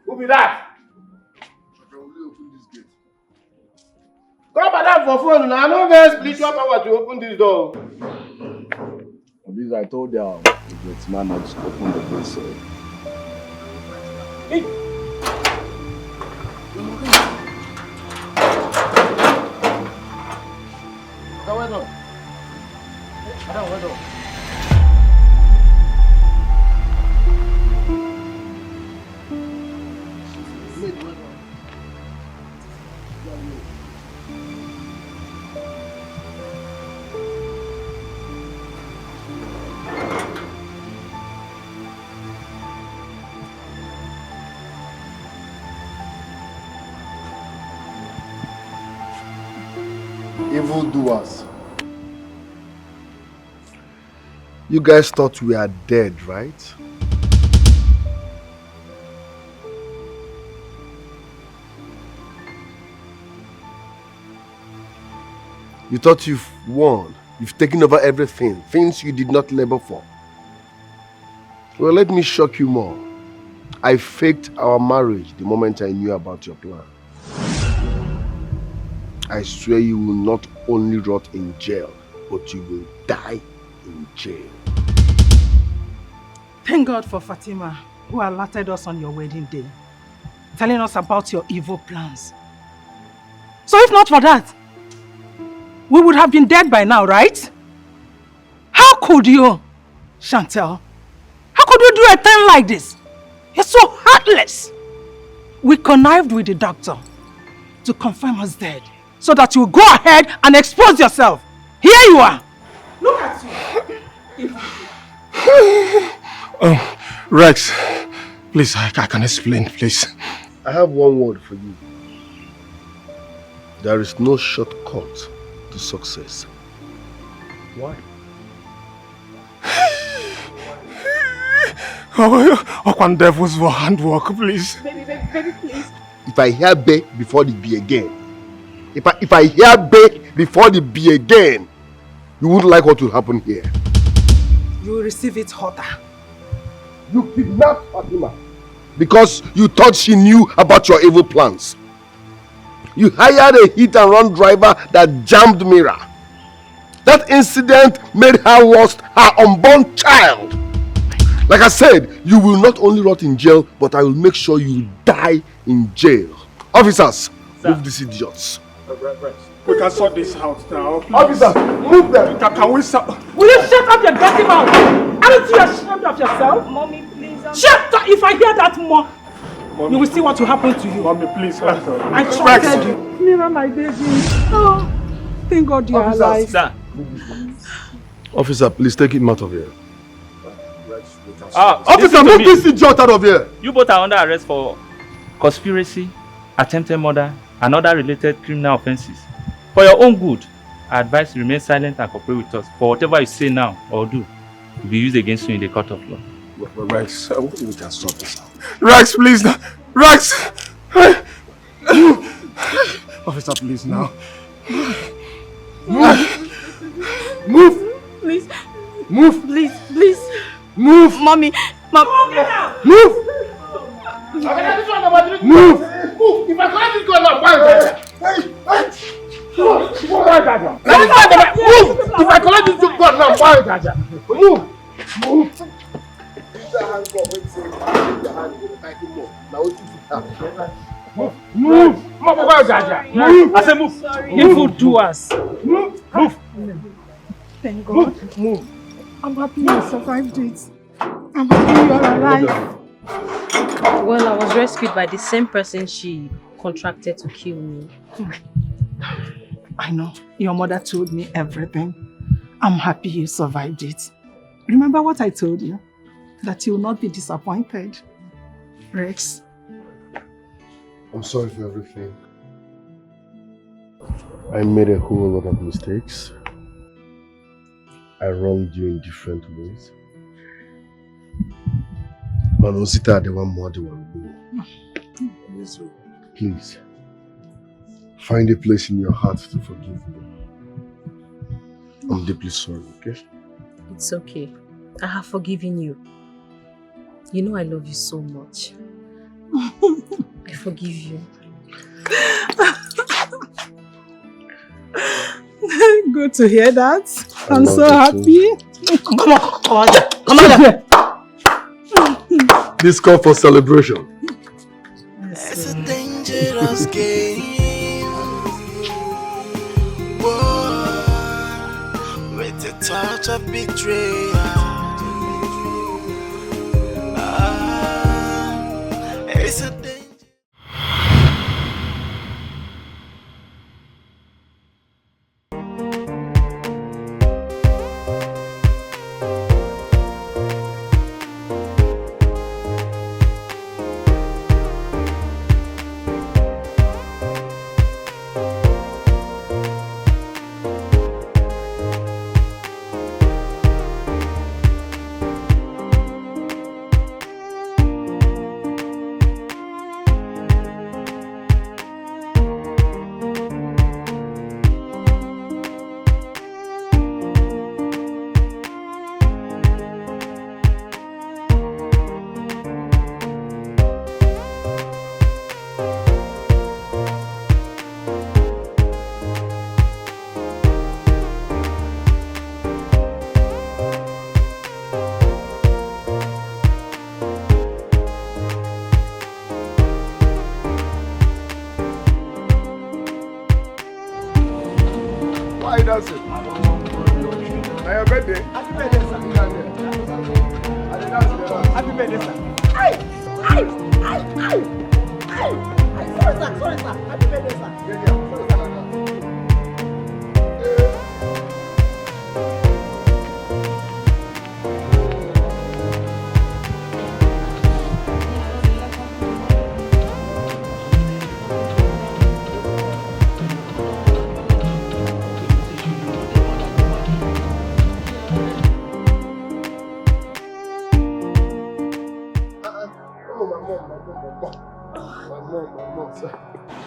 Who be that? I can only open this gate. Come madam for phone now. No get spiritual power to open this door. This I told them the gate man had to open the gate. So. Hey. Well done. Madam, well done. Evildoers. You guys thought we are dead, right? You thought you've won. You've taken over everything. Things you did not labor for. Well, let me shock you more. I faked our marriage the moment I knew about your plan. I swear you will not only rot in jail, but you will die in jail. Thank God for Fatima, who alerted us on your wedding day, telling us about your evil plans. So if not for that, we would have been dead by now, right? How could you, Shantel? How could you do a thing like this? You're so heartless. We connived with the doctor to confirm us dead, so that you go ahead and expose yourself. Here you are. Look at you. Rex, please, I can explain, please. I have one word for you. There is no shortcut to success. Why? Oh, one devil's handwork, please. Baby, please. If I hear bay before the be again, if I hear bay before the be again, you wouldn't like what will happen here. You will receive it hotter. You kidnapped Fatima because you thought she knew about your evil plans. You hired a hit-and-run driver that jammed Mira. That incident made her lost her unborn child. Like I said, you will not only rot in jail, but I will make sure you die in jail. Officers, move these idiots. We can sort this out now, please. Officers, move them. Can we sort? Will you shut up your dirty mouth? Aren't you ashamed of yourself? Mommy, please. Shut up! If I hear that more, Mommy, you will see what will happen to you. Mommy, please. I trusted you. Mira, my baby. Oh, thank God you are alive. Sir. Officer, please take him out of here. Officer, move this idiot out of here. You both are under arrest for conspiracy, attempted murder, and other related criminal offences. For your own good, I advise you remain silent and cooperate with us, for whatever you say now or do will be used against you in the court of law. Rex, we can sort this out. Rex, please. Rex! Officer, please now. Move! Please. Move! Please. Move! Mommy. Move! Move! If I can't just go now, why? Move! If I collect this book, God, now, why? Move! Move! I said move! Evil doers. Move! Thank God. Move! I'm happy you survived it. I'm happy you are alive. Well, I was rescued by the same person she contracted to kill me. I know. Your mother told me everything. I'm happy you survived it. Remember what I told you? That you will not be disappointed. Rex. I'm sorry for everything. I made a whole lot of mistakes. I wronged you in different ways. But Osita, the one more, the one more. Please, find a place in your heart to forgive me. I'm deeply sorry, okay? It's okay. I have forgiven you. You know I love you so much. I forgive you. Good to hear that. I'm so happy. Come on there. Come on there. This call for celebration. It's a dangerous game. Whoa, with the touch of betrayal. It's a danger. That's it. Now your birthday. Happy birthday, sir. Happy birthday, sir. Sorry, sir. Happy birthday, sir.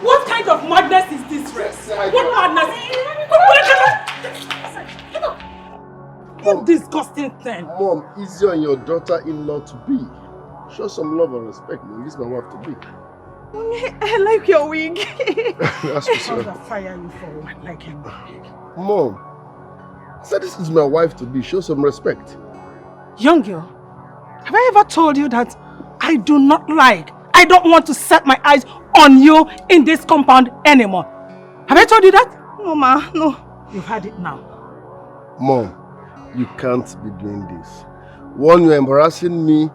What kind of madness is this, Rex? What madness? What disgusting thing? Mom, easy on your daughter-in-law to be. Show some love and respect, man. This is my wife to be. Mommy, I like your wig. That's for sure. I'll fire you for what liking my wig. Mom, I said this is my wife to be. Show some respect. Young girl, have I ever told you that I do not like, I don't want to set my eyes on you in this compound anymore? Have I told you that? No, ma, no. You've had it now. Mom, you can't be doing this. One, you're embarrassing me.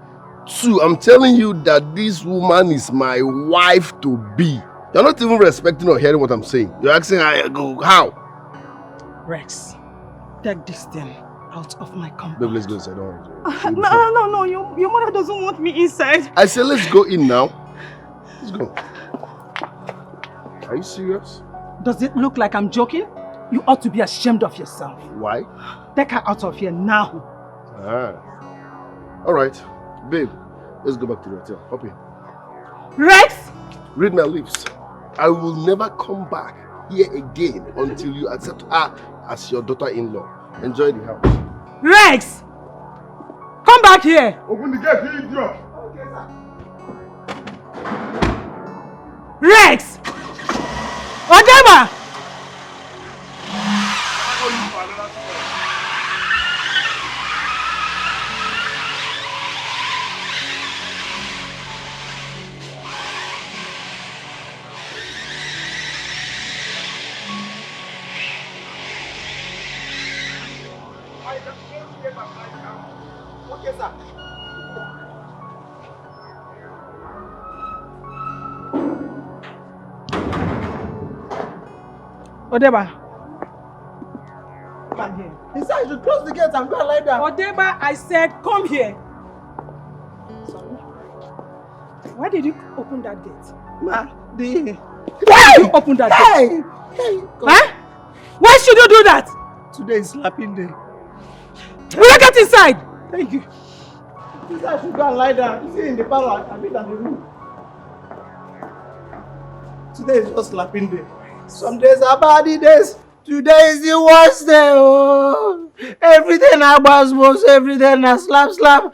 Two, I'm telling you that this woman is my wife to be. You're not even respecting or hearing what I'm saying. You're asking how? Rex, take this thing out of my compound. Babe, let's go inside. Don't worry. No. Your mother doesn't want me inside. I said let's go in now. Let's go. Are you serious? Does it look like I'm joking? You ought to be ashamed of yourself. Why? Take her out of here now. All right. Babe, let's go back to the hotel. Up here. Rex! Read my lips. I will never come back here again until you accept her as your daughter-in-law. Enjoy the house. Rex! Come back here! Open the gate, you idiot! Okay, sir. Rex! Odema! Okay, sir. Odeba. Come here. He said you should close the gate and go and lie down. Odeba, I said come here. Sorry. Why did you open that gate? Ma, Why did you open that gate? Hey! Huh? Why should you do that? Today is slapping day. Will you get inside? Thank you. He said I should go and lie down. You see in the parlor, I mean in the room. Today is just slapping day. Some days are bad days. Today is the worst day. Oh, everything I was everything I slap.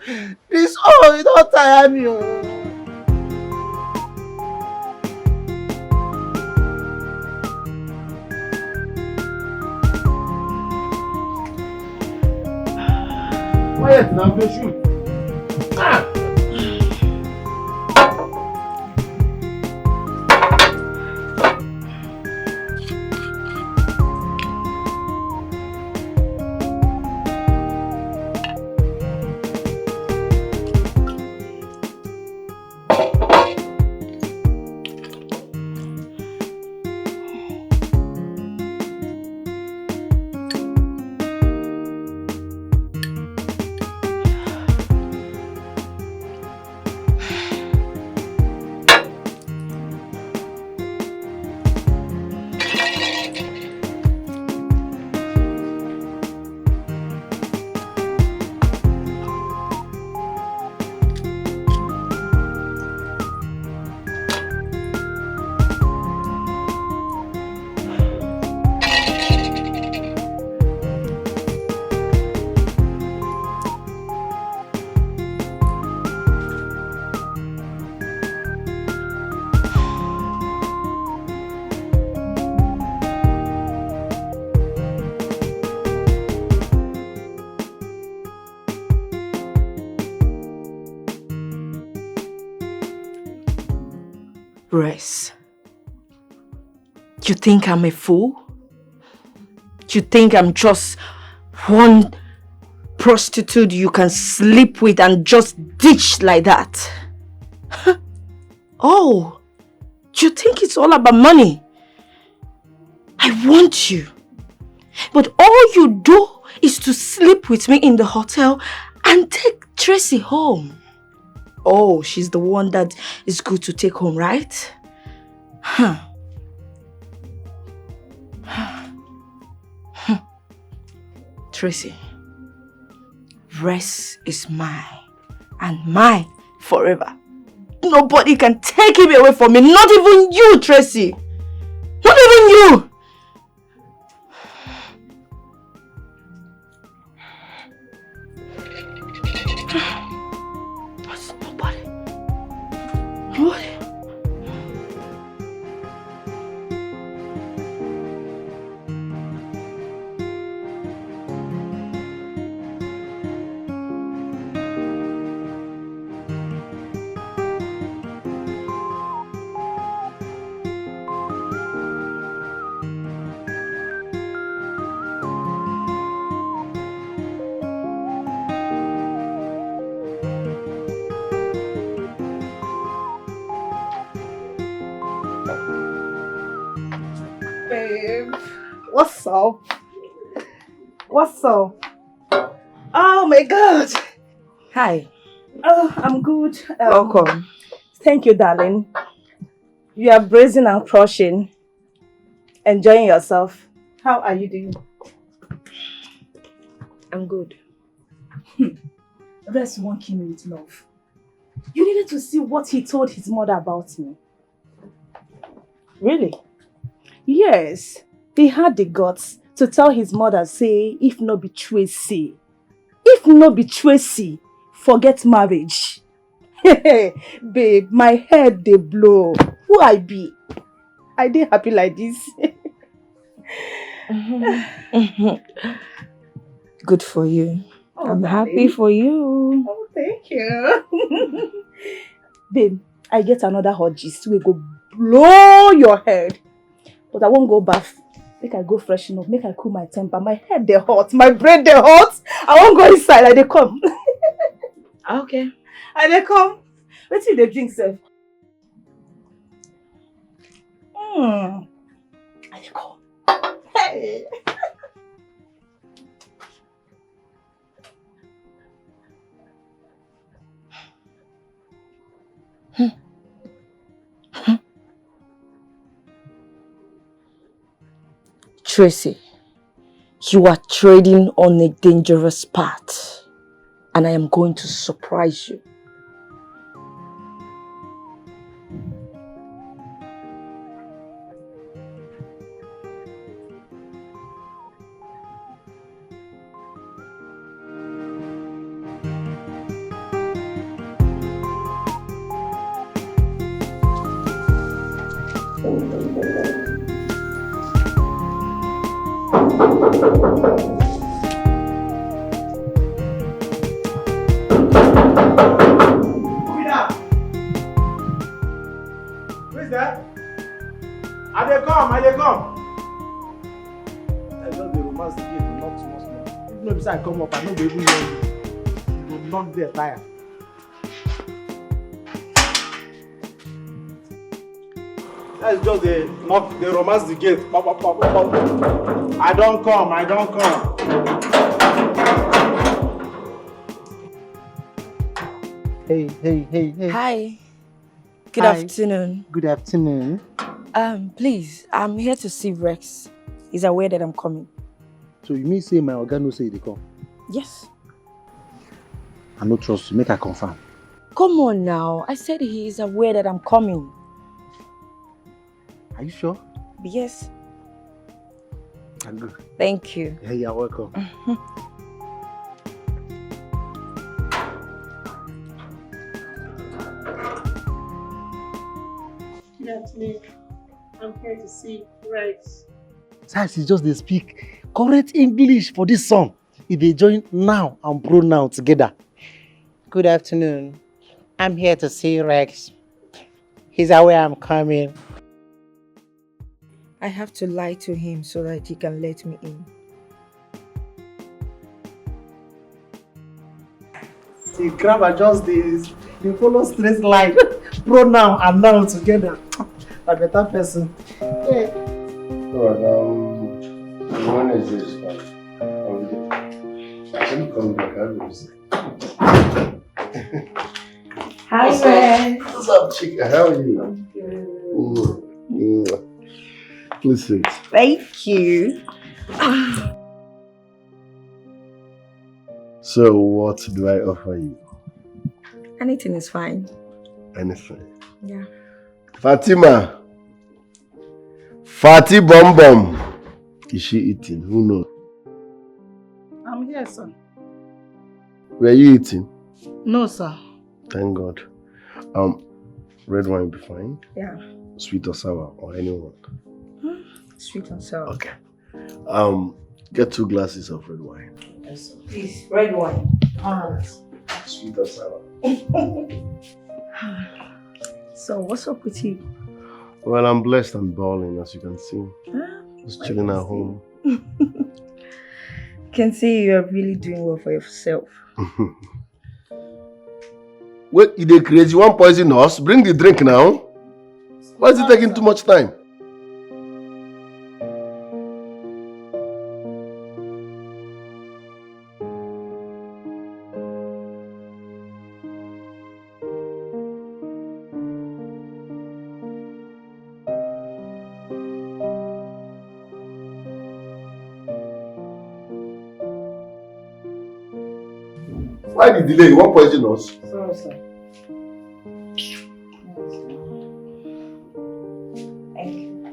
This it don't tire me. Oh. Quiet now, don't shoot. Ah! Rest. You think I'm a fool? You think I'm just one prostitute you can sleep with and just ditch like that? Oh, you think it's all about money? I want you. But all you do is to sleep with me in the hotel and take Tracy home. Oh, she's the one that is good to take home, right? Huh. Tracy, rest is mine and mine forever. Nobody can take him away from me, not even you, Tracy. Not even you. What? What's up? What's up? Oh my God. Hi. Oh, I'm good. Welcome. Thank you, darling. You are brazen and crushing. Enjoying yourself. How are you doing? I'm good. Rest won't kill me with love. You needed to see what he told his mother about me. Really? Yes. He had the guts to tell his mother, say, if no be Tracy, forget marriage. Babe, my head they blow. Who I be? I dey happy like this. Good for you. Oh, I'm happy for you. Oh, thank you. Babe, I get another hot gist. We go blow your head. But I won't go bath. Make I go freshen up. Make I cool my temper. My head they hot. My brain they hot. I won't go inside. I they come. Okay. I they come. Wait till they drink, sir. I they come. Hey. Tracy, you are trading on a dangerous path, and I am going to surprise you. is there? I dey come, I dey come. I just dey romance the gate, knock small. If no be say I come up, I no go even know you. You go knock there tire. Let's just knock, they romance the gate. Pop, pop, pop, pop. I don't come, I don't come. Hey. Hi. Good Hi. afternoon. Good afternoon. Please, I'm here to see Rex. He's aware that I'm coming. So you mean say my oga no say you dey come? Yes. I no trust you, make I confirm. Come on now. I said he is aware that I'm coming. Are you sure? Yes. I'm good. Thank you. Hey, you're welcome. Good afternoon. I'm here to see Rex. Sirs, he just dey speak correct English for this song. If they join now and pronoun together. Good afternoon. I'm here to see Rex. He's aware I'm coming. I have to lie to him so that he can let me in. See, crab adjust this. They follow straight line. Pronoun and noun together. A better person. Yeah. Alright, when is this? I'm coming back. Hi, Rex. What's up, chica? How are you? I'm good. Please sit. Thank you. So, what do I offer you? Anything is fine. Anything. Yeah. Fatima. Fati Bom Bom. Is she eating? Who knows? I'm here, sir. Were you eating? No, sir. Thank God. Red wine be fine? Yeah. Sweet or sour or anyone? Sweet and sour. Okay. Get 2 glasses of red wine. Yes, sir. Please, red wine. Alright. Sweet or sour? So, what's up with you? Well, I'm blessed and balling, as you can see. Just chilling at home. Can see you're really doing well for yourself. Wait, you dey crazy? You want poison us? Bring the drink now. Why is it taking too much time? Why the delay? You want poison us? Sorry, sir. Thank you.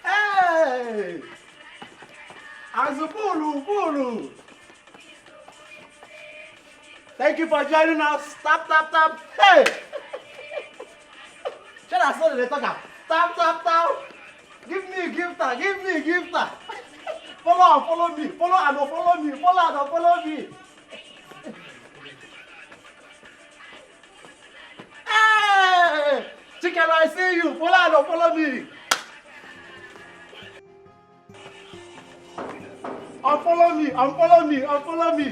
Hey! Azubulu. Thank you for joining us. Tap. Hey! Shut up, so they talk. Tap. Give me a gifter. Follow me. Follow me. Hey! Chicken, I see you. Follow me. Unfollow me.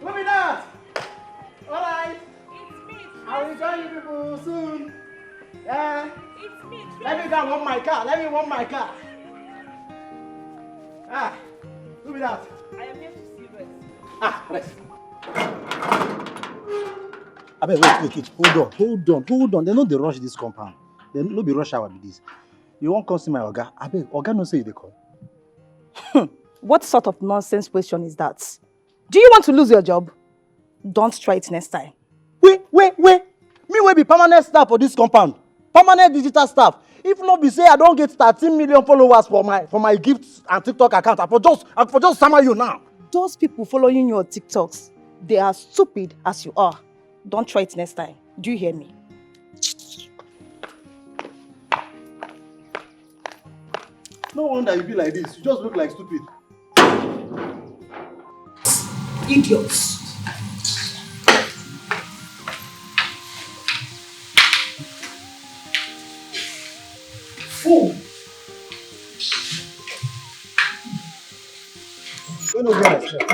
Look at that. All right. It's me. I will join you people soon. Yeah. It's me. Let me go and warm my car. Ah, look at that. I am here to see Rex. Ah, rest. Wait. Hold on. They no dey rush this compound. They no be rush hour be this. You won't come see my oga? Oga no say you dey come. What sort of nonsense question is that? Do you want to lose your job? Don't try it next time. Wait. Me will be permanent staff for this compound. Permanent digital staff. If not be say I don't get 13 million followers for my gifts and TikTok account, I for just summon you now. Those people following you on TikToks, they are stupid as you are. Don't try it next time. Do you hear me? no wonder you be like this. You just look like stupid. Idiots. Fool. We no get respect.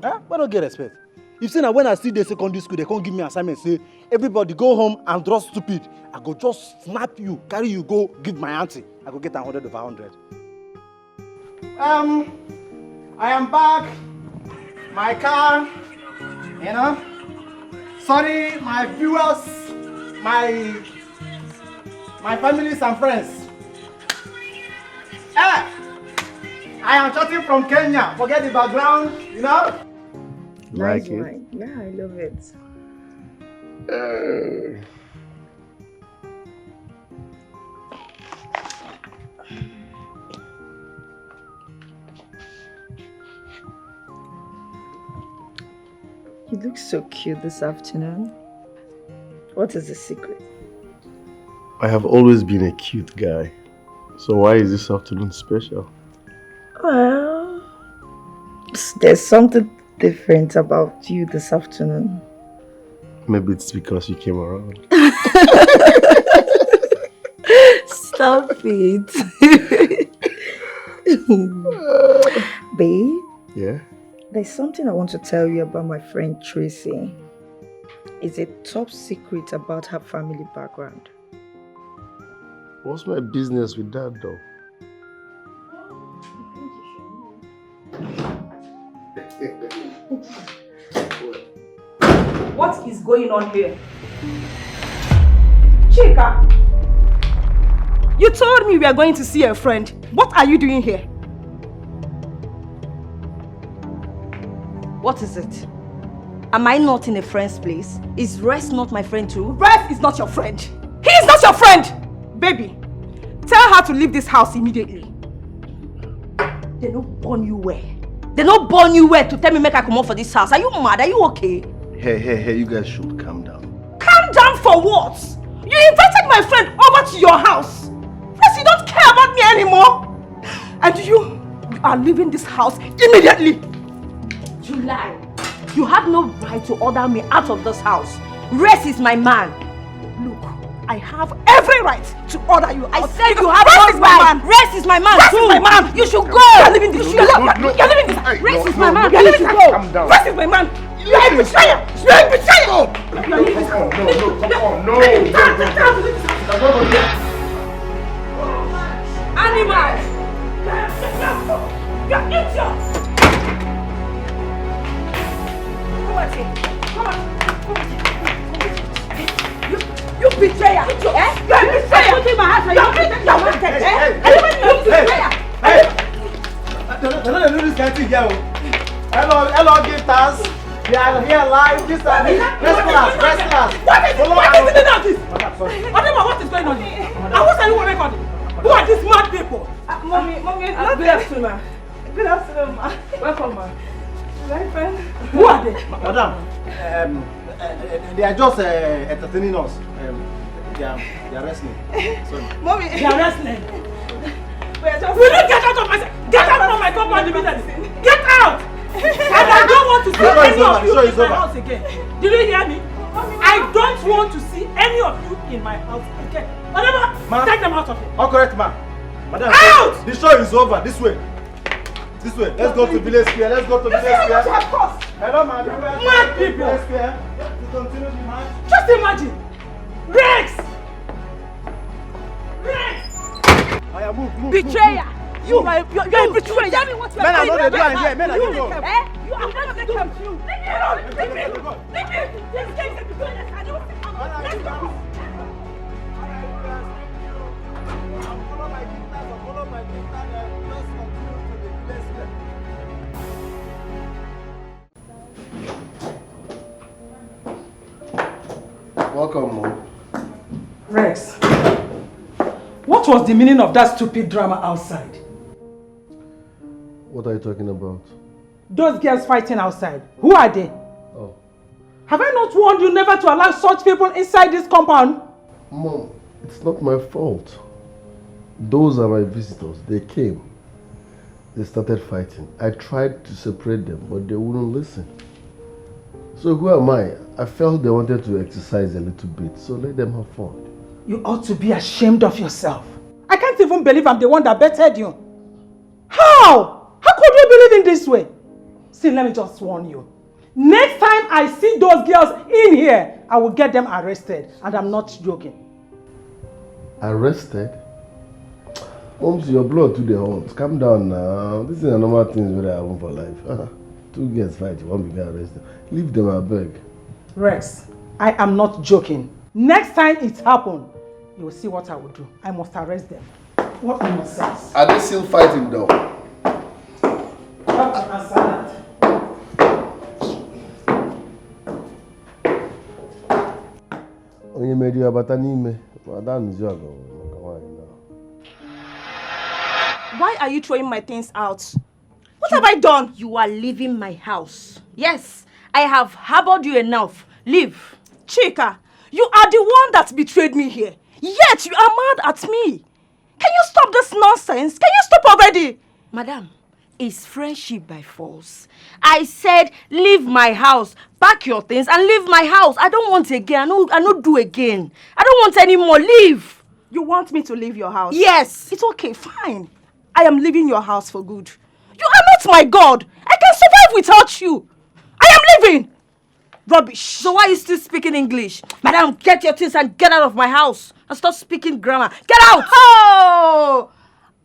Huh? We no get respect. If say when I see the secondary school, they can't give me assignment. Say everybody go home and draw stupid. I go just snap you, carry you, go give my auntie. I go get 100 over 100. I am back. My car, you know. Sorry, my viewers, my families and friends. I am chatting from Kenya. Forget the background, you know. Nice wine. Yeah, I love it. You look so cute this afternoon. What is the secret? I have always been a cute guy. So why is this afternoon special? Well, there's something different about you this afternoon. Maybe it's because you came around. Stop it. Babe? Yeah? There's something I want to tell you about my friend Tracy. It's a top secret about her family background. What's my business with that though? What is going on here? Chika! You told me we are going to see a friend. What are you doing here? What is it? Am I not in a friend's place? Is Rex not my friend too? Rex is not your friend. He is not your friend! Baby, tell her to leave this house immediately. They don't born you where? They don't born you where to tell me make I come out for this house. Are you mad? Are you okay? Hey, you guys should calm down. Calm down for what? You invited my friend over to your house. Plus you don't care about me anymore. And you are leaving this house immediately. July, you have no right to order me out of this house. Rex is my man. Look, I have every right to order you out. I said you have no right. Rex is my man Rex too. is my man. You should go. You're leaving this. You're leaving this. Rex is my man. You're leaving this. Calm down. Rex is my man. You are a betrayer. You are a betrayer. You're leaving this. No. Animals. You're idiots. Come on, You betrayer! Eh? You're a betrayer! I'm putting my hands on you! You're wicked! Eh? They're not doing this kind of thing here. Hello, gifters. We are here live. This is first class. What is the meaning of this? Adema, what is going on here? And what are you recording? Who are these mad people? Mommy, good afternoon, ma. Good afternoon, ma. Welcome, ma. My friend. Who are they? Madam, they are just entertaining us. They are wrestling. Sorry. Mommy. They are wrestling. Will you get out of my... Get out from my compound immediately! Get out! And I don't want to see any of you in my house again. Did you hear me? I don't want to see any of you in my house again. Whatever, take them out of here. All correct, ma'am. Madam, out! the show is over. This way. This way. Let's go to Village Square. Let's go to Village Square. Hello, ma'am. Mad people. Village Square. To continue the match. Just imagine. Rex! Move. Betrayer! You're a betrayer! Tell me what you're Men are not doing here. Men are You doing are not the come to you. Leave me alone! Leave me! This case is between us. I don't... Let's go! Follow my gifters. Just continue to the Village Square. Welcome, Mom. Rex, what was the meaning of that stupid drama outside? What are you talking about? Those girls fighting outside, who are they? Oh. Have I not warned you never to allow such people inside this compound? Mom, it's not my fault. Those are my visitors. They came. They started fighting. I tried to separate them, but they wouldn't listen. So who am I? I felt they wanted to exercise a little bit, so let them have fun. You ought to be ashamed of yourself. I can't even believe I'm the one that betted you. How? How could you believe in this way? See, let me just warn you. Next time I see those girls in here, I will get them arrested. And I'm not joking. Arrested? Moms, your blood to the hot. Calm down now. This is a normal thing that I want for life. Two girls fight, you won't be arrested. Leave them, I beg. Rex, I am not joking. Next time it happens, you will see what I will do. I must arrest them. What nonsense. Are they still fighting though? What an salad. Onye made you about an Why are you throwing my things out? What have I done? You are leaving my house. Yes, I have harbored you enough. Leave. Chika, you are the one that betrayed me here. Yet you are mad at me. Can you stop this nonsense? Can you stop already? Madam, it's friendship by force. I said leave my house. Pack your things and leave my house. I don't want again. I don't do again. I don't want any more. Leave. You want me to leave your house? Yes. It's okay, fine. I am leaving your house for good. You are not my God. I can survive without you. I am leaving. Rubbish. So why are you still speaking English? Madam, get your things and get out of my house. And stop speaking grammar. Get out! Oh!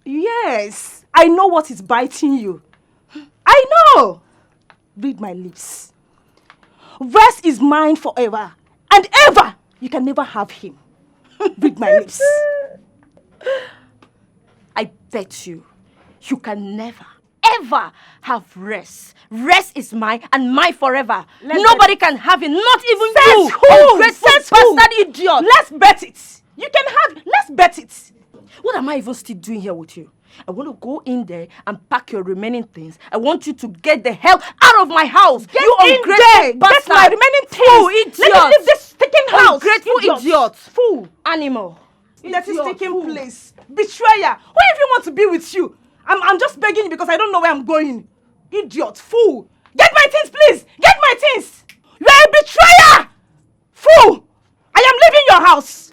Yes. I know what is biting you. I know. Read my lips. Rest is mine forever. And ever. You can never have him. Read my lips. I bet you can never, ever have rest. Rest is mine and mine forever. Nobody can have it, not even you. Says who? Bastard idiot. Let's bet it. You can have, let's bet it. What am I even still doing here with you? I want to go in there and pack your remaining things. I want you to get the hell out of my house. Get you in there. Bastard. Get my remaining things. Fool, idiot. Let me leave this stinking house. Ungrateful idiot. Fool. Animal. Let it taking place. Betrayer. Why even want to be with you? I'm just begging you because I don't know where I'm going. Idiot. Fool. Get my things, please. Get my things. You are a betrayer. Fool. I am leaving your house.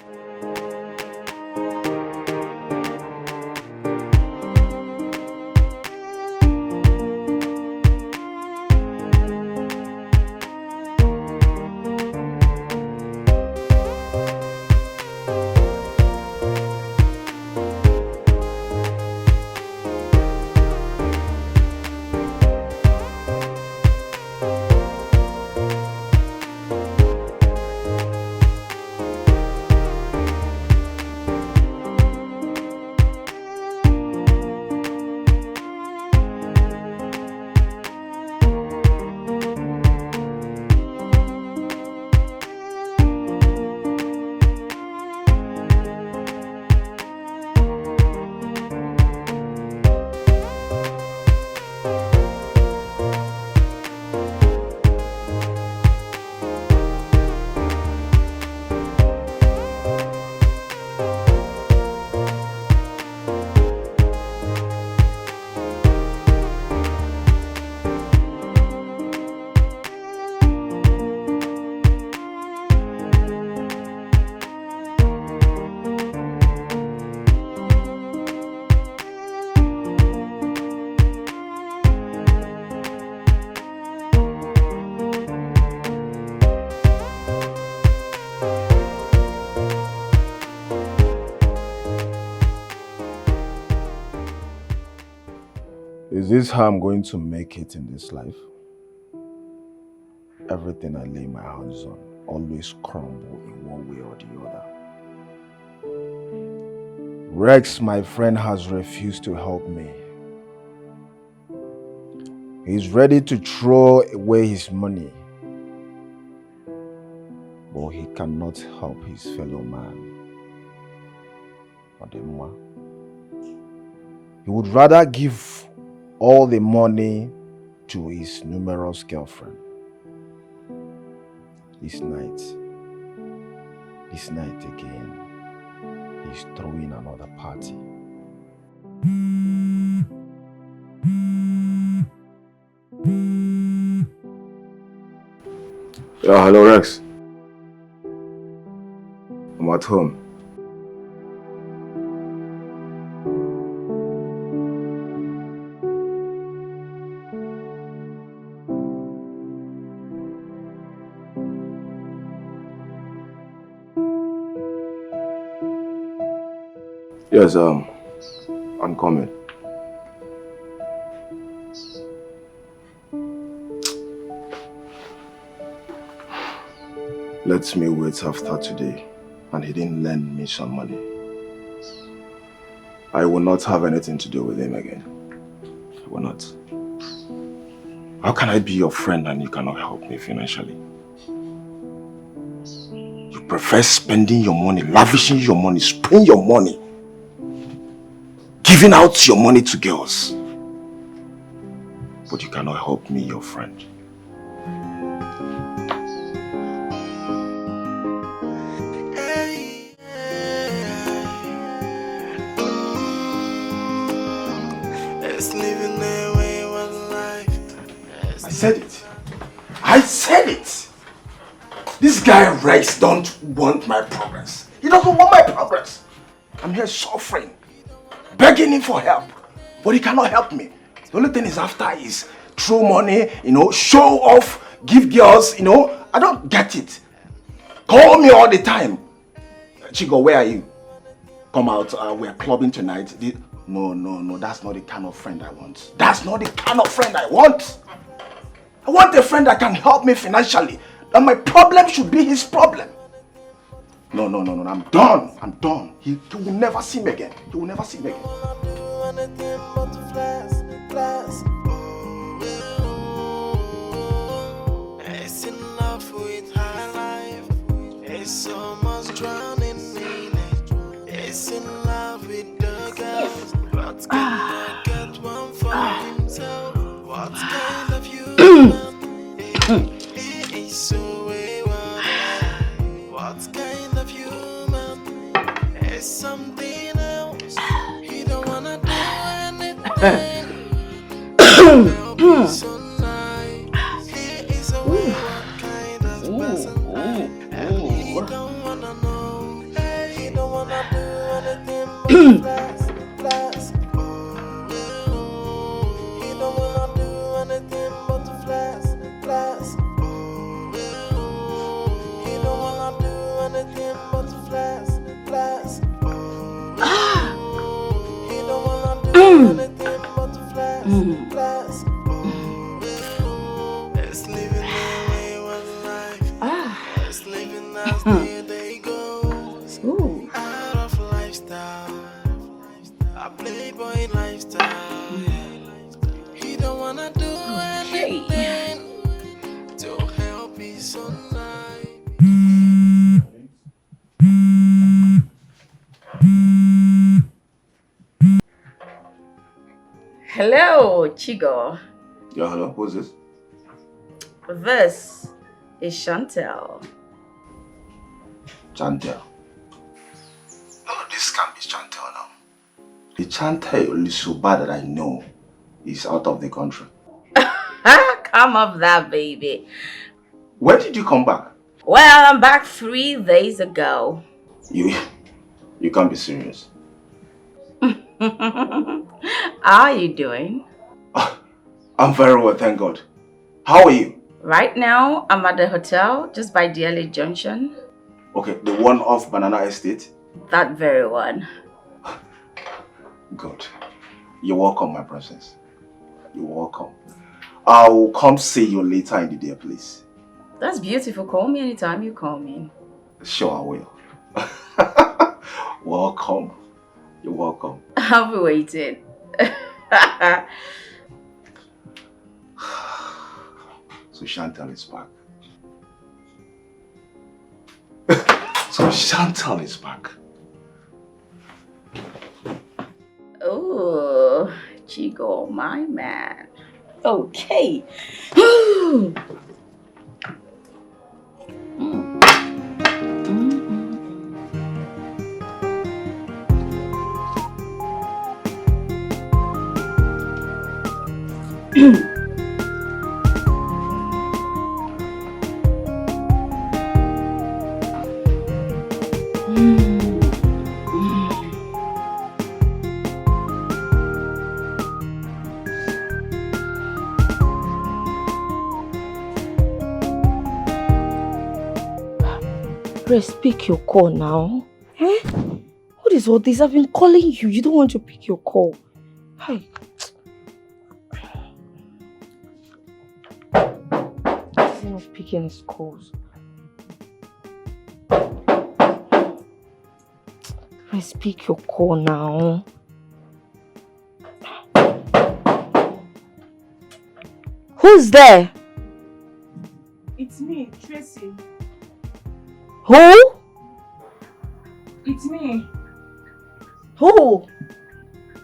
Is this how I'm going to make it in this life? Everything I lay my hands on always crumble in one way or the other. Rex, my friend, has refused to help me. He's ready to throw away his money, but he cannot help his fellow man. Odemwa. He would rather give all the money to his numerous girlfriend. This night again, he's throwing another party. Yeah, hello Rex. I'm at home. Yes, I'm coming. Let me wait after today, and he didn't lend me some money. I will not have anything to do with him again. I will not. How can I be your friend and you cannot help me financially? You prefer spending your money, lavishing your money, spending your money, giving out your money to girls. But you cannot help me, your friend. I said it. I said it. This guy Rex don't want my progress. He doesn't want my progress. I'm here suffering, begging him for help, but he cannot help me. The only thing he's after is throw money, show off, give girls, I don't get it. Call me all the time. Chigo, where are you? Come out, we're clubbing tonight. No, that's not the kind of friend I want. That's not the kind of friend I want. I want a friend that can help me financially. And my problem should be his problem. No, I'm done. I'm done. He will never see me again. He will never see me again. It's in love with high life. It's so much drowning in it. It's in love with the girls. What can get one for himself? What kind of human? He is so wayward. What kind of human? It's something else. He don't wanna do anything. So nice. He is a wayward kind of person. And he don't wanna know. He don't wanna do anything but flex. He don't wanna do anything but flex. He don't wanna do anything but flex. He don't wanna do anything but flex. It's living the wayward life. It's living as they go. Out of lifestyle, a playboy lifestyle. He don't wanna do anything to help his own life. Hello, Chigo. Yeah, hello, who's this? This is Shantel. Shantel. No, this can't be Shantel now. The Shantel Lisuba that I know is out of the country. Come up that baby. When did you come back? Well, I'm back 3 days ago. You can't be serious. How are you doing? I'm very well, thank God. How are you? Right now, I'm at the hotel just by DLA Junction. Okay, the one off Banana Estate? That very one. Good. You're welcome, my princess. You're welcome. I'll come see you later in the day, please. That's beautiful. Call me anytime you call me. Sure, I will. Welcome. You're welcome. I'll be waiting. So Shantel is back. So Shantel is back. Oh, Chigo, my man. Okay. Grace, pick your call now. Eh? What is all this? I've been calling you. You don't want to pick your call. Hi. He's not picking his calls. Grace, pick your call now. Who's there? It's me, Tracy. Who? It's me. Who?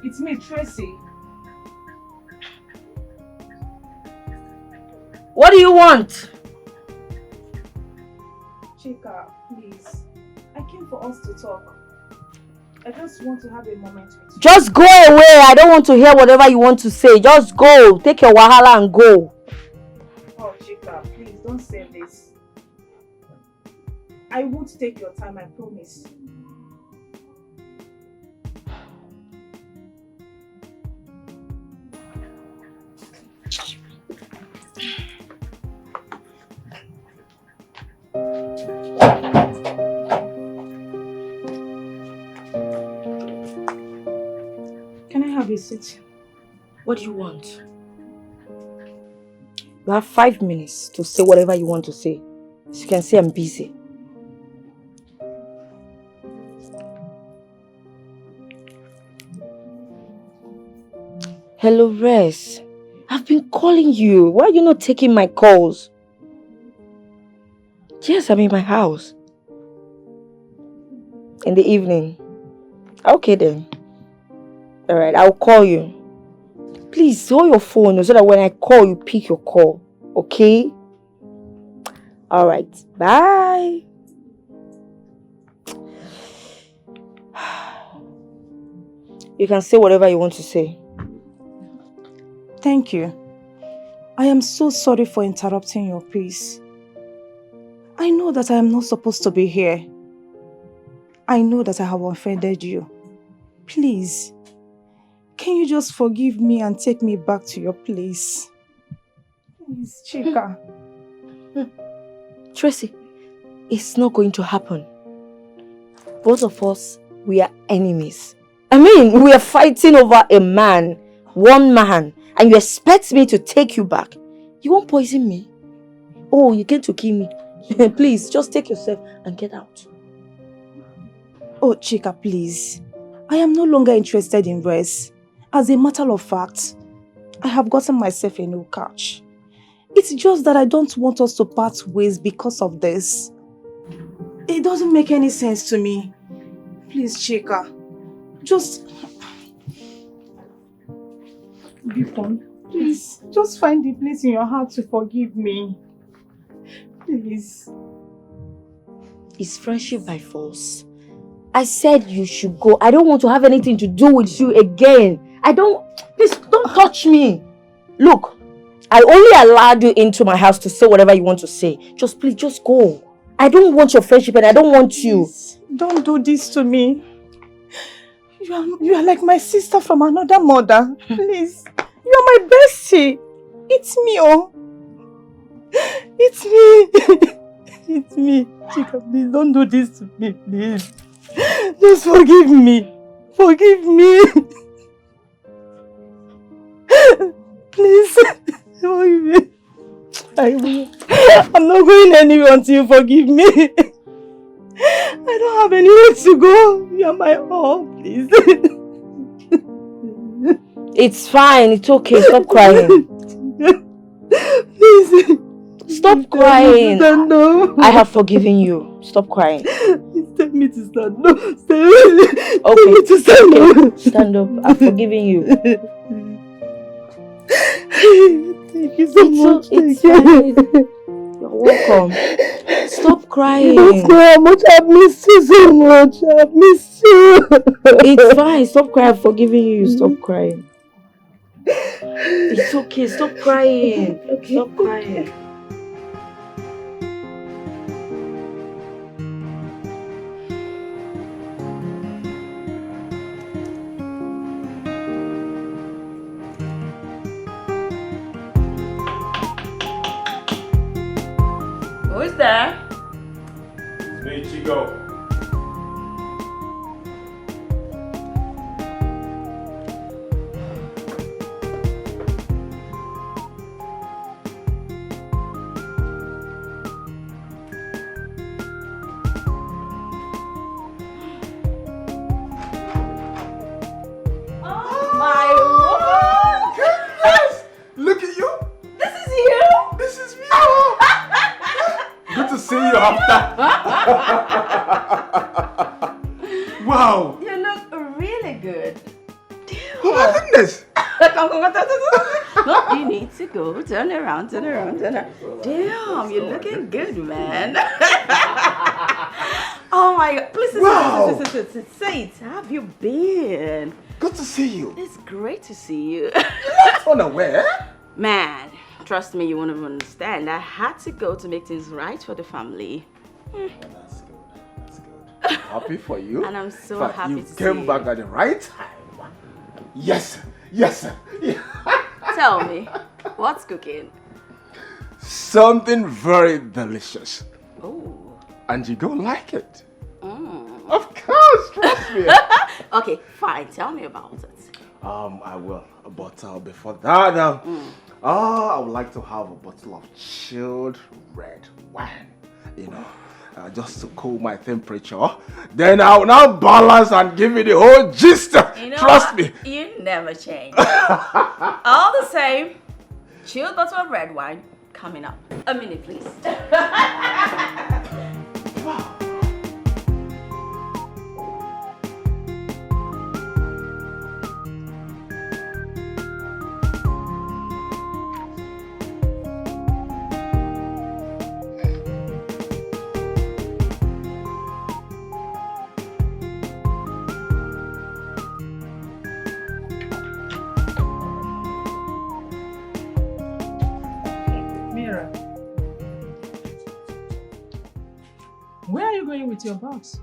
It's me, Tracy. What do you want? Chika, please. I came for us to talk. I just want to have a moment with you. Just go away. I don't want to hear whatever you want to say. Just go. Take your wahala and go. Oh, Chika, please don't say this. I won't take your time, I promise. Can I have a seat? What do you want? You have 5 minutes to say whatever you want to say. As you can see, I'm busy. Hello, Res. I've been calling you. Why are you not taking my calls? Yes, I'm in my house. In the evening. Okay then. Alright, I'll call you. Please hold your phone so that when I call, you pick your call. Okay? Alright, bye. You can say whatever you want to say. Thank you. I am so sorry for interrupting your peace. I know that I am not supposed to be here. I know that I have offended you. Please, can you just forgive me and take me back to your place? Please, Chika. Tracy, it's not going to happen. Both of us, we are enemies. I mean, we are fighting over a man, one man, and you expect me to take you back. You won't poison me? Oh, you came to kill me. Please, just take yourself and get out. Oh, Chika, please. I am no longer interested in Res. As a matter of fact, I have gotten myself a new couch. It's just that I don't want us to part ways because of this. It doesn't make any sense to me. Please, Chika, just... Please, just find the place in your heart to forgive me. Please. It's friendship by force. I said you should go. I don't want to have anything to do with you again. Please, don't touch me. Look, I only allowed you into my house to say whatever you want to say. Please, just go. I don't want your friendship and I don't want you. Please, don't do this to me. You are like my sister from another mother. Please. You are my bestie. It's me, oh. It's me. It's me. Chika, please don't do this to me, please. Just forgive me. Forgive me. Please. Forgive me. I will. I'm not going anywhere until you forgive me. I don't have anywhere to go. You are my all, please. It's fine. It's okay. Stop crying. Please. Stop crying. I have forgiven you. Stop crying. Tell me to stand up. Okay. Stand up. I've forgiven you. Thank you so much. It's fine. You're welcome. Stop crying. Don't know how much I've missed you so much. I've missed you. It's fine. Stop crying. I've forgiven you. Stop crying. It's okay, stop crying. Okay. Stop crying. Who is there? It's me, Chico. Look at you! This is you! This is me! Good to see you after. Wow! You look really good. Oh my goodness! No, you need to go. Turn around. Damn, you're looking good, man. Oh my God. Please, Wow. say it. How have you been? Good to see you. It's great to see you. Unaware? Man, trust me, you won't even understand. I had to go to make things right for the family. That's good. That's good. Happy for you. And I'm so But happy you to see came you. back at the right time. Yes, yes. Yeah. Tell me, what's cooking? Something very delicious. Oh. And you gonna like it. Mm. Of course, trust me. Okay, fine. Tell me about it. I will. But before that, I would like to have a bottle of chilled red wine. You know, just to cool my temperature. Then I will now balance and give you the whole gist. You know Trust me. You never change. All the same, chilled bottle of red wine coming up. A minute, please. Wow. Mira, where are you going with your box?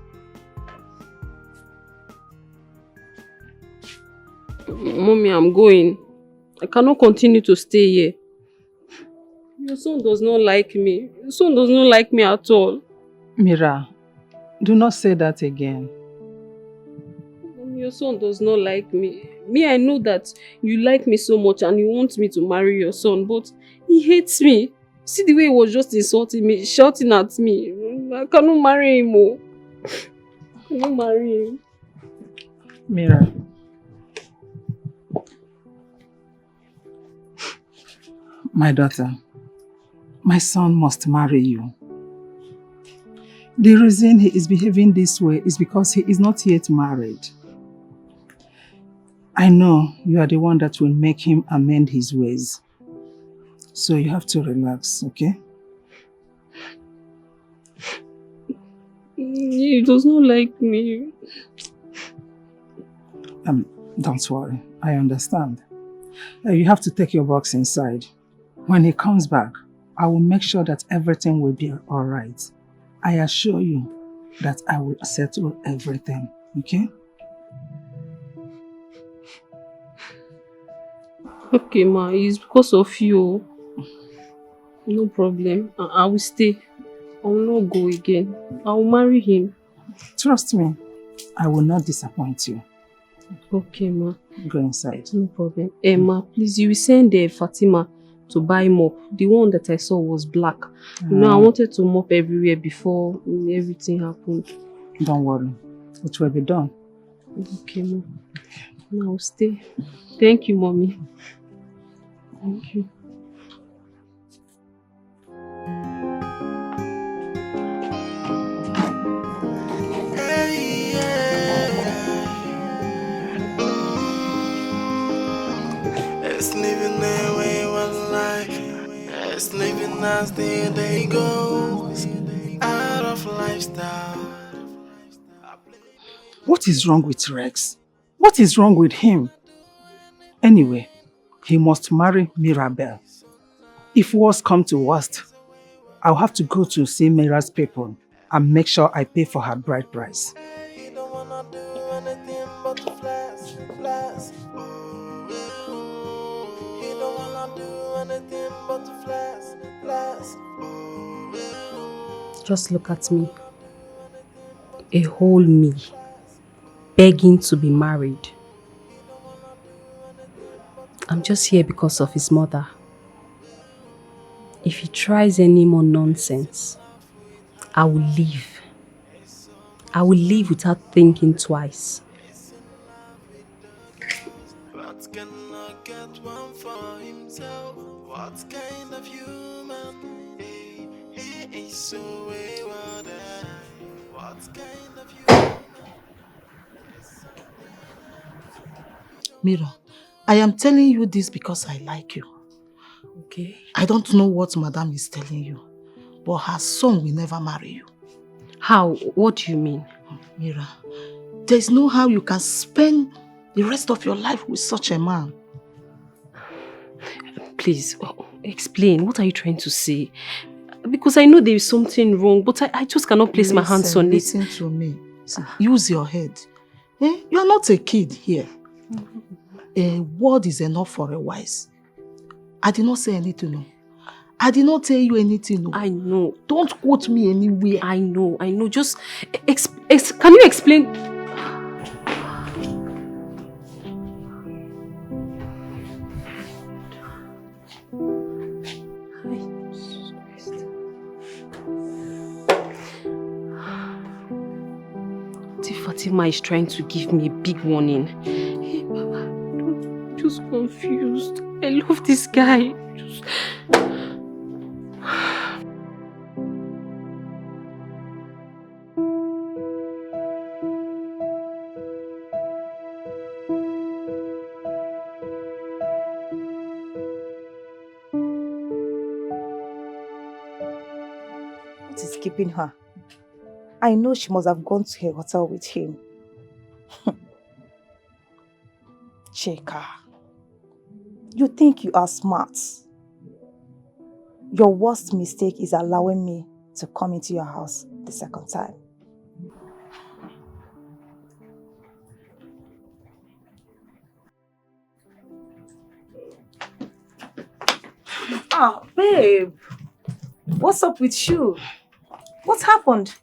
Mommy, I'm going. I cannot continue to stay here. Your son does not like me. Your son does not like me at all. Mira, do not say that again. Your son does not like me. Me, I know that you like me so much and you want me to marry your son, but he hates me. See the way he was just insulting me, shouting at me. I cannot marry him. Oh. I cannot marry him. Mira, my daughter, my son must marry you. The reason he is behaving this way is because he is not yet married. I know you are the one that will make him amend his ways. So you have to relax, okay? He does not like me. Don't worry, I understand. You have to take your box inside. When he comes back, I will make sure that everything will be all right. I assure you that I will settle everything, okay? Okay, ma, it's because of you. No problem. I will stay. I will not go again. I will marry him. Trust me, I will not disappoint you. Okay, ma. Go inside. No problem. Ma, please, you will send Fatima to buy mop. The one that I saw was black. You know, I wanted to mop everywhere before everything happened. Don't worry. It will be done. Okay, ma. Now stay. Thank you, mommy. Thank you. It's living their way one life. It's living as the day goes. Out of lifestyle. What is wrong with Rex? What is wrong with him? Anyway, he must marry Mirabel. If worst come to worst, I'll have to go to see Mira's people and make sure I pay for her bride price. He don't wanna do anything but to flex, flex. He don't wanna do anything but to flex, flex. Just look at me. A whole me, begging to be married. I'm just here because of his mother. If he tries any more nonsense, I will leave. I will leave without thinking twice. What cannot get one for himself? What kind of human? He is so wayward. What kind of human? Mira, I am telling you this because I like you. Okay. I don't know what Madam is telling you, but her son will never marry you. How? What do you mean? Mira, there's no how you can spend the rest of your life with such a man. Please, explain. What are you trying to say? Because I know there is something wrong, but I just cannot place my hands on it. Listen to me. Use your head. You are not a kid here. A word is enough for a wise. I did not say anything. No. I did not tell you anything. No. I know. Don't quote me anywhere. I know. Just can you explain? Fatima is trying to give me a big warning. Hey, Baba, I'm just confused. I love this guy. What is keeping her? I know she must have gone to her hotel with him. Cheka, you think you are smart. Your worst mistake is allowing me to come into your house the second time. Ah, babe. What's up with you? What happened?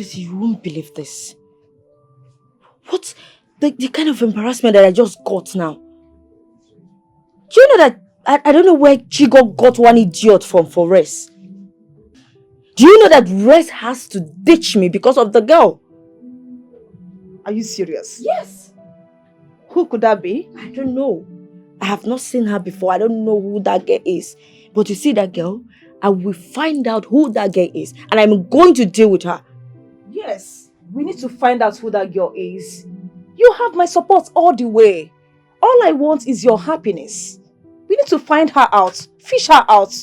You won't believe this. What? The kind of embarrassment that I just got now. Do you know that I don't know where Chigo got one idiot from for Res? Do you know that Res has to ditch me because of the girl? Are you serious? Yes. Who could that be? I don't know. I have not seen her before. I don't know who that girl is. But you see that girl? I will find out who that girl is. And I'm going to deal with her. Yes, we need to find out who that girl is. You have my support all the way. All I want is your happiness. We need to find her out, fish her out.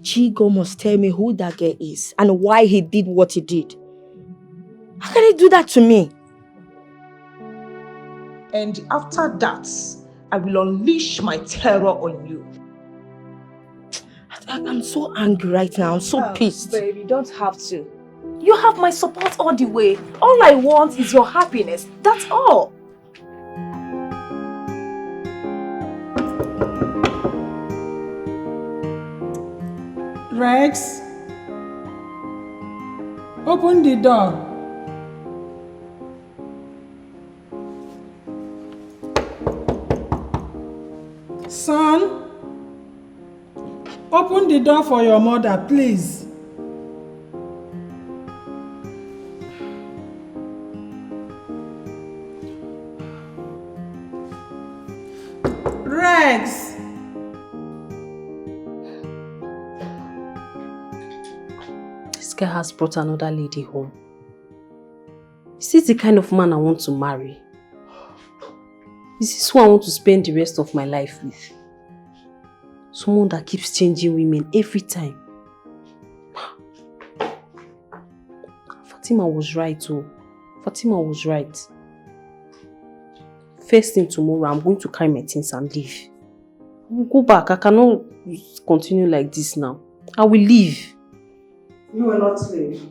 Chigo must tell me who that girl is and why he did what he did. How can he do that to me? And after that, I will unleash my terror on you. I'm so angry right now. I'm so pissed. Baby, you don't have to. You have my support all the way. All I want is your happiness. That's all. Rex, open the door. Son, open the door for your mother, please. Rex! This guy has brought another lady home. Is this the kind of man I want to marry? Is this who I want to spend the rest of my life with? Someone that keeps changing women every time. Fatima was right too. Fatima was right. First thing tomorrow, I'm going to carry my things and leave. I will go back. I cannot continue like this now. I will leave. You will not leave.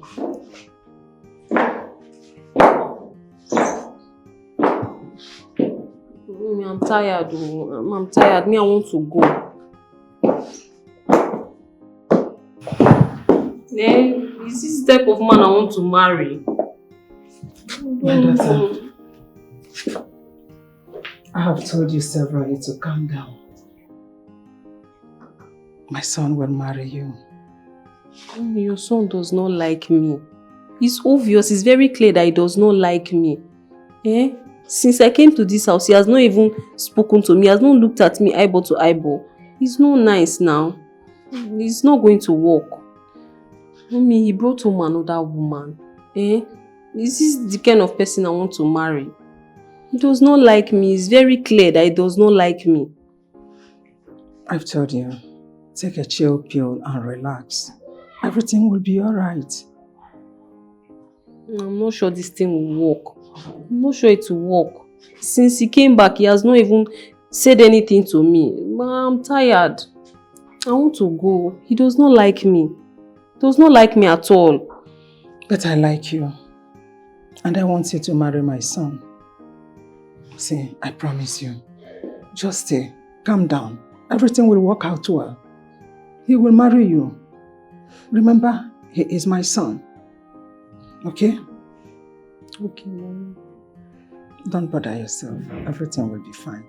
I'm tired. Oh. I'm tired. Me, I want to go. Then, is this the type of man I want to marry? My daughter, I have told you severally to calm down. My son will marry you. Your son does not like me. It's obvious, it's very clear that he does not like me. Eh? Since I came to this house, he has not even spoken to me. He has not looked at me eyeball to eyeball. It's not nice now. It's not going to work. Mommy, he brought home another woman. Eh? This is the kind of person I want to marry. He does not like me. It's very clear that he does not like me. I've told you, take a chill pill and relax. Everything will be alright. I'm not sure this thing will work. I'm not sure it will work. Since he came back, he has not even said anything to me. I'm tired. I want to go. He does not like me. He does not like me at all. But I like you. And I want you to marry my son. See, I promise you. Just stay. Calm down. Everything will work out well. He will marry you. Remember, he is my son. Okay? Okay, Mom. Don't bother yourself. Everything will be fine.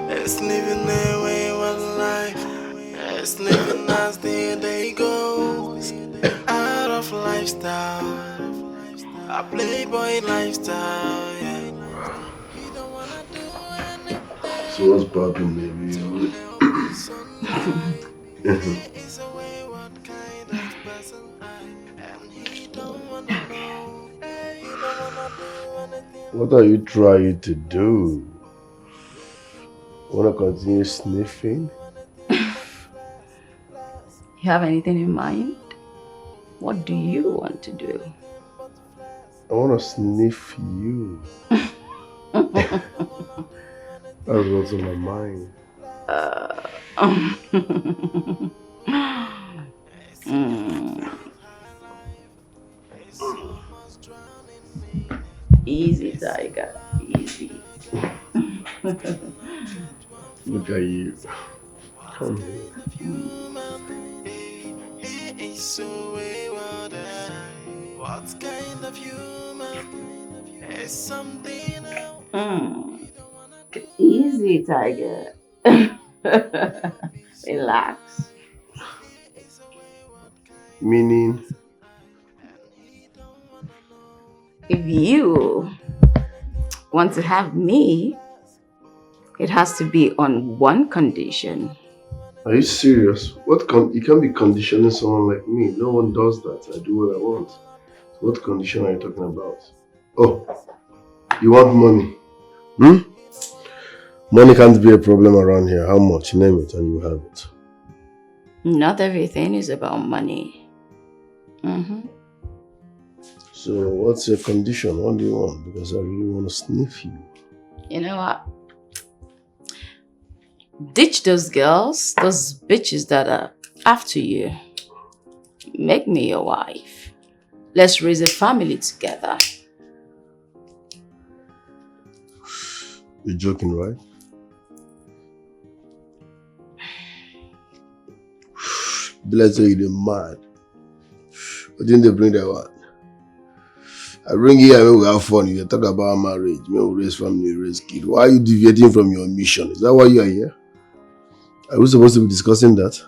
It's living their wayward life. It's living as the day goes. Out of lifestyle. A playboy lifestyle, yeah. So what's poppin', baby? What are you trying to do? Wanna continue sniffing? You have anything in mind? What do you want to do? I wanna sniff you. That's what's on my mind. Easy, Tiger. Easy. Look at you. Come here. What kind of human is something else? Easy, Tiger. Relax. Meaning? If you want to have me, it has to be on one condition. Are you serious? You can't be conditioning someone like me. No one does that. I do what I want. So what condition are you talking about? Oh, you want money? Money can't be a problem around here. How much? Name it and you have it. Not everything is about money. So what's your condition? What do you want? Because I really want to sniff you. You know what? Ditch those girls, those bitches that are after you. Make me your wife. Let's raise a family together. You're joking, right? Let's say you're mad. But didn't they bring that one? I bring you here, we have fun. You talk about marriage, we raise family, raise kids. Why are you deviating from your mission? Is that why you are here? Are we supposed to be discussing that?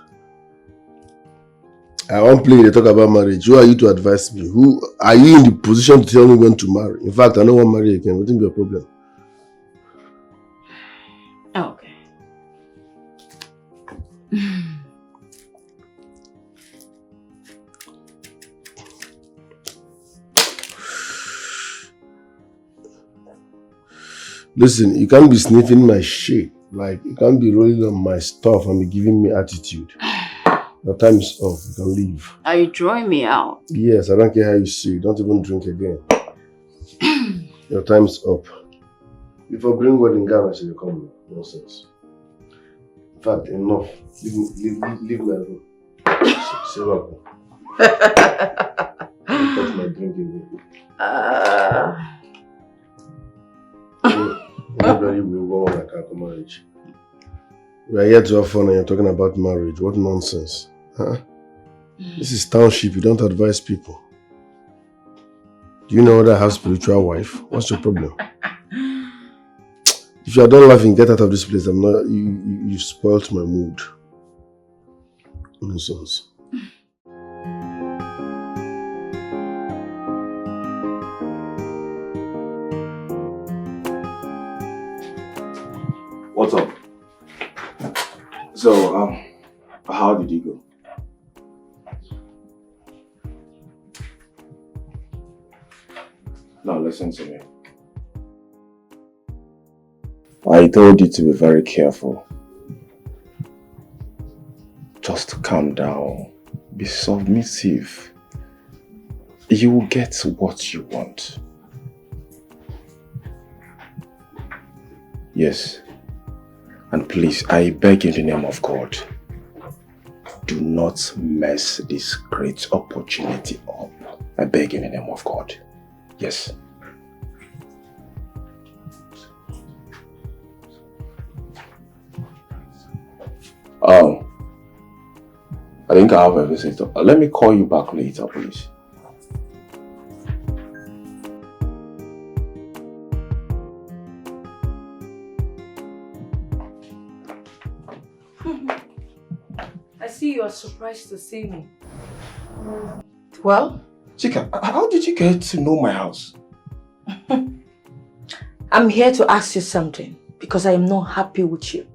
I won't play, they talk about marriage. Who are you to advise me? Who are you in the position to tell me when to marry? In fact, I don't want to marry again. What will be a problem? Okay. Listen, you can't be sniffing my shit. Like, you can't be rolling on my stuff and be giving me attitude. Your time is up. You can leave. Are you drawing me out? Yes, I don't care how you see it. Don't even drink again. Your time is up. If I bring wedding gown, I say you come. Nonsense. In fact, enough. Leave my room. Say welcome. Don't touch my drink again. Anybody will go on like a marriage. We are here to have fun and you're talking about marriage. What nonsense. Huh? This is township. You don't advise people. Do you know that I have spiritual wife? What's your problem? If you are done laughing, get out of this place. I'm not. You spoilt my mood. Nonsense. What's up? So, how did you go? Now listen to me. I told you to be very careful. Just calm down. Be submissive. You will get what you want. Yes. And please, I beg in the name of God, do not mess this great opportunity up. I beg in the name of God. Yes. I think I have a visitor. Let me call you back later, please. I see you are surprised to see me. Well? Chika, how did you get to know my house? I'm here to ask you something because I am not happy with you.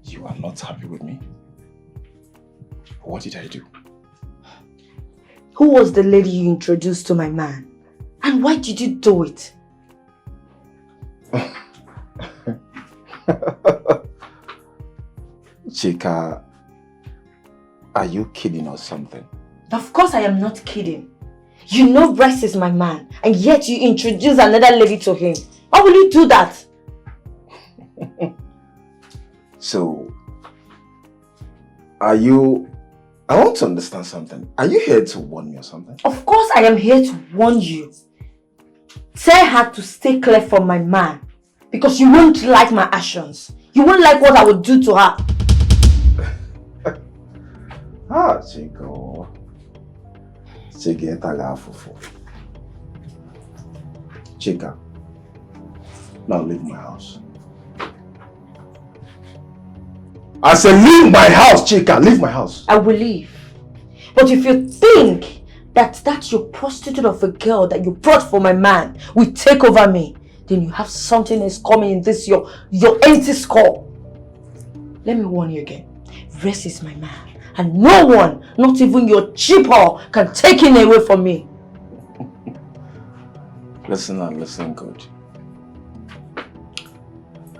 You are not happy with me? What did I do? Who was the lady you introduced to my man? And why did you do it? Chika, are you kidding or something? Of course I am not kidding. You know Rex is my man, and yet you introduce another lady to him. Why will you do that? So, are you... I want to understand something. Are you here to warn me or something? Of course I am here to warn you. Tell her to stay clear from my man, because you won't like my actions. You won't like what I would do to her. Chico. Chika, now leave my house. I said leave my house, Chika, leave my house. I will leave. But if you think that your prostitute of a girl that you brought for my man will take over me, then you have something else coming in this your empty skull. Let me warn you again. Rex is my man. And no one, not even your cheap whore, can take him away from me. Listen and listen good.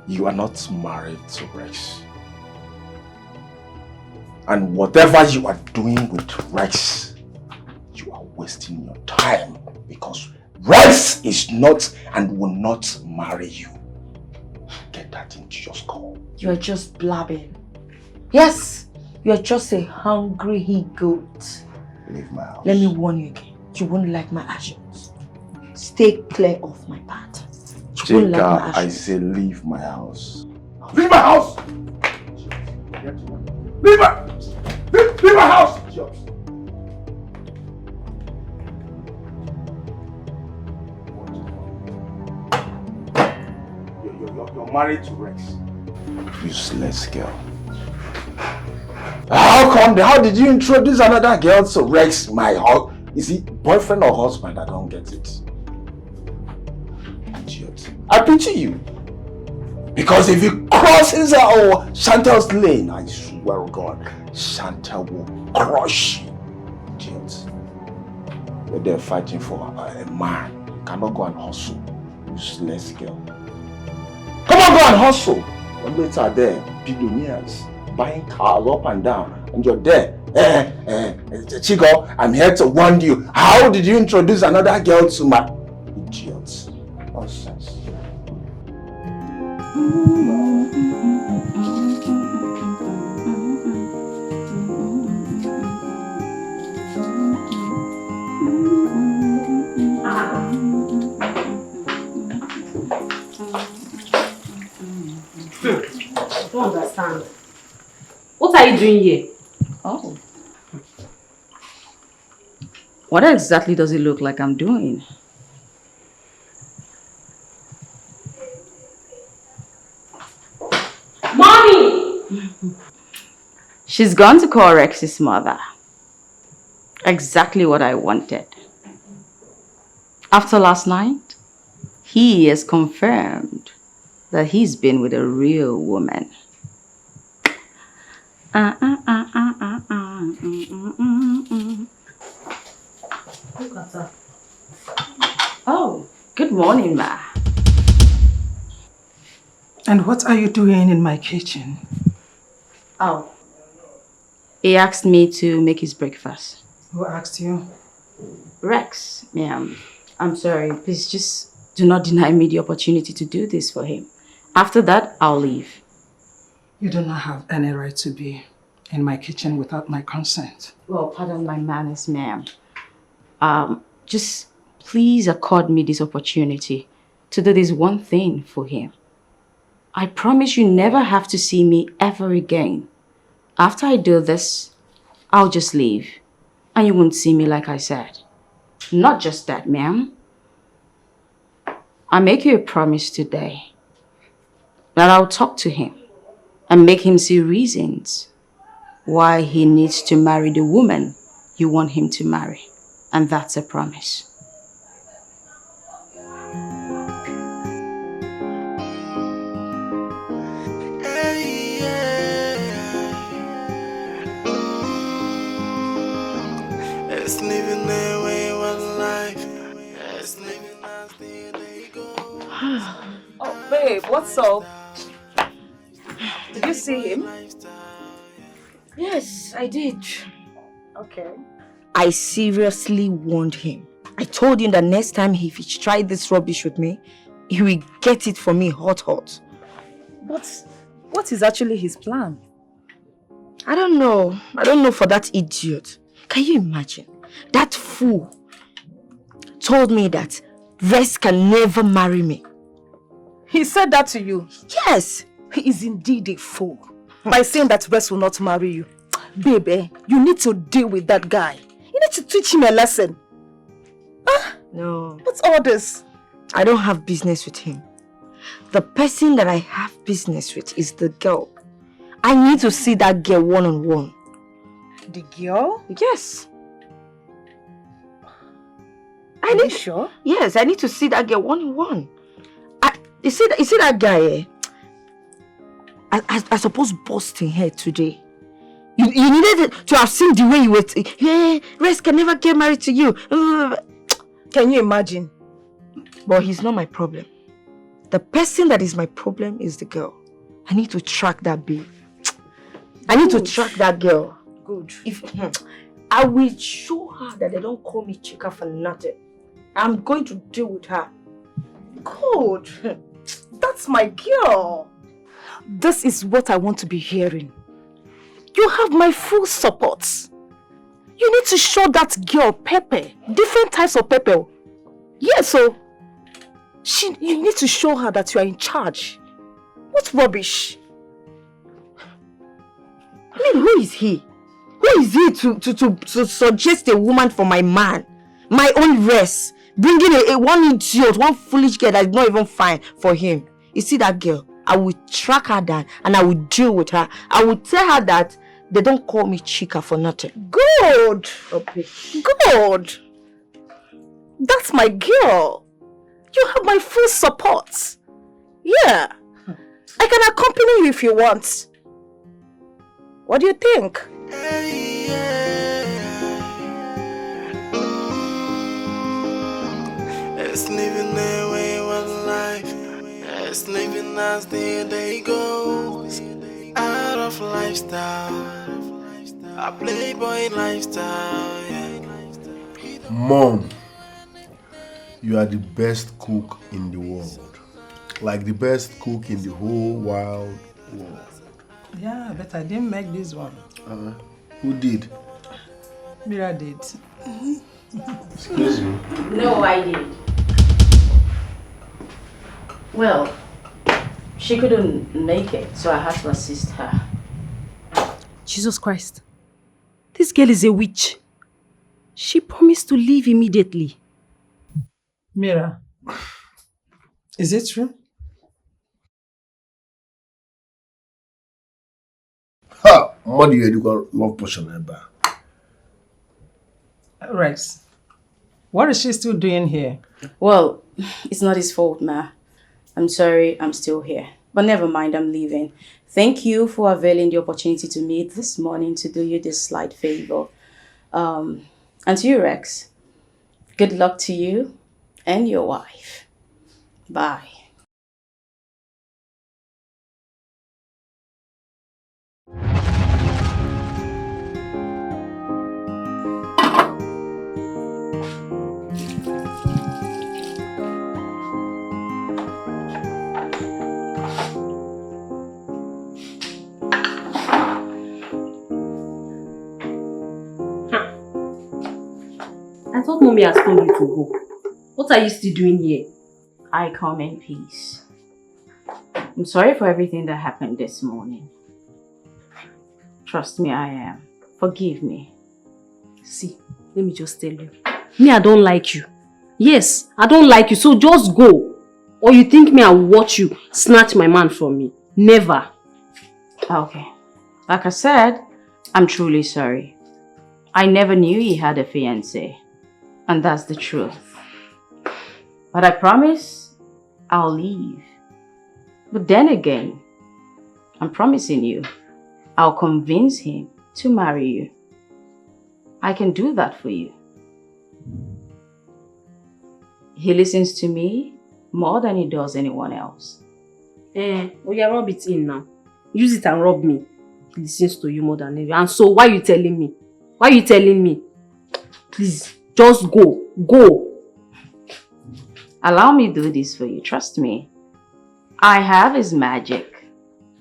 You are not married to Rex. And whatever you are doing with Rex, you are wasting your time. Because Rex is not and will not marry you. Get that into your skull. You are just blabbing. Yes, you are just a hungry he-goat. Leave my house. Let me warn you again. You won't like my actions. Stay clear of my path. You won't like my actions. I say leave my house. Leave my house! Leave my house! You're married to Rex. Useless girl. How come? How did you introduce another girl to Rex, my husband? Is he boyfriend or husband? I don't get it. Idiot. I pity you. Because if he crosses our Shantel's lane, I swear to God, Shantel will crush you. Idiot. We're there fighting for a man. You cannot go and hustle. Useless girl. Come on, go and hustle. When later there, billionaires buying cars up and down, and you're there. Chico, I'm here to warn you. How did you introduce another girl to my idiots? Nonsense. I don't understand. What are you doing here? Oh. What exactly does it look like I'm doing? Mommy! She's gone to call Rex's mother. Exactly what I wanted. After last night, he has confirmed that he's been with a real woman. Look at her. Oh, good morning, ma. And what are you doing in my kitchen? Oh. He asked me to make his breakfast. Who asked you? Rex, ma'am. I'm sorry. Please just do not deny me the opportunity to do this for him. After that, I'll leave. You do not have any right to be in my kitchen without my consent. Well, pardon my manners, ma'am. Just please accord me this opportunity to do this one thing for him. I promise you never have to see me ever again. After I do this, I'll just leave. And you won't see me like I said. Not just that, ma'am. I make you a promise today that I'll talk to him and make him see reasons why he needs to marry the woman you want him to marry. And that's a promise. It's living their wayward life. It's living as they go. Oh, babe, what's up? Did you see him? Yes, I did. Okay. I seriously warned him. I told him that next time if he tried this rubbish with me, he will get it for me hot. But what is actually his plan? I don't know. I don't know for that idiot. Can you imagine? That fool told me that Rex can never marry me. He said that to you? Yes. He is indeed a fool. By saying that Rex will not marry you. Baby, you need to deal with that guy. You need to teach him a lesson. No. What's all this? I don't have business with him. The person that I have business with is the girl. I need to see that girl one-on-one. The girl? Yes. Are you sure? Yes, I need to see that girl one-on-one. You see that guy, eh? I suppose busting her today. You needed to have seen the way you were. Hey, Rex can never get married to you. Can you imagine? But he's not my problem. The person that is my problem is the girl. I need to track that babe. I need to track that girl. Good. I will show her that they don't call me Chica for nothing. I'm going to deal with her. Good. That's my girl. This is what I want to be hearing. You have my full support. You need to show that girl pepper. Different types of pepper. Yeah, so you need to show her that you are in charge. What rubbish? I mean, who is he? Who is he to suggest a woman for my man? My own Rex. Bringing one idiot, one foolish girl that is not even fine for him. You see that girl? I will track her down and I will deal with her. I will tell her that they don't call me Chica for nothing. Good. Okay. Good. That's my girl. You have my full support. Yeah. I can accompany you if you want. What do you think? It's living their wayward Just living as the day goes. Out of lifestyle, a playboy lifestyle, yeah. Mom, you are the best cook in the world. Like the best cook in the whole wild world. Yeah, but I didn't make this one. Who did? Mira did. Excuse me? No, I did. Well, she couldn't make it, so I had to assist her. Jesus Christ. This girl is a witch. She promised to leave immediately. Mira, is it true? Ha! What do you do? Love potion ever. Rex, what is she still doing here? Well, it's not his fault, Ma. I'm sorry, I'm still here. But never mind, I'm leaving. Thank you for availing the opportunity to meet this morning to do you this slight favor. And to you, Rex, good luck to you and your wife. Bye. I thought Mommy has told you to go. What are you still doing here? I come in peace. I'm sorry for everything that happened this morning. Trust me, I am. Forgive me. See, let me just tell you. Me, I don't like you. Yes, I don't like you, so just go. Or you think me I will watch you snatch my man from me? Never. Okay. Like I said, I'm truly sorry. I never knew he had a fiancé. And that's the truth. But I promise I'll leave. But then again, I'm promising you, I'll convince him to marry you. I can do that for you. He listens to me more than he does anyone else. Oh yeah, rub it in now. Use it and rub me. He listens to you more than anyone. And so why are you telling me? Why are you telling me? Please, just go. Go. Allow me to do this for you. Trust me. I have his magic.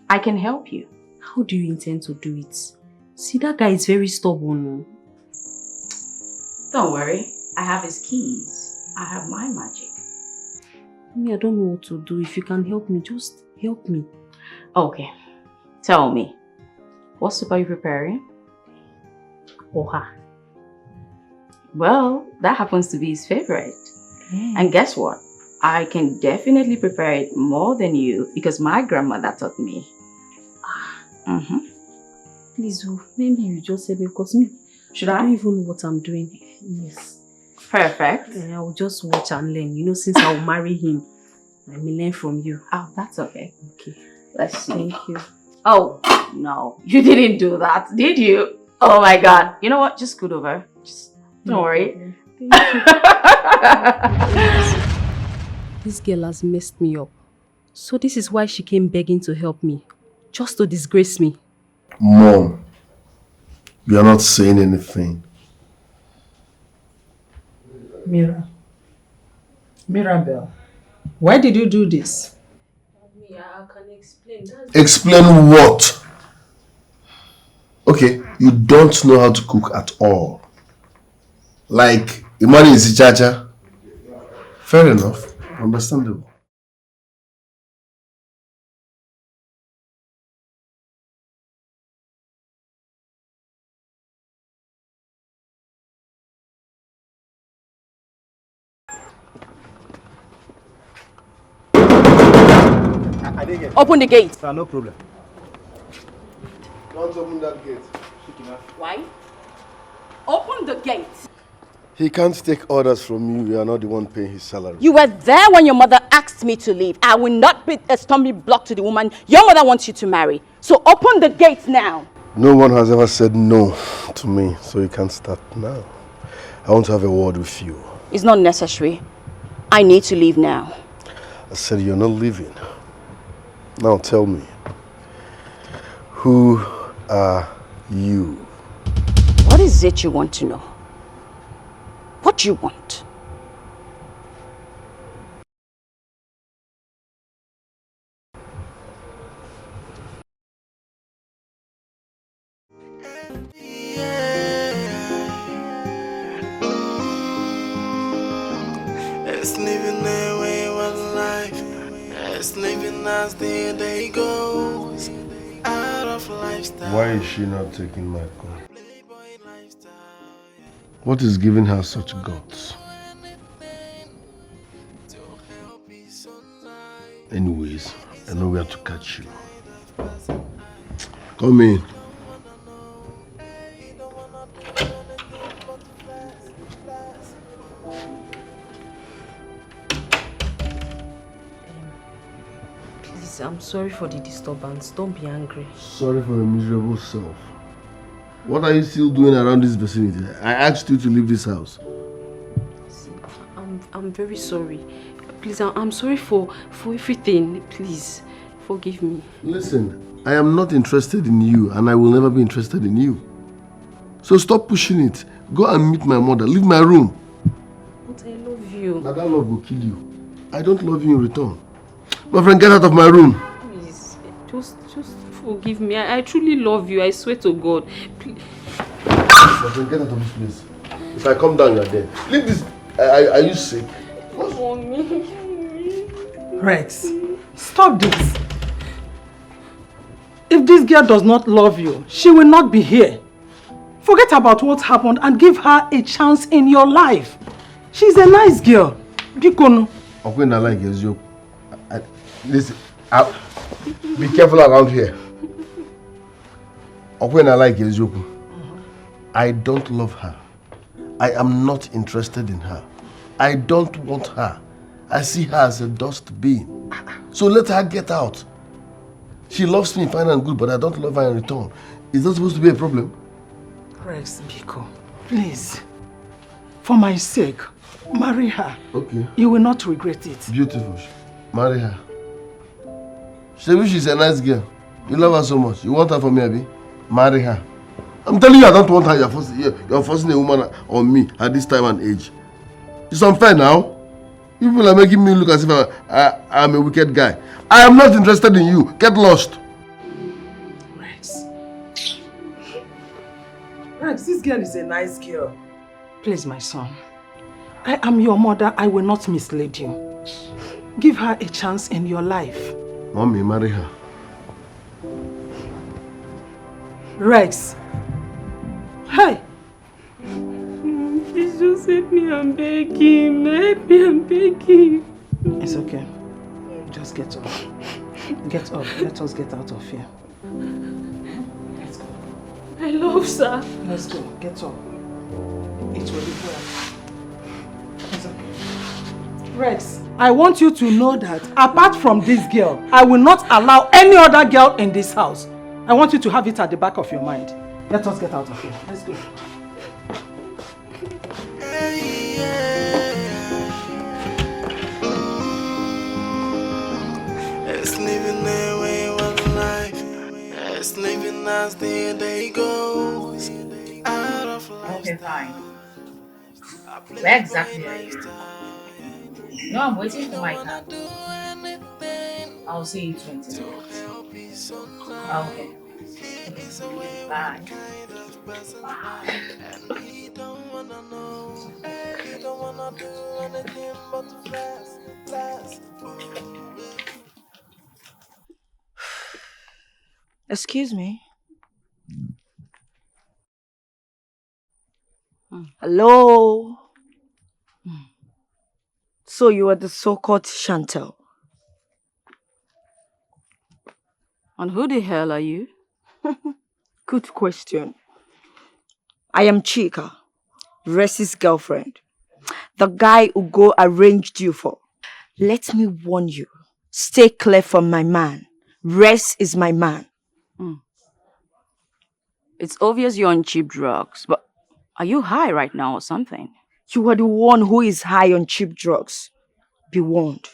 I can help you. How do you intend to do it? See, that guy is very stubborn. Don't worry. I have his keys. I have my magic. Me, I don't know what to do. If you can help me, just help me. Okay. Tell me. What soup are you preparing? Oha. Well, that happens to be his favorite. And guess what? I can definitely prepare it more than you because my grandmother taught me. Please, maybe you just help me because me, I don't even know what I'm doing. Yes. Perfect. I will just watch and learn. You know, since I will marry him, I may learn from you. Oh, that's okay. Okay. Let's see. Thank you. Oh, no. You didn't do that, did you? Oh my God. You know what? Just scoot over. Just don't worry. This girl has messed me up. So this is why she came begging to help me. Just to disgrace me. Mom, you are not saying anything. Mirabel, why did you do this? Yeah, I can explain. Explain what? Okay, you don't know how to cook at all. Like, Imani is Ichacha. Fair enough. Understandable. Open the gate. No problem. Don't open that gate. Why? Open the gate. He can't take orders from you. You are not the one paying his salary. You were there when your mother asked me to leave. I will not be a stumbling block to the woman your mother wants you to marry. So open the gate now. No one has ever said no to me, so you can't start now. I want to have a word with you. It's not necessary. I need to leave now. I said you're not leaving. Now tell me, who are you? What is it you want to know? What do you want? It's living their way of life. It's living as the day goes. Out of lifestyle. Why is she not taking my call? What is giving her such guts? Anyways, I know where to catch you. Come in. Please, I'm sorry for the disturbance. Don't be angry. Sorry for your miserable self. What are you still doing around this vicinity? I asked you to leave this house. I'm very sorry. Please, I'm sorry for everything. Please, forgive me. Listen, I am not interested in you and I will never be interested in you. So stop pushing it. Go and meet my mother. Leave my room. But I love you. Now that love will kill you. I don't love you in return. My friend, get out of my room. Please, just forgive me. I truly love you. I swear to God. Please. My friend, get out of this place. If I come down, you're dead. Leave this. Are you sick? Mommy. Rex, stop this. If this girl does not love you, she will not be here. Forget about what happened and give her a chance in your life. She's a nice girl. Bikono. Listen, be careful around here. I don't love her. I am not interested in her. I don't want her. I see her as a dust bin. So let her get out. She loves me fine and good, but I don't love her in return. Is that supposed to be a problem? Rex, Biko, please. For my sake, marry her. Okay. You will not regret it. Beautiful. Marry her. She's a nice girl. You love her so much. You want her for me, Abi? Marry her. I'm telling you, I don't want her. You're forcing a woman on me at this time and age. It's unfair now. People are making me look as if I'm a wicked guy. I am not interested in you. Get lost. Rex. Rex, this girl is a nice girl. Please, my son. I am your mother. I will not mislead you. Give her a chance in your life. Mommy, marry her. Rex. Hey. Please just help me, I'm begging. Help me, I'm begging. It's okay. Just get up. Get up. Let us get out of here. Let's go. I love sir. Let's go. Get up. It will be well. It's okay. Rex, I want you to know that apart from this girl, I will not allow any other girl in this house. I want you to have it at the back of your mind. Let us get out of here. Let's go. It's living their way of life. It's living as the day goes. Out of Okay, fine. Where exactly are you? No, I'm waiting for my cab. I'll see you in 20 minutes. Okay. Bye. Excuse me. Hello? So you are the so-called Shantel. And who the hell are you? Good question. I am Chika, Rex's girlfriend. The guy Ugo arranged you for. Let me warn you. Stay clear from my man. Rex is my man. It's obvious you're on cheap drugs, but are you high right now or something? You are the one who is high on cheap drugs. Be warned.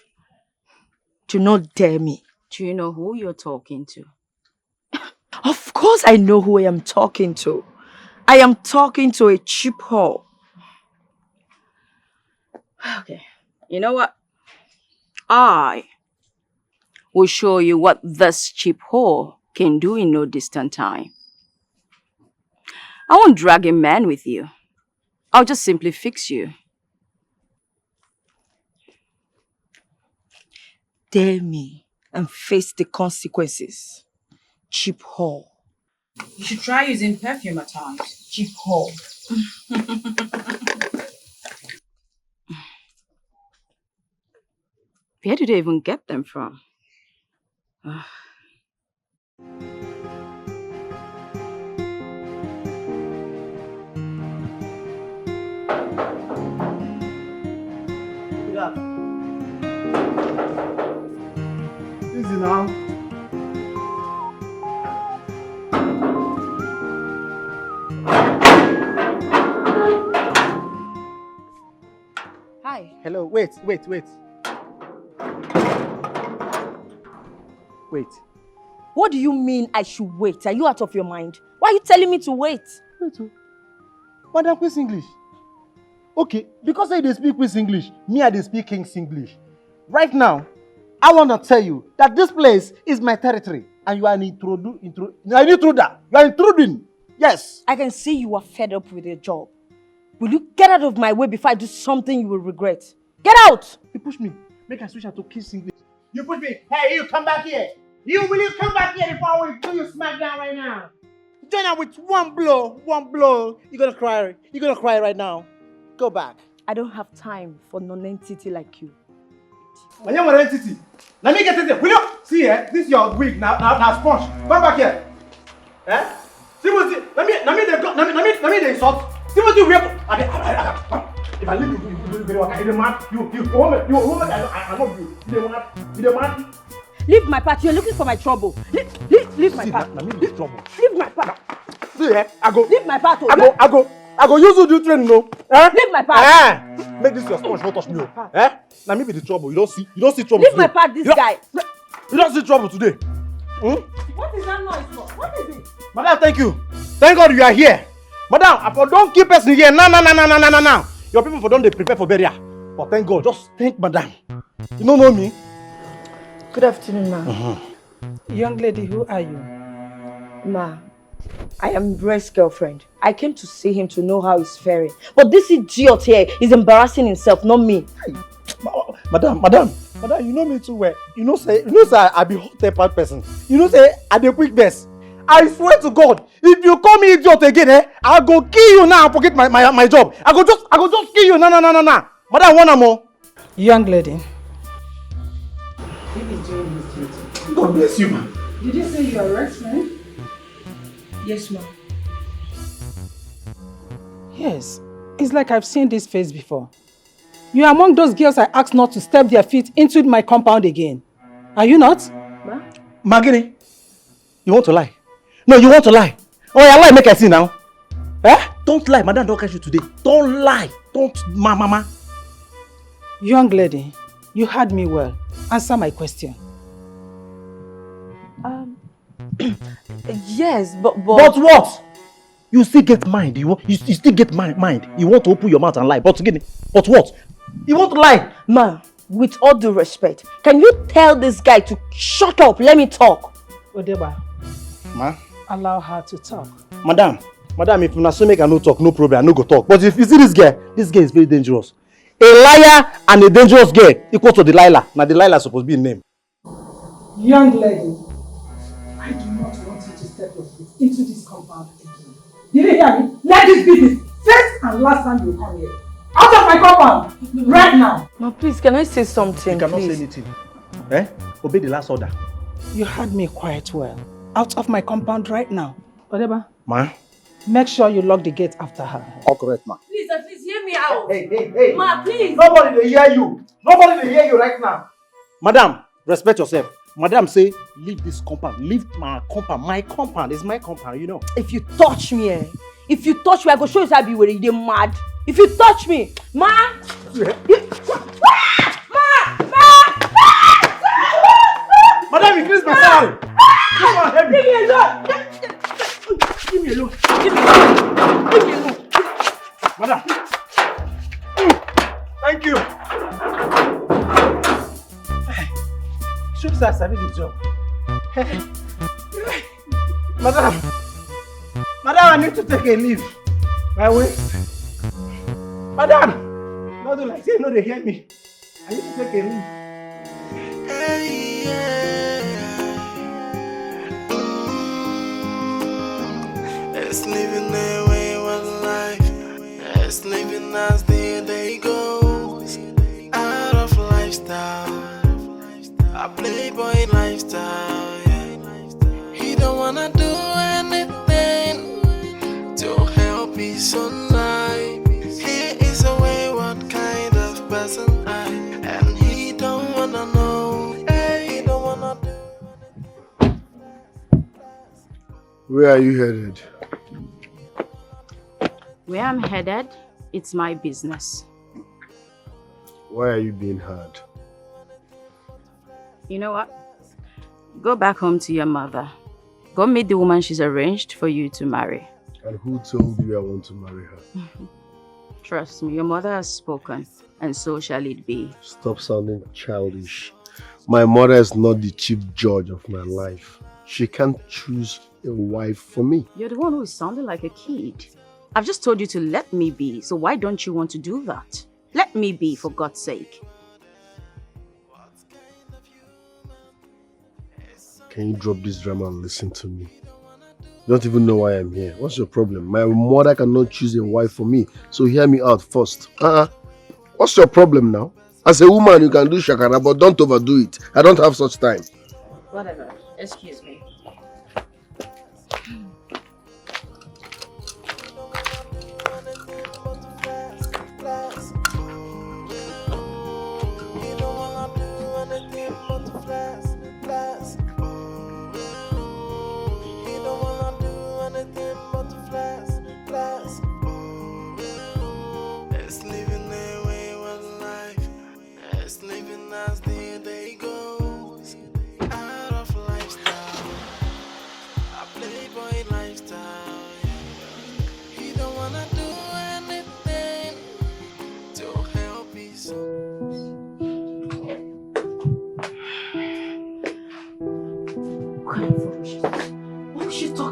Do not dare me. Do you know who you're talking to? Of course I know who I am talking to. I am talking to a cheap whore. Okay. You know what? I will show you what this cheap whore can do in no distant time. I won't drag a man with you. I'll just simply fix you. Dare me and face the consequences. Cheap whore. You should try using perfume at times. Cheap whore. Where did they even get them from? Easy now. Hi. Hello, wait. Wait. What do you mean I should wait? Are you out of your mind? Why are you telling me to wait? Wait. Madam Queen's English. Okay, because I dey speak Queen's English, me I dey speak King's English. Right now, I want to tell you that this place is my territory and you are an intruder. You are intruding. Yes. I can see you are fed up with your job. Will you get out of my way before I do something you will regret? Get out! You push me. Make I switch her to King's English. You push me. Hey, you come back here. Will you come back here before we do you smack down right now? Join her with one blow. You're gonna cry. You're gonna cry right now. Go back. I don't have time for non-entity like you. When you're an entity, let me get it. Will you see here? This is your wig now sponge. Come back here. Eh? See what? Let me the insult. See what you wear. If I leave you very well, you're mad. You woman. I love you. You're mad. Leave my part. You're looking for my trouble. Leave my part. Leave trouble. Leave my part. See here? I go. Leave my part. I go use you do training, no? Eh? Leave my part. Make this your sponge, don't touch me. Eh? Now me be the trouble. You don't see trouble. Leave today. my part, this guy. You don't see trouble today. What is that noise for? What is it? Madam, thank you. Thank God you are here. Madam, don't keep person here. Now. Your people for don't they prepare for burial. But thank God, just thank Madam. You don't know me? Good afternoon, ma. Young lady, who are you? Ma, I am Brett's girlfriend. I came to see him to know how he's faring. But this idiot here is embarrassing himself, not me. Madam, you know me too well. You know say I be hot-tempered person. You know say I be quick best. I swear to God, if you call me idiot again, I'll go kill you now and forget my job. I go just kill you. No. Madam, one more. Young lady. God bless you, man. Did you say you are Rex's friend? Yes, ma'am. Yes. It's like I've seen this face before. You are among those girls I asked not to step their feet into my compound again. Are you not? Ma? Magini, you want to lie? No, you want to lie. Oh, yeah, lie, make I see now. Eh? Don't lie, madam don't catch you today. Don't lie. Don't, mama. Young lady, you heard me well. Answer my question. Yes, but... But what? You still get mind. You still get mind. You want to open your mouth and lie. But what? You want to lie? Ma, with all due respect, can you tell this guy to shut up? Let me talk. Odeba. Ma? Allow her to talk. Madam, if you so make her no talk, no problem, I no go talk. But if you see this girl is very dangerous. A liar and a dangerous girl equal to Delilah. Now Delilah is supposed to be a name. Young lady, I do not want you to step your feet into this compound again. Did you hear me? Let this be the first and last time you come here. Out of my compound! Right now! Ma, please, can I say something? You cannot please? say anything. Eh? Obey the last order. You heard me quite well. Out of my compound right now. Odeba. Ma? Make sure you lock the gate after her. All correct, ma. Please, hear me out. Hey. Ma, please. Nobody will hear you. Nobody will hear you right now. Madam, respect yourself. Madam say, leave this compound. Leave my compound. My compound is my compound, you know. If you touch me, I go show you how you you're mad. If you touch me, ma! Madam, time increase my salary. Come on, help me. Leave me alone. Leave me alone. Leave me alone. Leave me alone. Madam. Thank you. Should I sabi the job? Madam. Madam, I need to take a leave. My way. Madam. Not do like say no, they hear me. I need to take a leave. Hey, yeah. It's living their wayward life. It's living as the day goes. Out of lifestyle, a playboy lifestyle. Yeah. He don't wanna do anything to help his own life. He is a wayward kind of person, and he don't wanna know. He don't wanna do. Where are you headed? Where I'm headed, it's my business. Why are you being hard? You know what? Go back home to your mother. Go meet the woman she's arranged for you to marry. And who told you I want to marry her? Trust me, your mother has spoken, and so shall it be. Stop sounding childish. My mother is not the chief judge of my life. She can't choose a wife for me. You're the one who is sounding like a kid. I've just told you to let me be, so why don't you want to do that? Let me be, for God's sake. Can you drop this drama and listen to me? You don't even know why I'm here. What's your problem? My mother cannot choose a wife for me, so hear me out first. What's your problem now? As a woman, you can do shakara, but don't overdo it. I don't have such time. Whatever. Excuse me.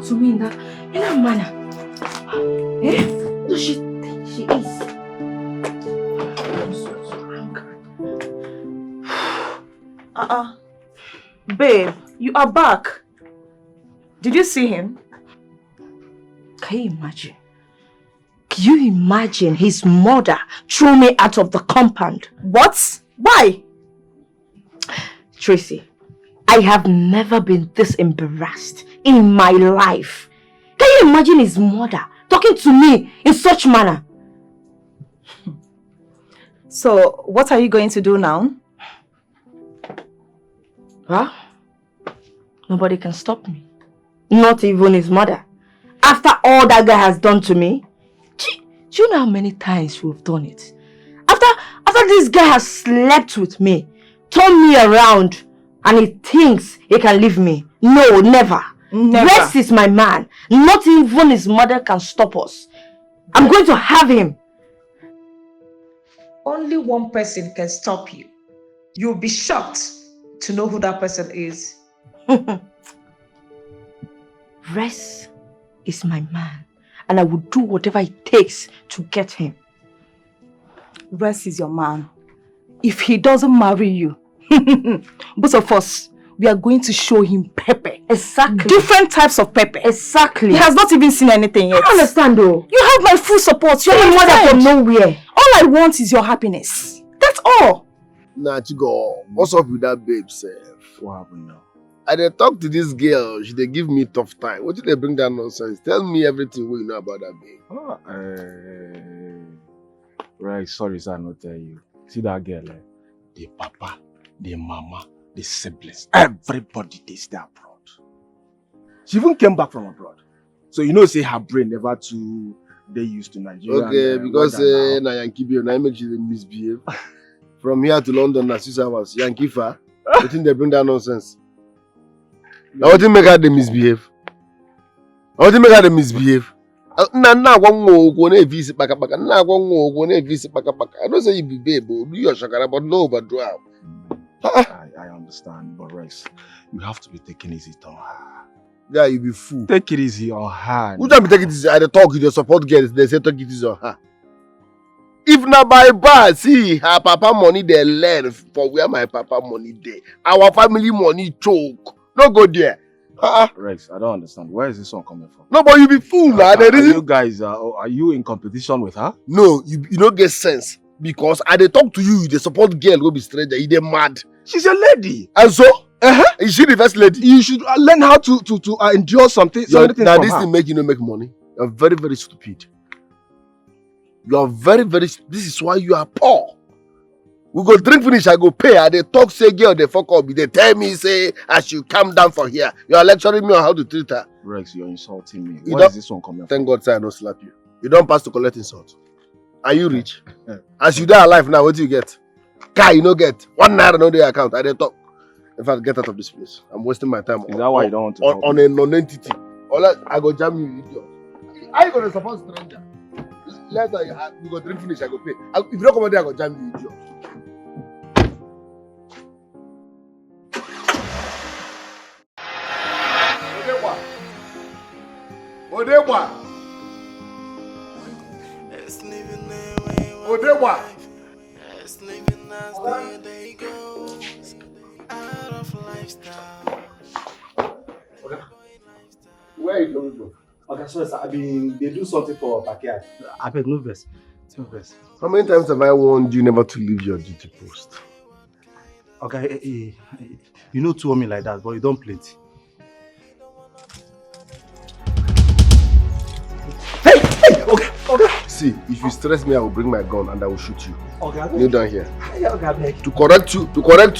To me in that manner. Eh? No, she is. I'm so angry. Babe, you are back. Did you see him? Can you imagine? Can you imagine his mother threw me out of the compound? What? Why? Tracy, I have never been this embarrassed in my life. Can you imagine his mother talking to me in such manner? So, what are you going to do now? Huh? Nobody can stop me. Not even his mother. After all that guy has done to me. Do you know how many times we've done it? After this guy has slept with me, turned me around, and he thinks he can leave me. No, never. Never. Rex is my man. Not even his mother can stop us. I'm going to have him. Only one person can stop you. You'll be shocked to know who that person is. Rex is my man. And I will do whatever it takes to get him. Rex is your man. If he doesn't marry you, both of us, we are going to show him pepper. Exactly. Different types of pepper. Exactly. He has not even seen anything yet. I understand though. You have my full support. You're my mother from nowhere. All I want is your happiness. That's all. Nah, Chigo, what's up with that babe, sef? What happened now? I dey talk to this girl, she dey give me tough time. What did they bring that nonsense? Tell me everything what you know about that babe. Right, sorry, sir, I not tell you. See that girl, the papa, the mama, the siblings, everybody they stay abroad. She even came back from abroad. So you know, say her brain never too they used to Nigeria. Okay, because na Yankee babe, na make she misbehave. From here to London, na 6 hours. Yankee far. You think they bring that nonsense? I want to make her the misbehave. I want to make her the misbehave. I don't say you be babe, do your shakara, but no, but do I understand, but Rex, you have to be taking it easy on her. Yeah, you be fool. Take it easy on her. Who time be taking it easy? I talk with the support girls, they say take it easy on her. If not by bad, see her papa money they learn for where my papa money dey. Our family money choke. No go there. Rex, I don't understand. Where is this one coming from? No, but you be fool, man. You guys, are you in competition with her? No, you don't get sense. Because I dey talk to you, the support girl will be stranger. You dey mad. She's a lady. And so? Is she the first lady? You should learn how to endure something. Now this thing make you not make money. You're very, very stupid. You are very, very. This is why you are poor. We go drink finish, I go pay. I they talk say girl, they fuck up. They tell me say I should come down from here. You are lecturing me on how to treat her. Rex, you're insulting me. Where is this one coming from? Thank God, sir, I don't slap you. You don't pass to collect insult. Are you rich? As you die alive now, what do you get? Car you no get. 1 naira no day account. I they talk. In fact, get out of this place. I'm wasting my time. Is that why you don't want to on a non-entity? Or I go jam you, idiot. Are you gonna support stranger? Later, you go drink finish, I go pay. If you don't come out there, I go jam you, idiot. Odewa. Odewa. Where are you coming from? Okay, sorry, sir. They do something for backyard. I beg, no verse. No verse. How many times have I warned you never to leave your duty post? Okay, you know to me like that, but you don't plenty. Hey, okay. See, if you stress me, I will bring my gun and I will shoot you. Okay. Kneel down here. Okay, to correct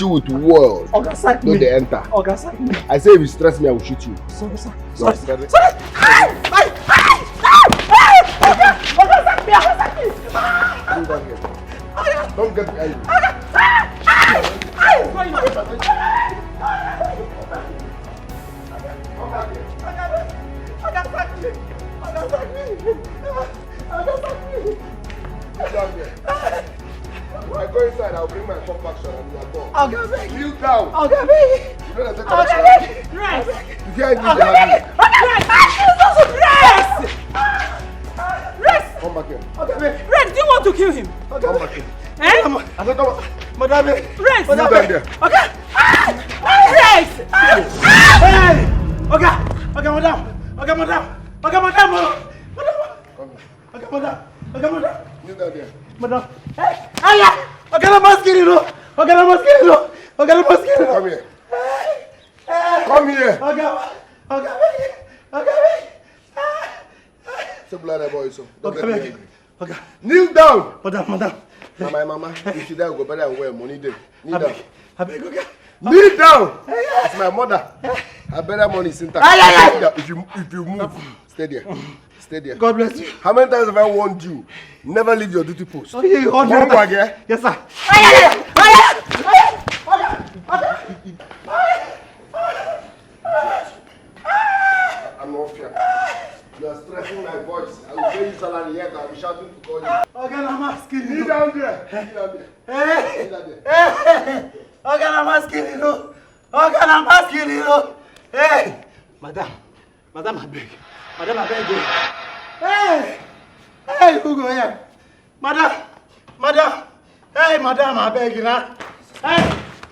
you with words. Okay, sack no me. They enter. Okay, sack me. I say if you stress me, I will shoot you. Sorry, sir. Sorry. Okay, sack me. Kneel down here. Don't get me angry. When I go inside, I'll bring my compaction and you are gone. Okay, kneel down. Okay, you know that correction. Right. You can't kneel down. Rest. Come back here. Okay, Red, do you want to kill him? Okay. Come back here. Eh? I said come. Madame. Rest. Kneel down there. Okay. Rest. Hey. Okay, madam. Okay, madam. Kneel down there. Madam. Hey. Aya. Okay, I'm asking you. Come here. Come here. Okay. So blood boy, so. Okay. Kneel down. Madam. Now my mama, if you die, go better and wear money day. Kneel down. I beg, okay. Kneel down. It's my mother. I better money is intact. If you move, stay there. God bless you. How many times have I warned you? Never leave your duty post. Oh, yeah, Come back here. Yes, sir. I'm not fear. You are stressing my voice. I will pay you salary yet. I will be shouting to call you. Okay, I'm asking you. Kneel down there. Hey. Okay, I'm asking you. Hey. Madam, I beg. Hey, who go here? Madam. Hey, madam, I beg you now. Hey.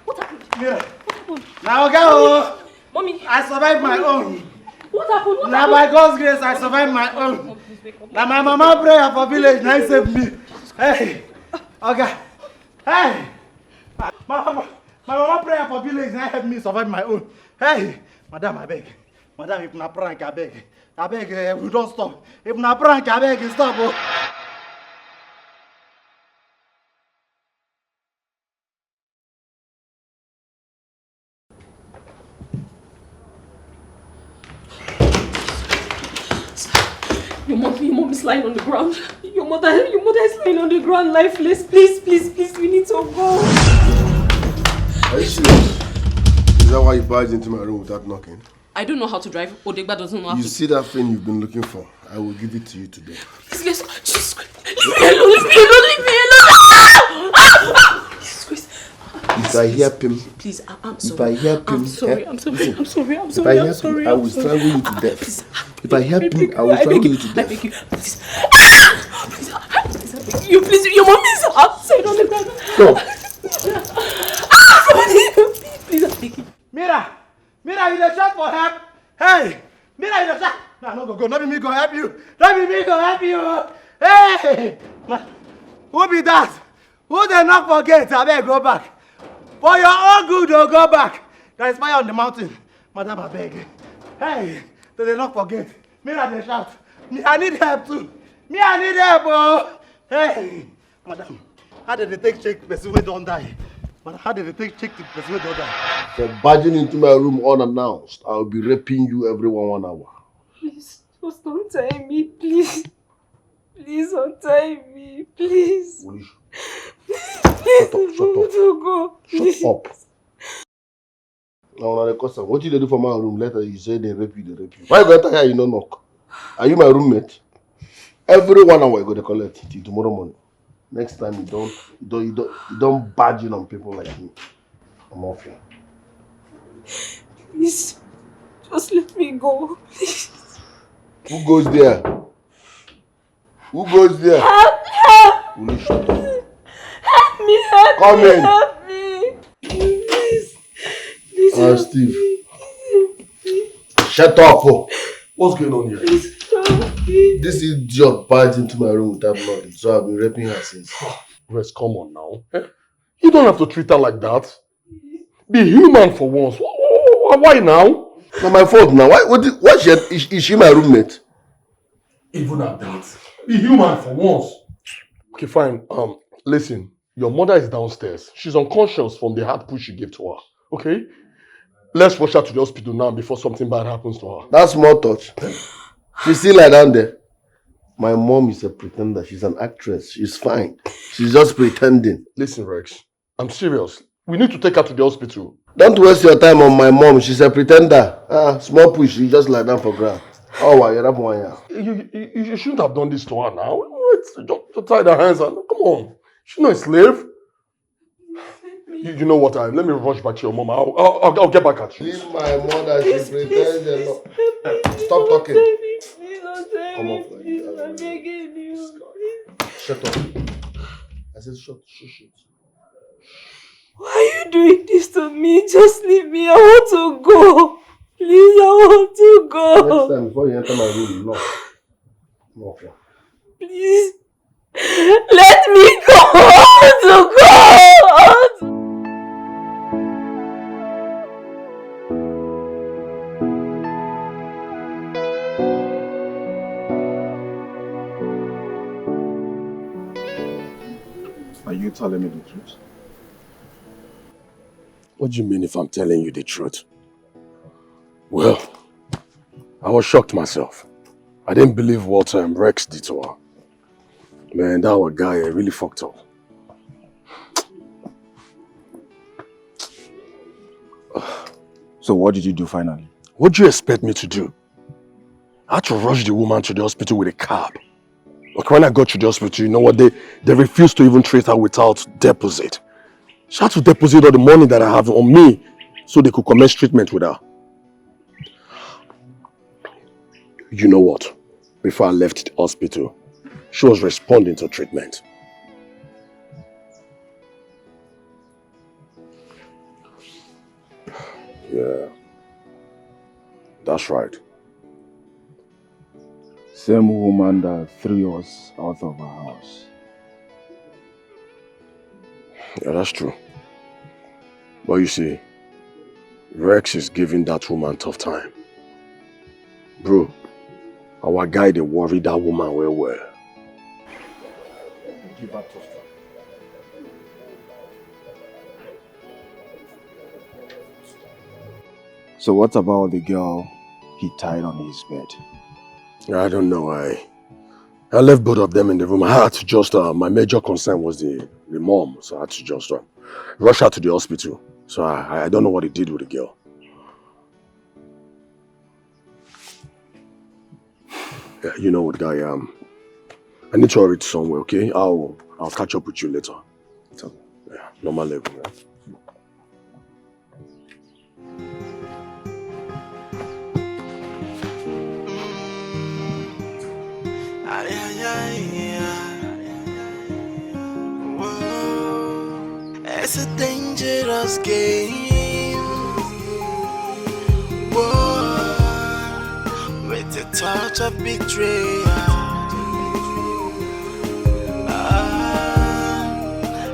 What happened? Yeah. Now, go. Mommy. I survived my own. What happened? Now, by God's grace, I survived my own. Now, my mama prayer for village, now save me. Hey. Okay. Hey. My mama prayer for village, now help me survive my own. Hey. Madam, I beg. Madam, if na prank, I beg, we don't stop. If na prank, I beg, stop. Oh. Your mom is lying on the ground. Your mother is lying on the ground, lifeless. Please, we need to go. Are you serious? Is that why you barged into my room without knocking? I don't know how to drive. Odegba doesn't know how to. You see that thing you've been looking for? I will give it to you today. Please, let's go. Jesus Christ. Leave me alone, leave me alone, leave me alone. Jesus Christ. If I hear him, please, I'm sorry. If I hear him, I'm sorry, I'm sorry, I'm sorry, I'm if sorry, I I'm sorry. I will strangle you to death. Please, if I hear him, I will strangle you to death. I beg you, please. Please, I beg you, please. Your mom is outside on the ground. Go. Please, I beg you. Mira, you dey shout for help. Hey, Mira, you dey shout. No, no, go. Not be me go help you. Not be me go help you. Hey, who be that? Who dey knock for gate? Abeg, go back. For your own good, go back. There is fire on the mountain. Madam, abeg. Hey, they dey knock for gate. Mira dey shout. Me, I need help too. Me, I need help, oh. Hey, madam, how did they take check person wey don die? Madam, how did they take check the person wey don die? For barging into my room unannounced, I will be raping you every 1 hour. Please, just don't tie me, please. Please don't tie me, please. Please, Shut up. Now, the question, what did they do for my room? Later, you say they rape you, they rape you. Why you got here, you don't knock? Are you my roommate? Every 1 hour, you go to collect till tomorrow morning. Next time, you don't barge in on people like me. I'm off here. Please, just let me go, please. Who goes there? Who goes there? Help! Will you shut up? Help me, help Come me, in. help me. Please. Please, Steve. Shut up. Oh. What's going on here? This idiot barged into my room without knocking, so I've been raping her since. Rex, come on now. You don't have to treat her like that. Be human for once. Why now? Not my fault now. Is she my roommate? Even at that. Be human for once. Okay, fine. Listen. Your mother is downstairs. She's unconscious from the hard push you gave to her. Okay? Let's rush her to the hospital now before something bad happens to her. That's small touch. She's still like down there. My mom is a pretender. She's an actress. She's fine. She's just pretending. Listen, Rex. I'm serious. We need to take her to the hospital. Don't waste your time on my mom. She's a pretender. Small push. She just lie down for ground. Oh, wow, you're up one year. You shouldn't have done this to her now. Just tie her hands and come on. She's not a slave. You know what? Let me rush back to your mom. I'll get back at you. Leave my mother. She pretends a lot. Stop talking. Come on, I'm begging you. Shut up. I said shut. Why are you doing this to me? Just leave me. I want to go. Please, I want to go. Next time before you enter my room, no. Please. Let me go. I want to go. Are you telling me the truth? What do you mean if I'm telling you the truth? Well, I was shocked myself. I didn't believe what Rex did to her. Man, that guy really fucked up. So what did you do finally? What do you expect me to do? I had to rush the woman to the hospital with a cab. But when I got to the hospital, you know what? They refused to even treat her without deposit. She had to deposit all the money that I have on me so they could commence treatment with her. You know what? Before I left the hospital, she was responding to treatment. Yeah, that's right. Same woman that threw us out of our house. Yeah, that's true. But you see, Rex is giving that woman a tough time. Bro, our guy, they worry that woman well. Give her tough time. So what about the girl he tied on his bed? I don't know. I left both of them in the room. I had to just, my major concern was the mom. So I had to just rush her to the hospital So I don't know what he did with the girl. Yeah, you know what, guy? I need to hurry to somewhere, okay? I'll catch up with you later. So, yeah, normal level, man. It's a dangerous game. Whoa, with a touch of betrayal.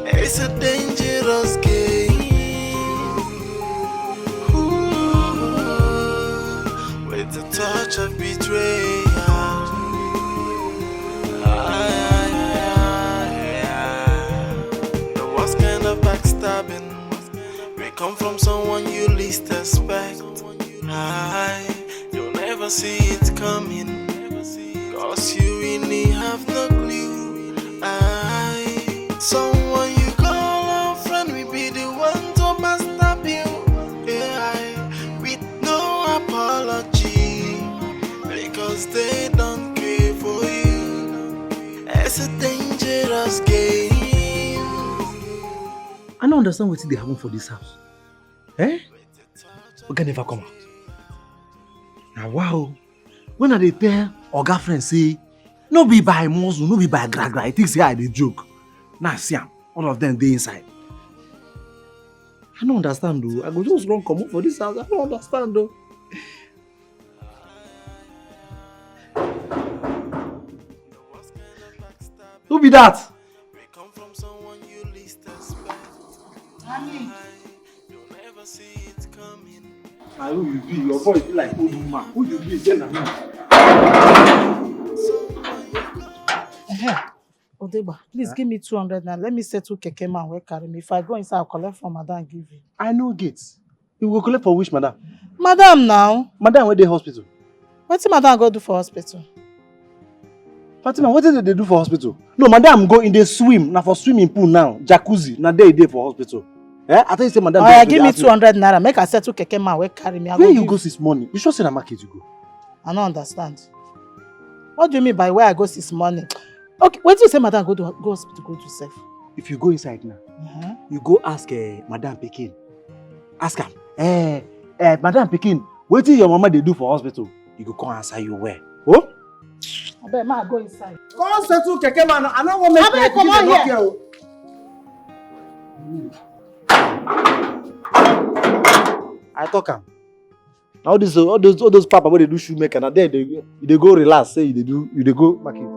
It's a dangerous game. Ooh, with a touch of betrayal. The worst kind of backstabbing may come from someone you least expect. You'll never see it coming, cause you really have no clue. Someone you call a friend will be the one to backstab you, with no apology, because they don't care for you. It's a dangerous game. I don't understand what they happen for this house. Eh? Oga never come out. Now wow. When are they tell Oga friend say, no be by muscle, no be by gra-gra, I think say I dey joke. Now see am, all of them they inside. I don't understand though. I go just run come up for this house. I don't understand though. Who be that? Now who you be? Your voice be like old woman. Who you be? Tell me. Odeba, please give me 200 now. Let me settle Keke man where carry me. If I go inside, I'll collect from madam and give you. I know gates. You will collect for which madam? Madam now. Madam where they hospital? What's madam go do for hospital? Fatima, what did they do for hospital? No, madam go in the swim. Now for swimming pool now. Jacuzzi. Now they for hospital. Eh? I thought you say madam. Oh, yeah, give me 200 naira. Make I settle Keke man where carry me. Where you go this morning? You sure say the market you go? I don't understand. What do you mean by where I go this morning? Okay, what do you say madam go hospital go to safe? If you go inside now, you go ask Madam Pekin. Ask her, Madam Pekin, what did your mama they do for hospital? You go come answer you where? Oh? I bet ma go inside. Come settle Keke man. I don't want to make Abeg, come on here. I talk am. All those papa where they do shoemaker, now there they go relax. Say you they go market.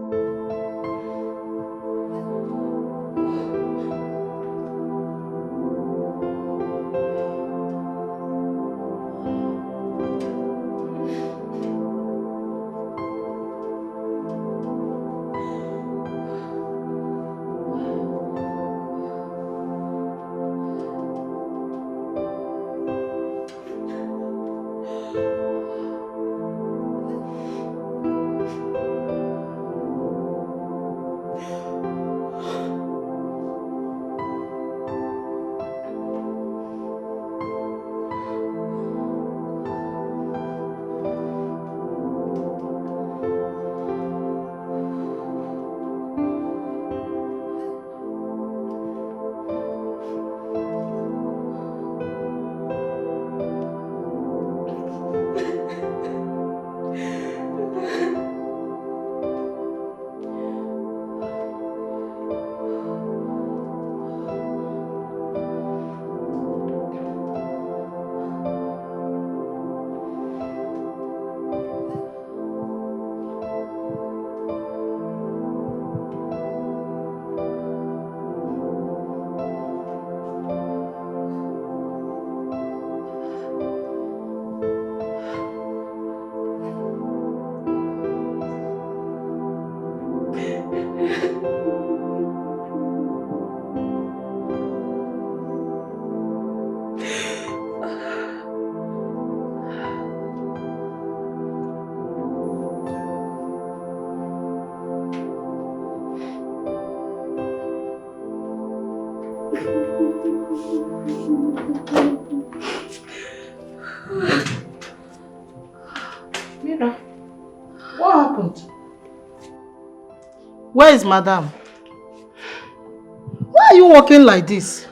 Mira, what happened? Where is Madam? Why are you walking like this?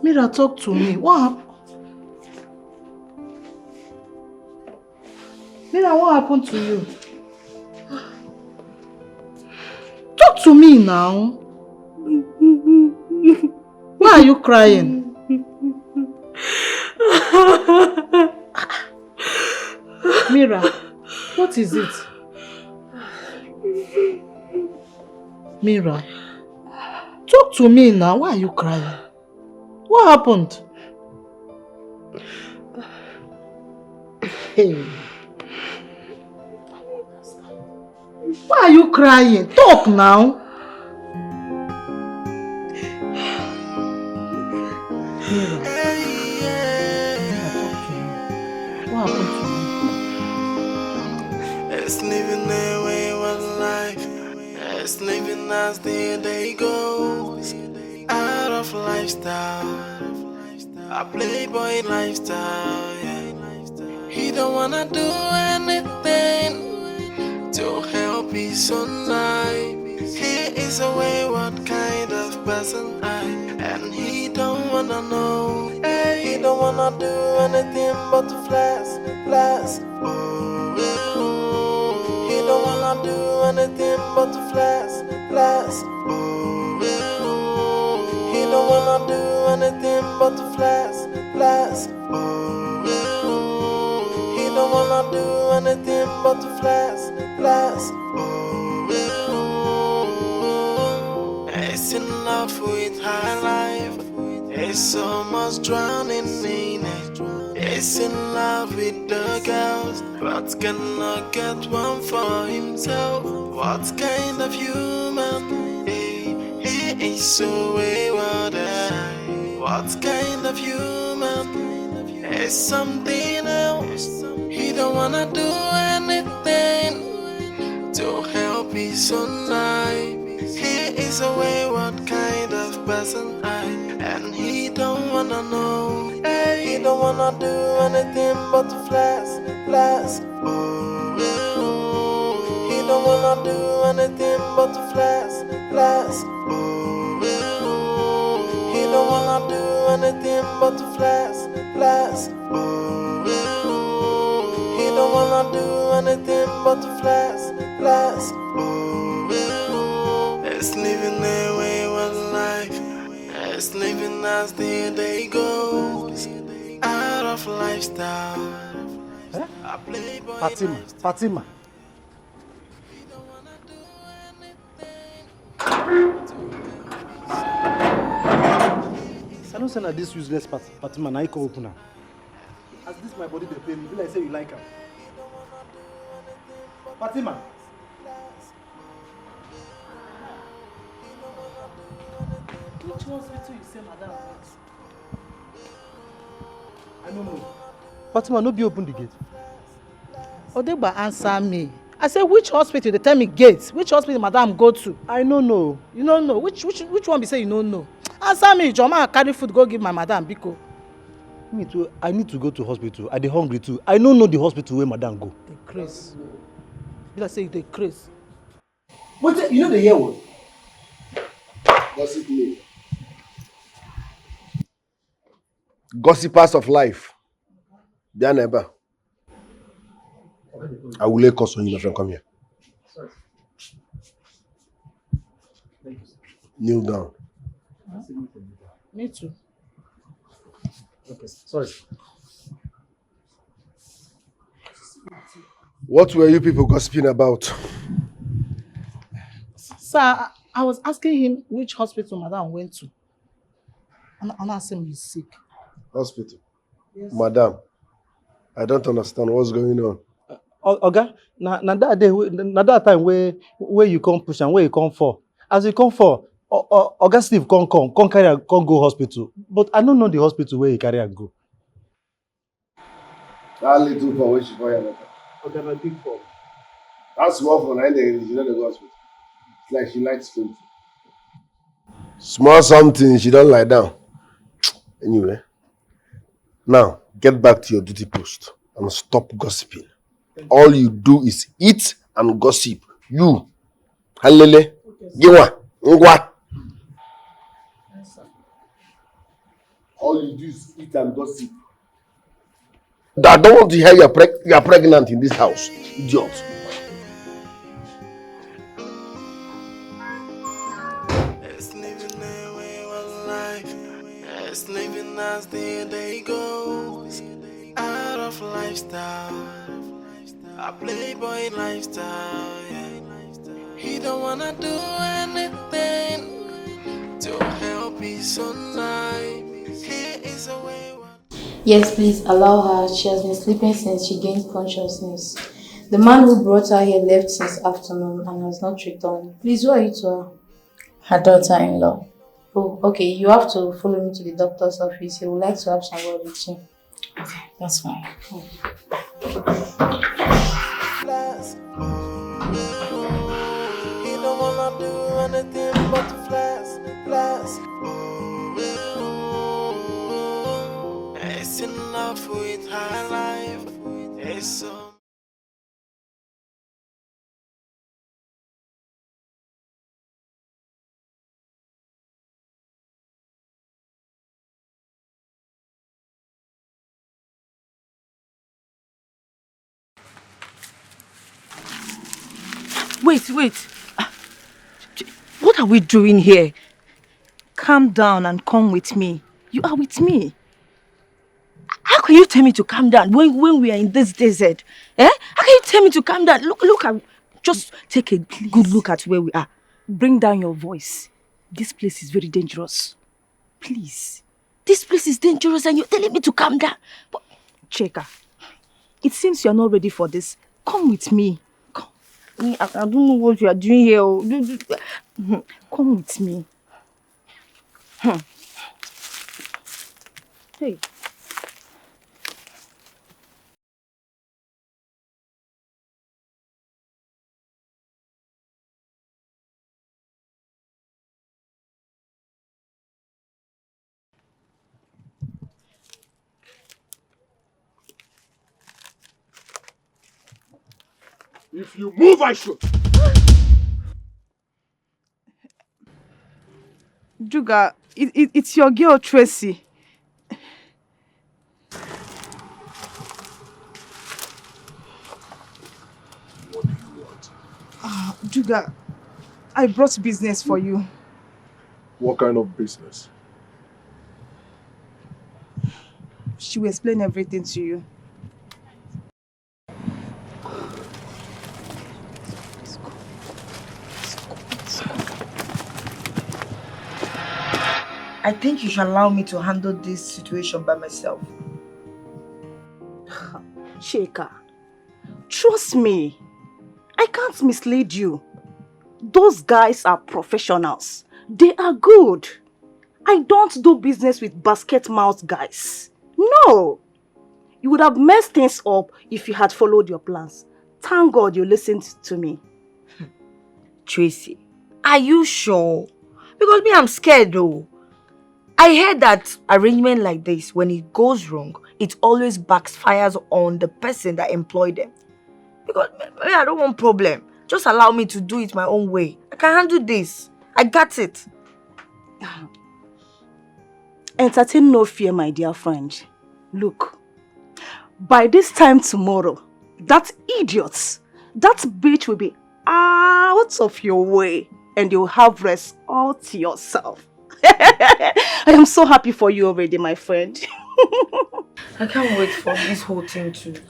Mira, talk to me. What happened? Mira, what happened to you? Talk to me now. Why are you crying? Mira, what is it? Mira, talk to me now. Why are you crying? What happened? Hey. Why are you crying? Talk now. Mira, talk to me. What happened to you? It's living their wayward life. It's living as the day goes. Out of lifestyle, a playboy lifestyle. Yeah. He don't wanna do anything to help his own life. He is a wayward kind of person, and he don't wanna know. He don't wanna do anything but to flex. Oh, he don't wanna do anything but to flex. Oh, he don't wanna do anything but to flex. Oh, he don't wanna do anything but to flex. Oh, he's in love with high life. He's almost drowning in it. He's in love with the girls, but cannot get one for himself. What kind of human? He is so wayward. What kind of human? Is something else. He don't wanna do anything to help his own life. He is a wayward kind of person, and he don't wanna know. He don't wanna do anything but to flex. Oh, he don't wanna do anything but to flex. Oh, he don't wanna do anything but to flex. Oh, he don't wanna do anything but to flex. Oh, it's living their wayward life. It's living as the day goes. Out of lifestyle. Fatima. I don't send her this useless Fatima, now I can open her. As this my body they pain me, like say you like her. Fatima. Which hospital you say Madam went? I don't know. Fatima, no be open the gate. Odegba, answer me. I said, which hospital? They tell me gates. Which hospital Madam go to? I don't know. You don't know. Which one be say you don't know? Answer me. Joma, carry food, go give my Madam Biko. Me too. I need to go to hospital. I dey hungry too. I don't know the hospital where Madam go. The craze. Be like say the craze. But you know the year one? Gossip me. Gossipers of life. Their neighbor. I will lay curse on you, my friend. Come here. Sorry. Kneel down. Me too. Okay, sorry. What were you people gossiping about? Sir, I was asking him which hospital Madam went to. And I asked him he's sick. Hospital? Yes. Madam, I don't understand what's going on. Oga, na that day, na that time where you come push and where you come for. As you come for, Oga Steve come carry and come go hospital. But I don't know the hospital where he carry and go. That little for which you for here. Oga, na big for. That's small for 9 days, you know the hospital. It's like she likes food. Small something, she don't lie down. Anyway, now get back to your duty post and stop gossiping. All you do is eat and gossip. You, Halele, Giwa, Ngwa. All you do is eat and gossip. I don't want to hear you are pregnant in this house, idiot. It's living as the day goes. Out of lifestyle, a playboy lifestyle. Yeah. He don't wanna do anything to help his son life. Here is a way. Yes, please allow her. She has been sleeping since she gained consciousness. The man who brought her here left since afternoon and has not returned. Please, who are you to her? Her daughter-in-law. Oh, okay. You have to follow me to the doctor's office. He would like to have some word with you. Okay, that's fine. He don't wanna do anything but to flash. It's in love with high life. It's so. Wait. What are we doing here? Calm down and come with me. You are with me. How can you tell me to calm down when we are in this desert? Eh? How can you tell me to calm down? Look at... Just take a good look at where we are. Bring down your voice. This place is very dangerous. Please. This place is dangerous and you're telling me to calm down. But, Cheka, it seems you're not ready for this. Come with me. Come. I don't know what you are doing here. Come with me. Hey. If you move, I shoot. Juga, it's your girl, Tracy. What do you want? Juga, I brought business for you. What kind of business? She will explain everything to you. I think you should allow me to handle this situation by myself. Sheka, trust me. I can't mislead you. Those guys are professionals. They are good. I don't do business with basket mouth guys. No. You would have messed things up if you had followed your plans. Thank God you listened to me. Tracy, are you sure? Because me, I'm scared though. I heard that arrangement like this, when it goes wrong, it always backfires on the person that employed them. Because me, I don't want problem. Just allow me to do it my own way. I can handle this. I got it. Entertain no fear, my dear friend. Look, by this time tomorrow, that idiot, that bitch will be out of your way and you'll have rest all to yourself. I am so happy for you already, my friend. I can't wait for this whole thing to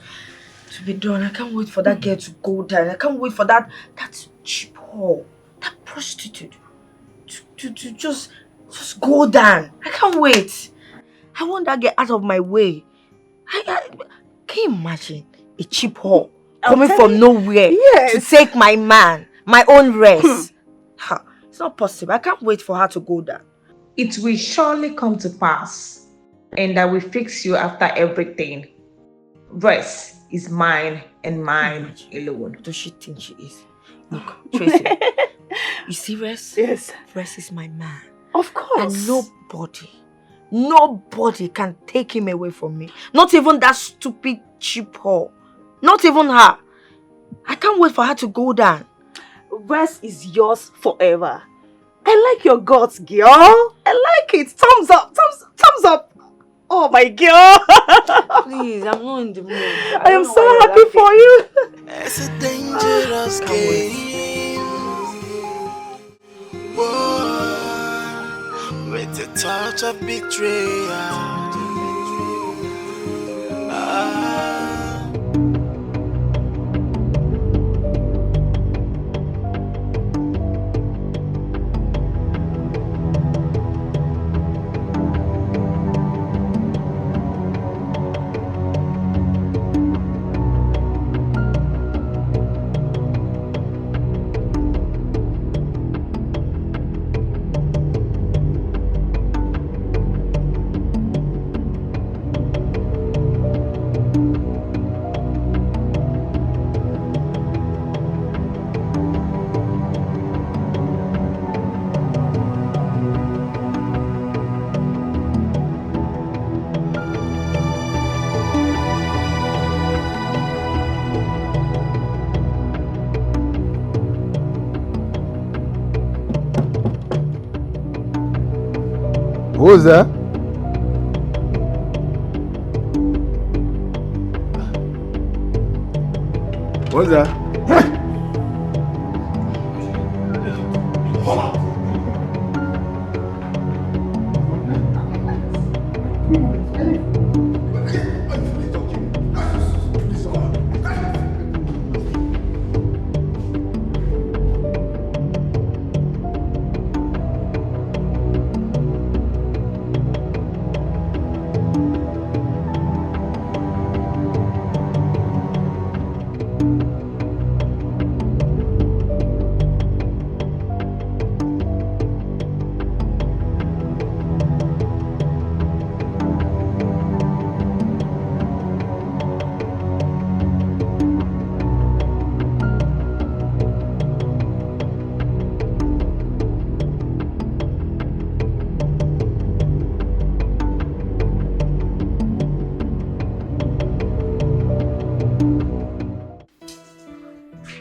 be done. I can't wait for that girl to go down. I can't wait for that cheap whore, that prostitute to just go down. I can't wait. I want that girl out of my way. Can you imagine a cheap whore coming from nowhere to take my man, my own rest? It's not possible. I can't wait for her to go down. It will surely come to pass, and I will fix you after everything. Rest is mine and mine alone. Does she think she is? Look, Tracy, you see Rest? Yes. Rest is my man. Of course. And nobody can take him away from me. Not even that stupid cheap whore. Not even her. I can't wait for her to go down. Rex is yours forever. I like your guts, girl. I like it. Thumbs up. Thumbs up. Oh my girl. Please, I'm not in the mood. I am so happy for you. It's a dangerous game. Whoa, with a touch of betrayal. Who was that? What's that?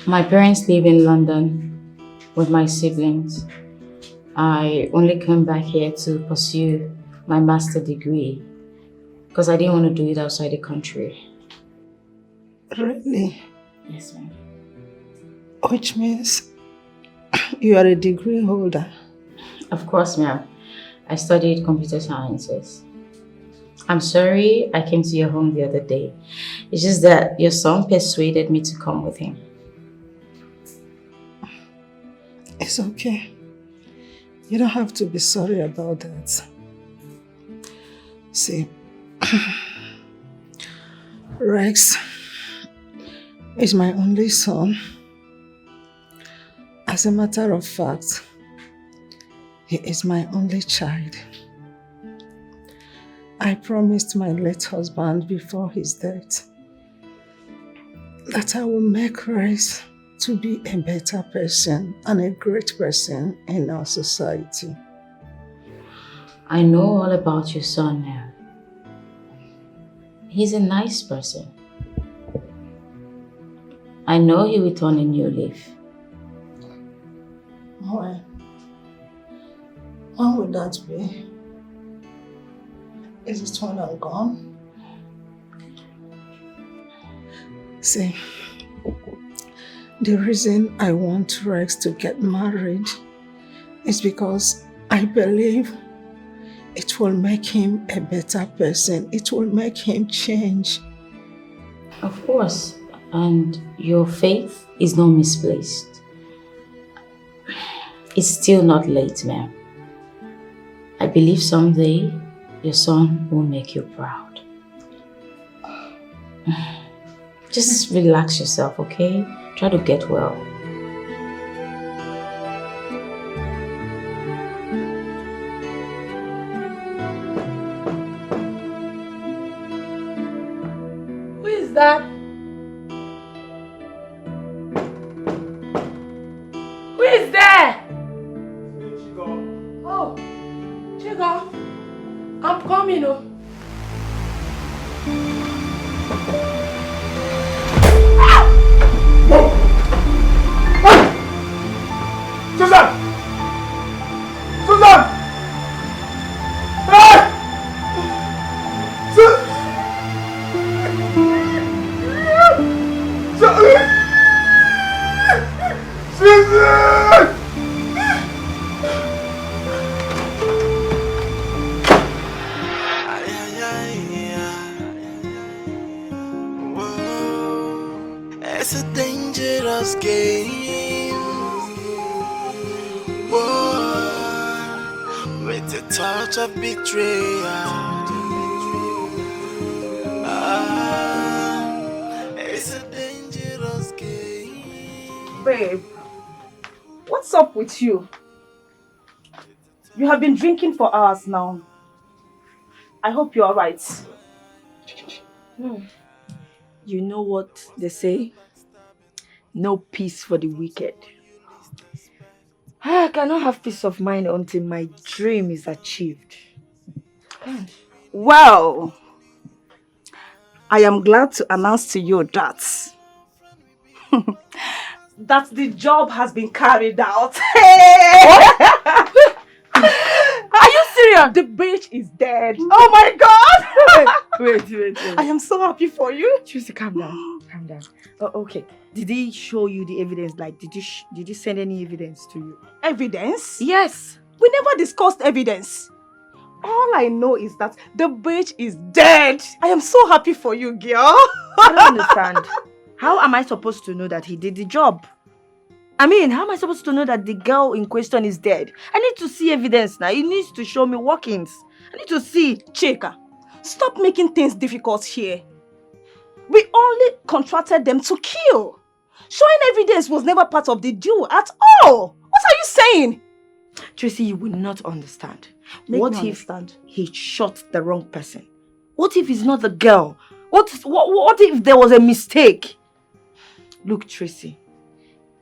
My parents live in London with my siblings. I only came back here to pursue my master's degree because I didn't want to do it outside the country. Really? Yes, ma'am. Which means you are a degree holder. Of course, ma'am. I studied computer sciences. I'm sorry I came to your home the other day. It's just that your son persuaded me to come with him. It's okay. You don't have to be sorry about that. See, Rex is my only son. As a matter of fact, he is my only child. I promised my late husband before his death that I will make Rex to be a better person and a great person in our society. I know all about your son now. He's a nice person. I know he will turn a new leaf. When will that be? Is it when I'm gone? See, the reason I want Rex to get married is because I believe it will make him a better person. It will make him change. Of course, and your faith is not misplaced. It's still not late, ma'am. I believe someday your son will make you proud. Just relax yourself, okay? Try to get well. Who is that? Who is there? Oh. Chica, I'm coming. Oh. Susan! Susan! Hey! Susan! It's a dangerous game. Whoa, with the touch of betrayal. It's a dangerous game. Babe, what's up with you? You have been drinking for hours now. I hope you're alright. You know what they say? No peace for the wicked. I cannot have peace of mind until my dream is achieved. Well, I am glad to announce to you that that the job has been carried out. Are you serious? The bitch is dead. Oh my god! Wait. I am so happy for you. Tracy, calm down. Oh, okay. Did he show you the evidence? Like, did you send any evidence to you? Evidence? Yes. We never discussed evidence. All I know is that the bitch is dead. I am so happy for you, girl. I don't understand. How am I supposed to know that he did the job? I mean, how am I supposed to know that the girl in question is dead? I need to see evidence now. He needs to show me workings. I need to see. Chika, stop making things difficult here. We only contracted them to kill. Showing evidence was never part of the deal at all. What are you saying? Tracy, you will not understand. What if he shot the wrong person? What if it's not the girl? What if there was a mistake? Look, Tracy,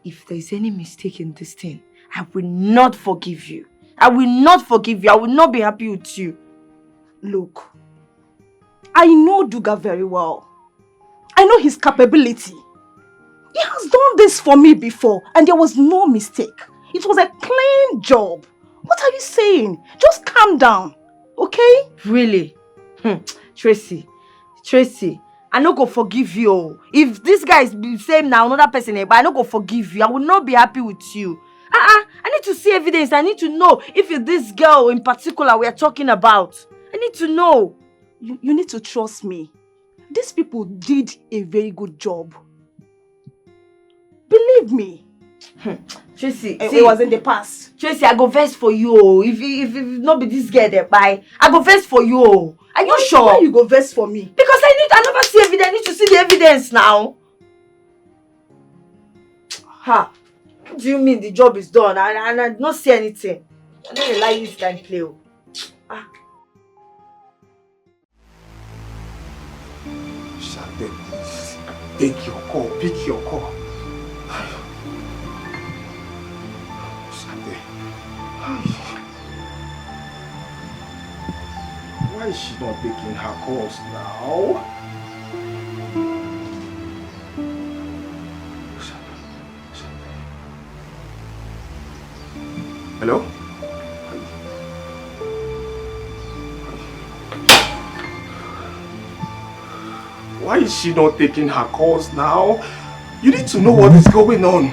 if there's any mistake in this thing, I will not forgive you. I will not forgive you. I will not be happy with you. Look, I know Duga very well. I know his capability. He has done this for me before and there was no mistake. It was a clean job. What are you saying? Just calm down, okay? Really? Tracy, I no go forgive you. If this guy is the same now, another person, but I no go forgive you. I will not be happy with you. I need to see evidence. I need to know if it's this girl in particular we are talking about. I need to know. You need to trust me. These people did a very good job. Believe me. Tracy, it was in the past. Tracy, I go vex for you. If not be this girl there, bye. I go vex for you. Are you sure? Why you go vex for me? Because I never see evidence. I need to see the evidence now. Ha! What do you mean the job is done? I did not see anything. I don't like this kind of play. Shantel, please. Take your call. Pick your call. Shantel. Why is she not taking her calls now? Hello? Why is she not taking her calls now? You need to know what is going on.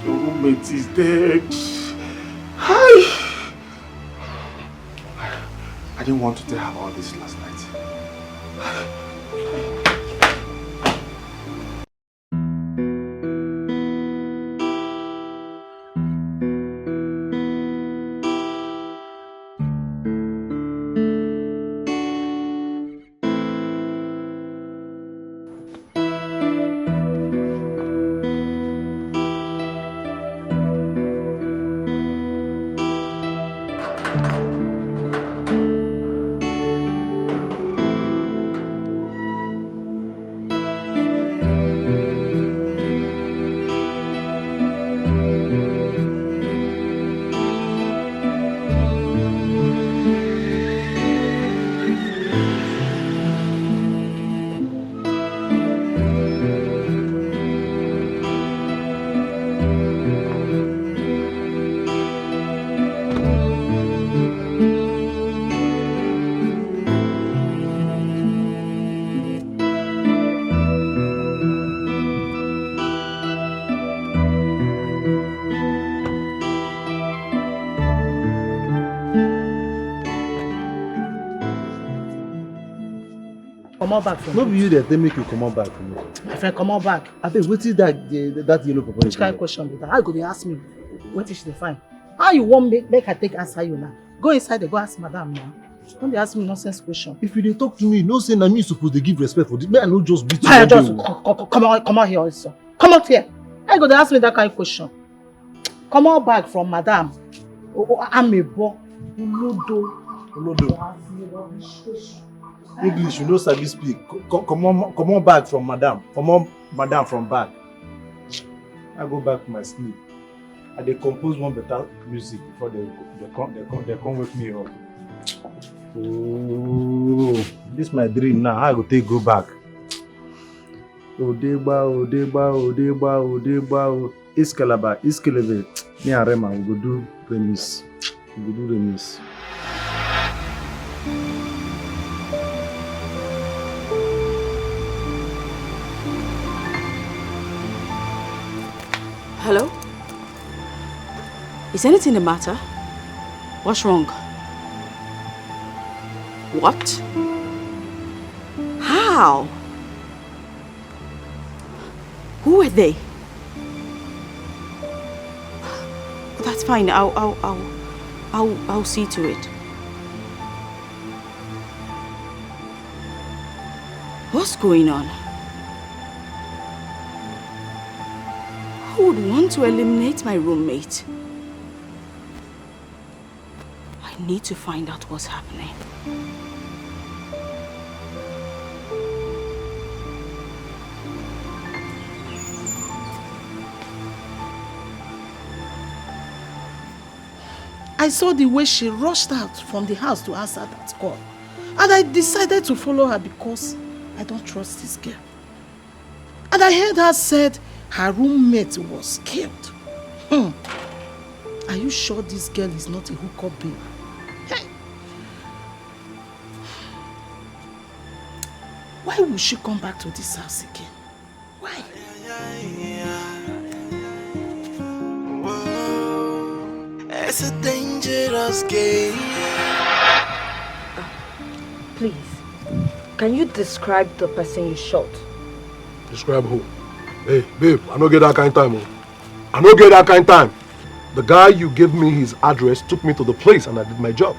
Your roommate is dead. Hi. I didn't want to tell her about this last night. come on back from No be you that they make you come on back from me. My friend, come on back. I think what is that yellow papa? Which kind of question be that? How you go dey ask me? What is she fine? How you want make I take answer you now? Go inside there, go ask madam now. Don't be asking me nonsense question. If you dey talk to me, no say na me supposed to give respect for this. May I not just beat you? I just come on here also. Come out here. How you go dey ask me that kind of question? Come on back from madam. I'm a boy. Olodo. English, you know sabi speak. Come on back from madam. Come on, madam from back. I go back to my sleep. I dey compose one better music before they come wake me up. Oh, this my dream now. How I go take go back? Odeba. Iskalaba. Me and Rema we go do remix. Hello? Is anything the matter? What's wrong? What? How? Who are they? That's fine. I'll see to it. What's going on? Who would want to eliminate my roommate? I need to find out what's happening. I saw the way she rushed out from the house to answer that call. And I decided to follow her because I don't trust this girl. And I heard her said her roommate was killed. Are you sure this girl is not a hookup babe? Hey. Why would she come back to this house again? Why? It's a dangerous game. Please, can you describe the person you shot? Describe who? Hey, babe, I don't get that kind of time. I don't get that kind of time. The guy you gave me his address took me to the place and I did my job.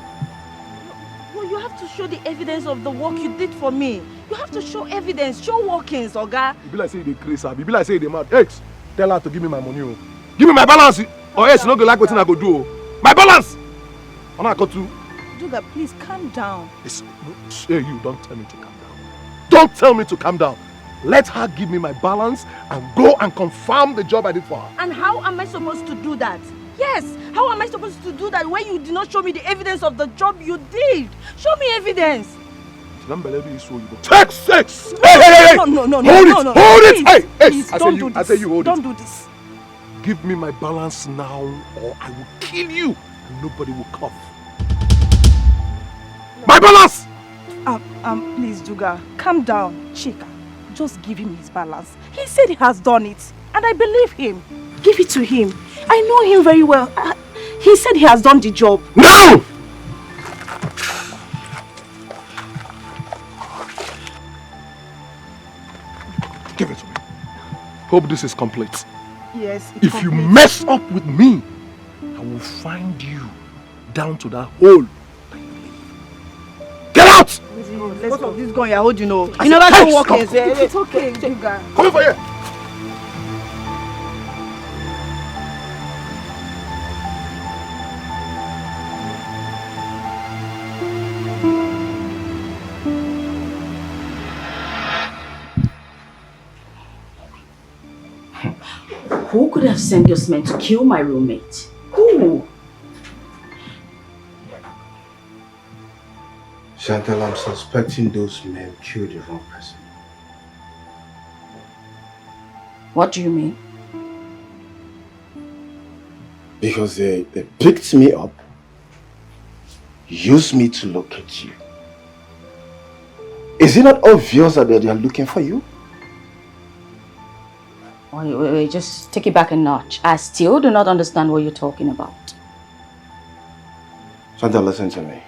Well, you have to show the evidence of the work you did for me. You have to show evidence, show workings, Oga. You be like say they crazy, you be like say they mad. X, tell her to give me my money. Give me my balance, or else you not go like what I go do. My balance! I'm not going to. Duga, please calm down. Hey, you don't tell me to calm down. Don't tell me to calm down. Let her give me my balance and go and confirm the job I did for her. And how am I supposed to do that? Yes, how am I supposed to do that when you did not show me the evidence of the job you did? Show me evidence. Take 6! Hey! No. Hold it! Hey! Please, don't do this. I say you hold it. Don't do this. Give me my balance now or I will kill you and nobody will cough. My balance! Please, Duga, calm down. Chika, just give him his balance. He said he has done it, and I believe him. Give it to him. I know him very well. He said he has done the job. No! Give it to me. Hope this is complete. Yes, it's If complete. you mess up with me, I will find you down to that hole. Get out! Let's go. This gun you're holding, you know. You never can walk in. It's okay, Duga. Come over here. Who could have sent those men to kill my roommate? Who? Shantel, I'm suspecting those men killed the wrong person. What do you mean? Because they picked me up, used me to locate you. Is it not obvious that they are looking for you? Wait, just take it back a notch. I still do not understand what you're talking about. Shantel, listen to me.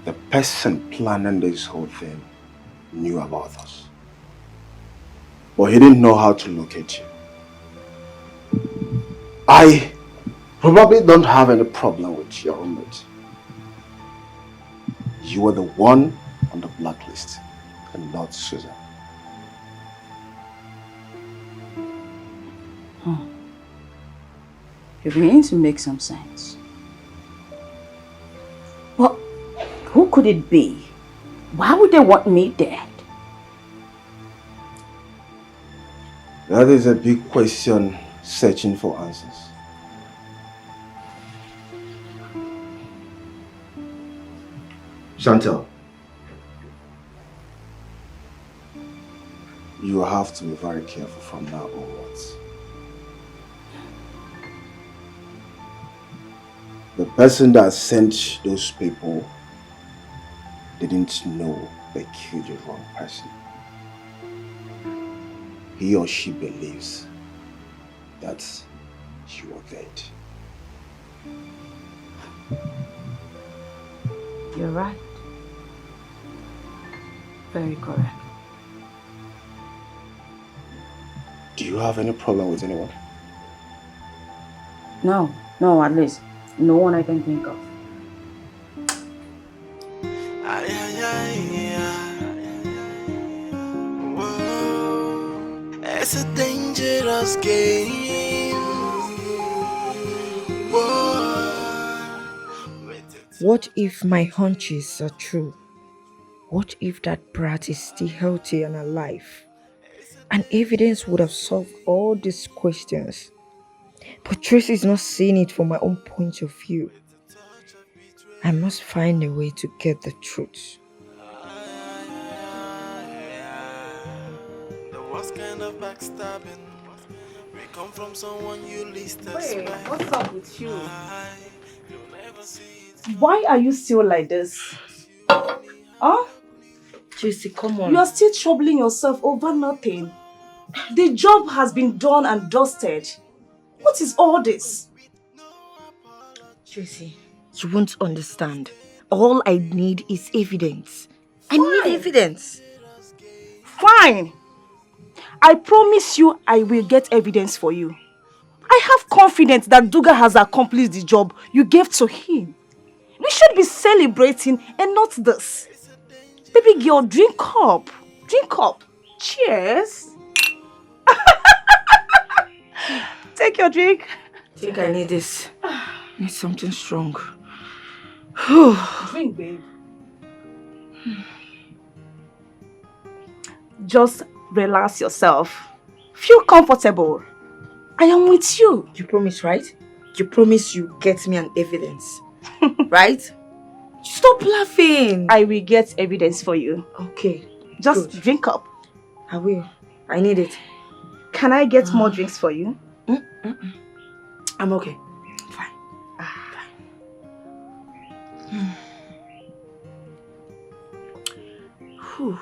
the person planning this whole thing knew about us. But he didn't know how to locate you. I probably don't have any problem with your roommate. You were the one on the blacklist and not Susan. You're beginning to make some sense. Well, who could it be? Why would they want me dead? That is a big question searching for answers. Shantel, you have to be very careful from now onwards. The person that sent those people didn't know they killed the wrong person. He or she believes that you are dead. You're right. Very correct. Do you have any problem with anyone? No, at least no one I can think of. It's a dangerous game. What if my hunches are true? What if that brat is still healthy and alive? And evidence would have solved all these questions. But Tracy is not seeing it from my own point of view. I must find a way to get the truth. Kind of backstabbing. We come from someone you least expect. Wait, what's up with you? Why are you still like this? Huh? Tracy, come on. You are still troubling yourself over nothing. The job has been done and dusted. What is all this? Tracy, you won't understand. All I need is evidence. I need evidence. Fine. I promise you I will get evidence for you. I have confidence that Duga has accomplished the job you gave to him. We should be celebrating and not this. Baby girl, drink up. Drink up. Cheers. Take your drink. I think I need this. I need something strong. Drink, babe. Just relax yourself. Feel comfortable. I am with you. You promise, right? You promise you get me an evidence. Right? Stop laughing. I will get evidence for you. Okay. Just drink up. I will. I need it. Can I get more drinks for you? I'm okay. Fine. Whew.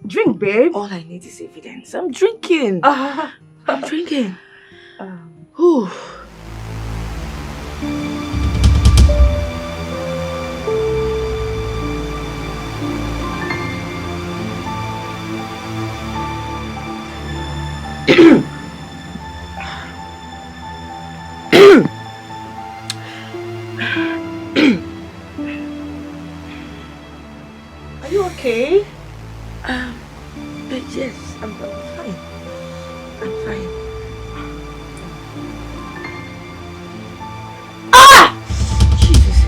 Drink, babe. All I need is evidence. I'm drinking. I'm drinking. Whew. Are you okay? But yes, I'm fine. I'm fine. Jesus.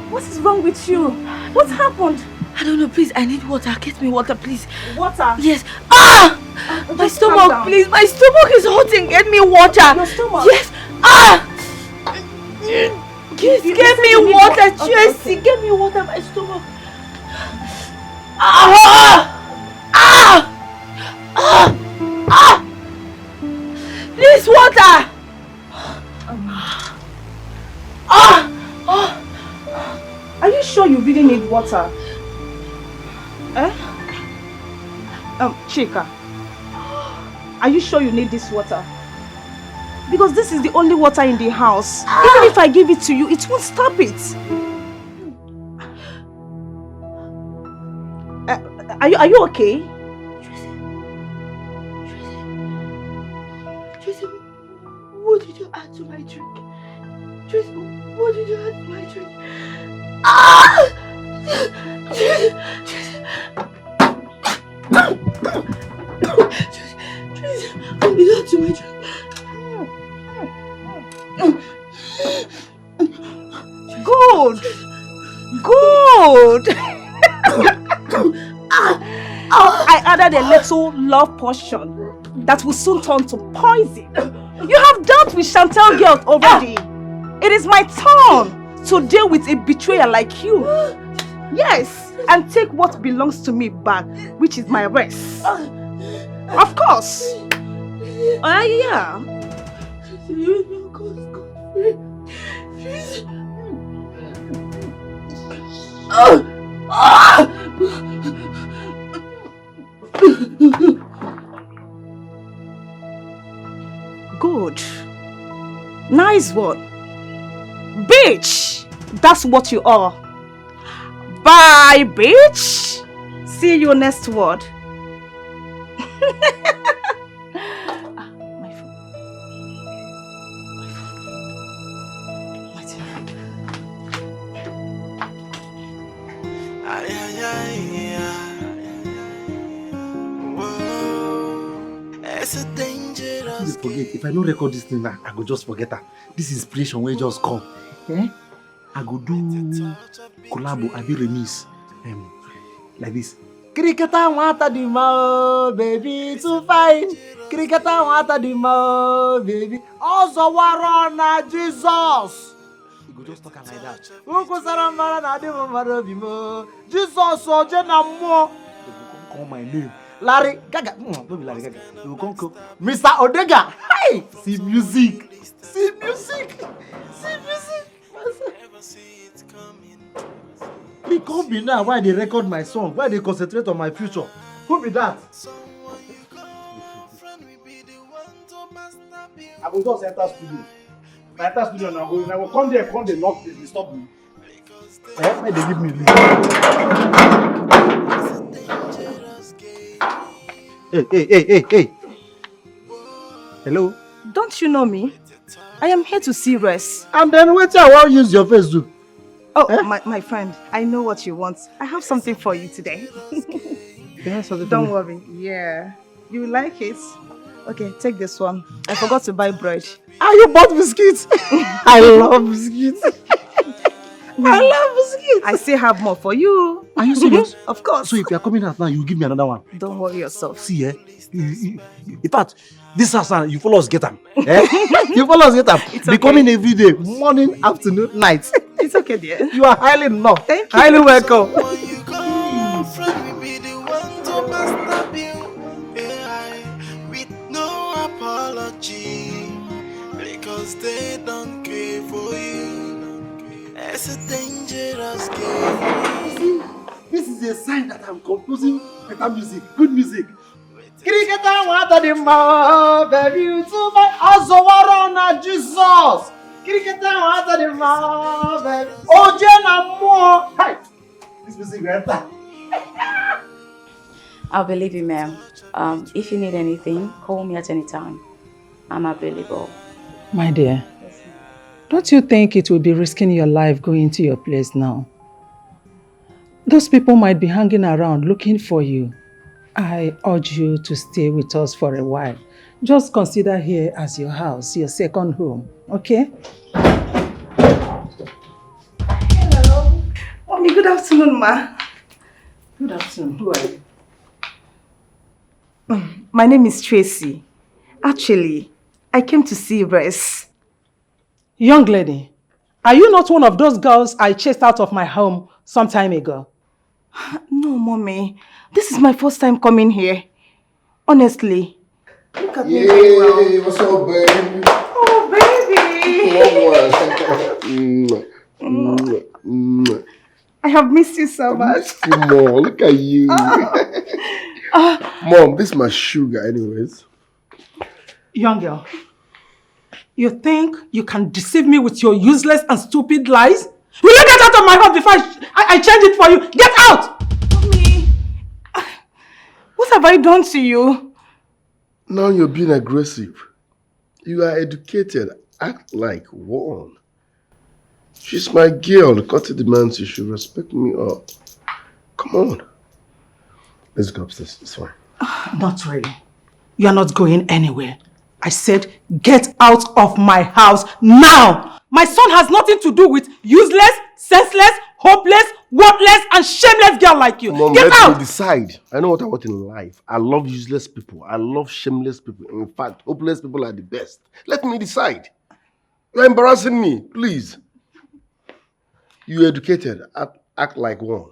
What is wrong with you? What happened? I don't know, please. I need water. Get me water, please. Water? Yes. My Just calm stomach, down. please. My stomach is hurting. Get me water. Your stomach? Yes. Please get me water, Tracy. Get me water. My stomach. Please, water. Are you sure you really need water? Chika, are you sure you need this water? Because this is the only water in the house. Even if I give it to you, it won't stop it. Are you okay? Tracy, what did you add to my drink? Tracy, what did you add to my drink? Tracy, what did you add to my drink? Good. Good. I added a little love potion that will soon turn to poison. You have dealt with Shantel girl already. It is my turn to deal with a betrayer like you. Yes, and take what belongs to me back, which is my rest. Of course. Yeah. Good. Nice one. Bitch! That's what you are. Bye, bitch! See you next word. Please forget, if I don't record this thing now, I go just forget her. This inspiration will just come. Eh? I go do collabo, I be remix. Like this. Cricketer water the mouth, baby, too fine. Cricketer water the mouth, baby. Also warona Jesus. You go just talk like that. Jesus, so Jenamo. Call my name. Larry Gaga. Don't be Larry Gaga. You can call Mr. Odega. Hey! See music. See music. See music. He can't be now. Why they record my song? Why they concentrate on my future? Who be that? I will just enter studio. I enter studio now. I will come there, come they knock this, they stop me. Why they give me leave? Hey. Hello? Don't you know me? I am here to see Rest. And then wait till I won't use your face do. Oh, my friend, I know what you want. I have something for you today. Don't worry. Yeah. You like it? Okay, take this one. I forgot to buy bread. You bought biscuits? I love biscuits. I love biscuits. I still have more for you. Are you serious? Of course. So if you are coming out now, you will give me another one. Don't worry yourself. See, in fact, this house, you follow us get them. You follow us get them. Be coming every day, morning, afternoon, night. It's okay, dear. You are highly loved. Thank you. Highly welcome. With no apology, because they don't care for you. It's a dangerous game. This is a sign that I'm composing better music, good music. Cricketer water the mouth, baby, to my Azowarona Jesus. Cricketer water the mouth, baby. Oh, Jenna more. Hi. This music better. I'll believe you, ma'am. If you need anything, call me at any time. I'm available. My dear, don't you think it will be risking your life going to your place now? Those people might be hanging around looking for you. I urge you to stay with us for a while. Just consider here as your house, your second home, okay? Hello. Mommy, good afternoon, ma. Good afternoon. Who are you? My name is Tracy. Actually, I came to see Rest. Young lady, are you not one of those girls I chased out of my home some time ago? No, Mommy. This is my first time coming here. Honestly. Look at me very well. What's up, baby? Oh, baby. I have missed you so much. Mom, look at you. Mom, this is my sugar anyways. Young girl, You think you can deceive me with your useless and stupid lies? Will you get out of my house before I change it for you? Get out! Mommy, what have I done to you? Now you're being aggressive. You are educated. Act like one. She's my girl. The court demands you should respect me up. Come on. Let's go upstairs. It's fine. Not really. You are not going anywhere. I said, get out of my house now! My son has nothing to do with useless, senseless, hopeless, worthless, and shameless girl like you. Mom, get let out! me decide. I know what I want in life. I love useless people. I love shameless people. In fact, hopeless people are the best. Let me decide. You're embarrassing me. Please. You're educated. Act like one.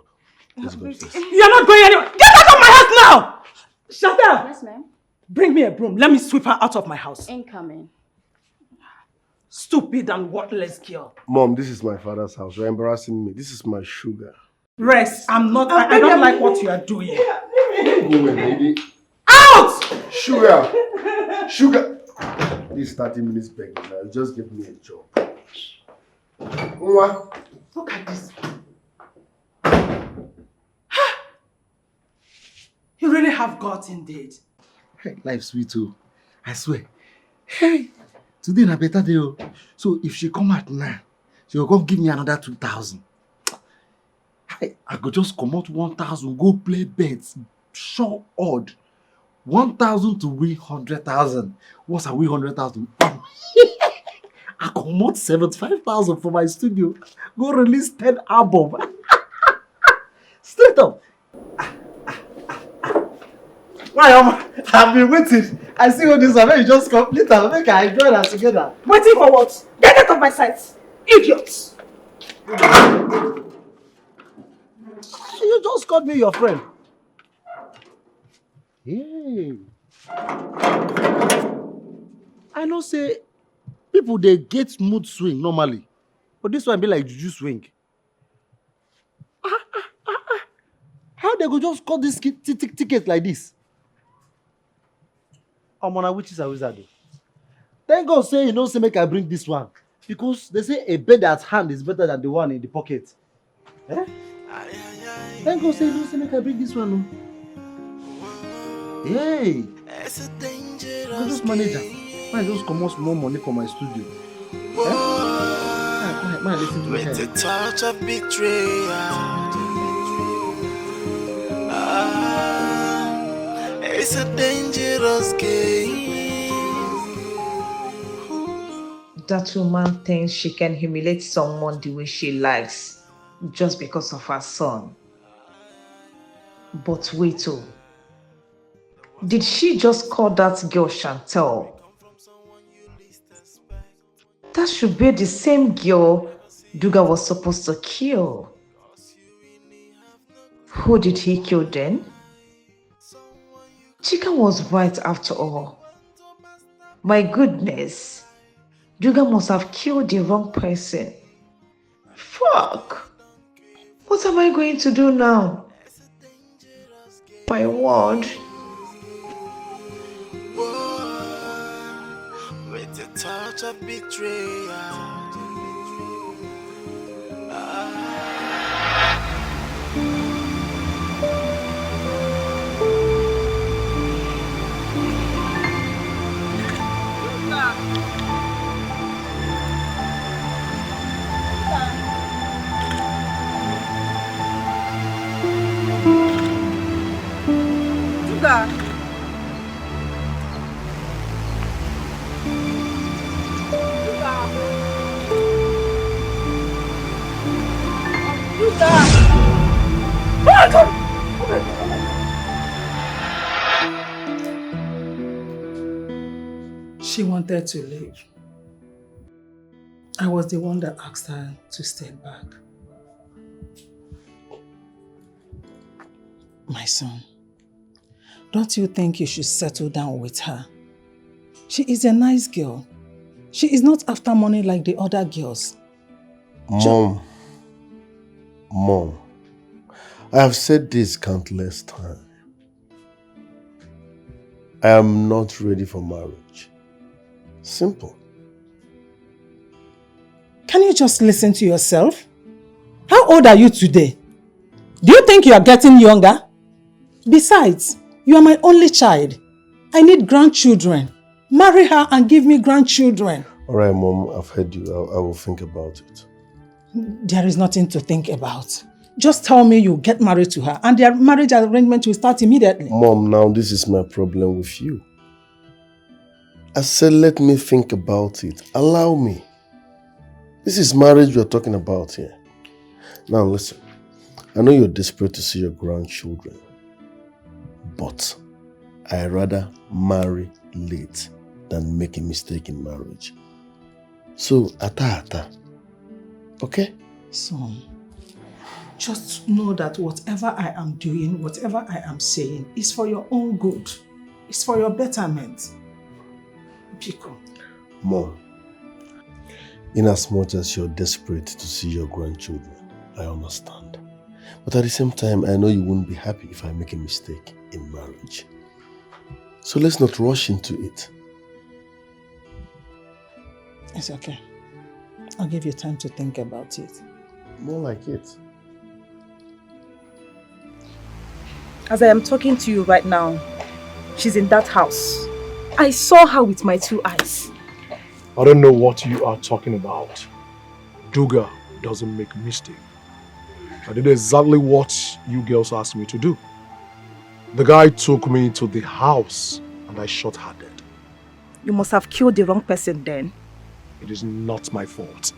Let's go upstairs. You're not going anywhere. Get out of my house now! Shantel! Yes, ma'am. Bring me a broom. Let me sweep her out of my house. Incoming. Stupid and worthless girl. Mom, this is my father's house. You're embarrassing me. This is my sugar. Rex, I'm not. I don't like what you are doing. Go away, baby. Out! Sugar! Sugar! This 30 minutes begging now. Just give me a job. Look at this. You really have got indeed. Hey, life's sweet too. I swear. Hey, today na better day. So if she come out now, she will come give me another 2,000. I go just come out 1,000, go play bets. Sure odd. 1,000 to win 100,000. Once I win 100,000, I come out 75,000 for my studio. Go release 10 album. Straight up. Why, I've been waiting. I see all this, you just complete and make I join us together. Waiting for what? Get out of my sight, idiots! You just called me your friend. Hey. I know say people they get mood swing normally, but this one be like juju swing. How they go just cut this ticket like this? I'm on a witches and wizard. Thank God say you know say make I bring this one because they say a bird at hand is better than the one in the pocket. Eh? Thank God say you know say make I bring this one. Hey, I just manage that. I just come out more money for my studio. Man, listen to me. With a touch of betrayal. It's a dangerous game. That woman thinks she can humiliate someone the way she likes just because of her son. But wait, oh. Did she just call that girl Shantel? That should be the same girl Duga was supposed to kill. Who did he kill then? Chika was right after all. My goodness. Duga must have killed the wrong person. Fuck. What am I going to do now? My word. With a touch of betrayal. She wanted to leave. I was the one that asked her to stay back. My son, don't you think you should settle down with her? She is a nice girl. She is not after money like the other girls. Mom, I have said this countless times. I am not ready for marriage. Simple. Can you just listen to yourself? How old are you today? Do you think you are getting younger? Besides, you are my only child. I need grandchildren. Marry her and give me grandchildren. Alright, Mom, I've heard you. I will think about it. There is nothing to think about. Just tell me you get married to her and their marriage arrangement will start immediately. Mom, now this is my problem with you. I said let me think about it. Allow me. This is marriage we're talking about here. Now listen, I know you're desperate to see your grandchildren, but I rather marry late than make a mistake in marriage. So, ata. Okay? Son, just know that whatever I am doing, whatever I am saying, is for your own good. It's for your betterment. Pico. Mom, in as much as you're desperate to see your grandchildren, I understand. But at the same time, I know you won't be happy if I make a mistake in marriage. So let's not rush into it. It's okay. I'll give you time to think about it. More like it. As I am talking to you right now, she's in that house. I saw her with my 2 eyes. I don't know what you are talking about. Duga doesn't make mistake. I did exactly what you girls asked me to do. The guy took me to the house and I shot her dead. You must have killed the wrong person then. It is not my fault.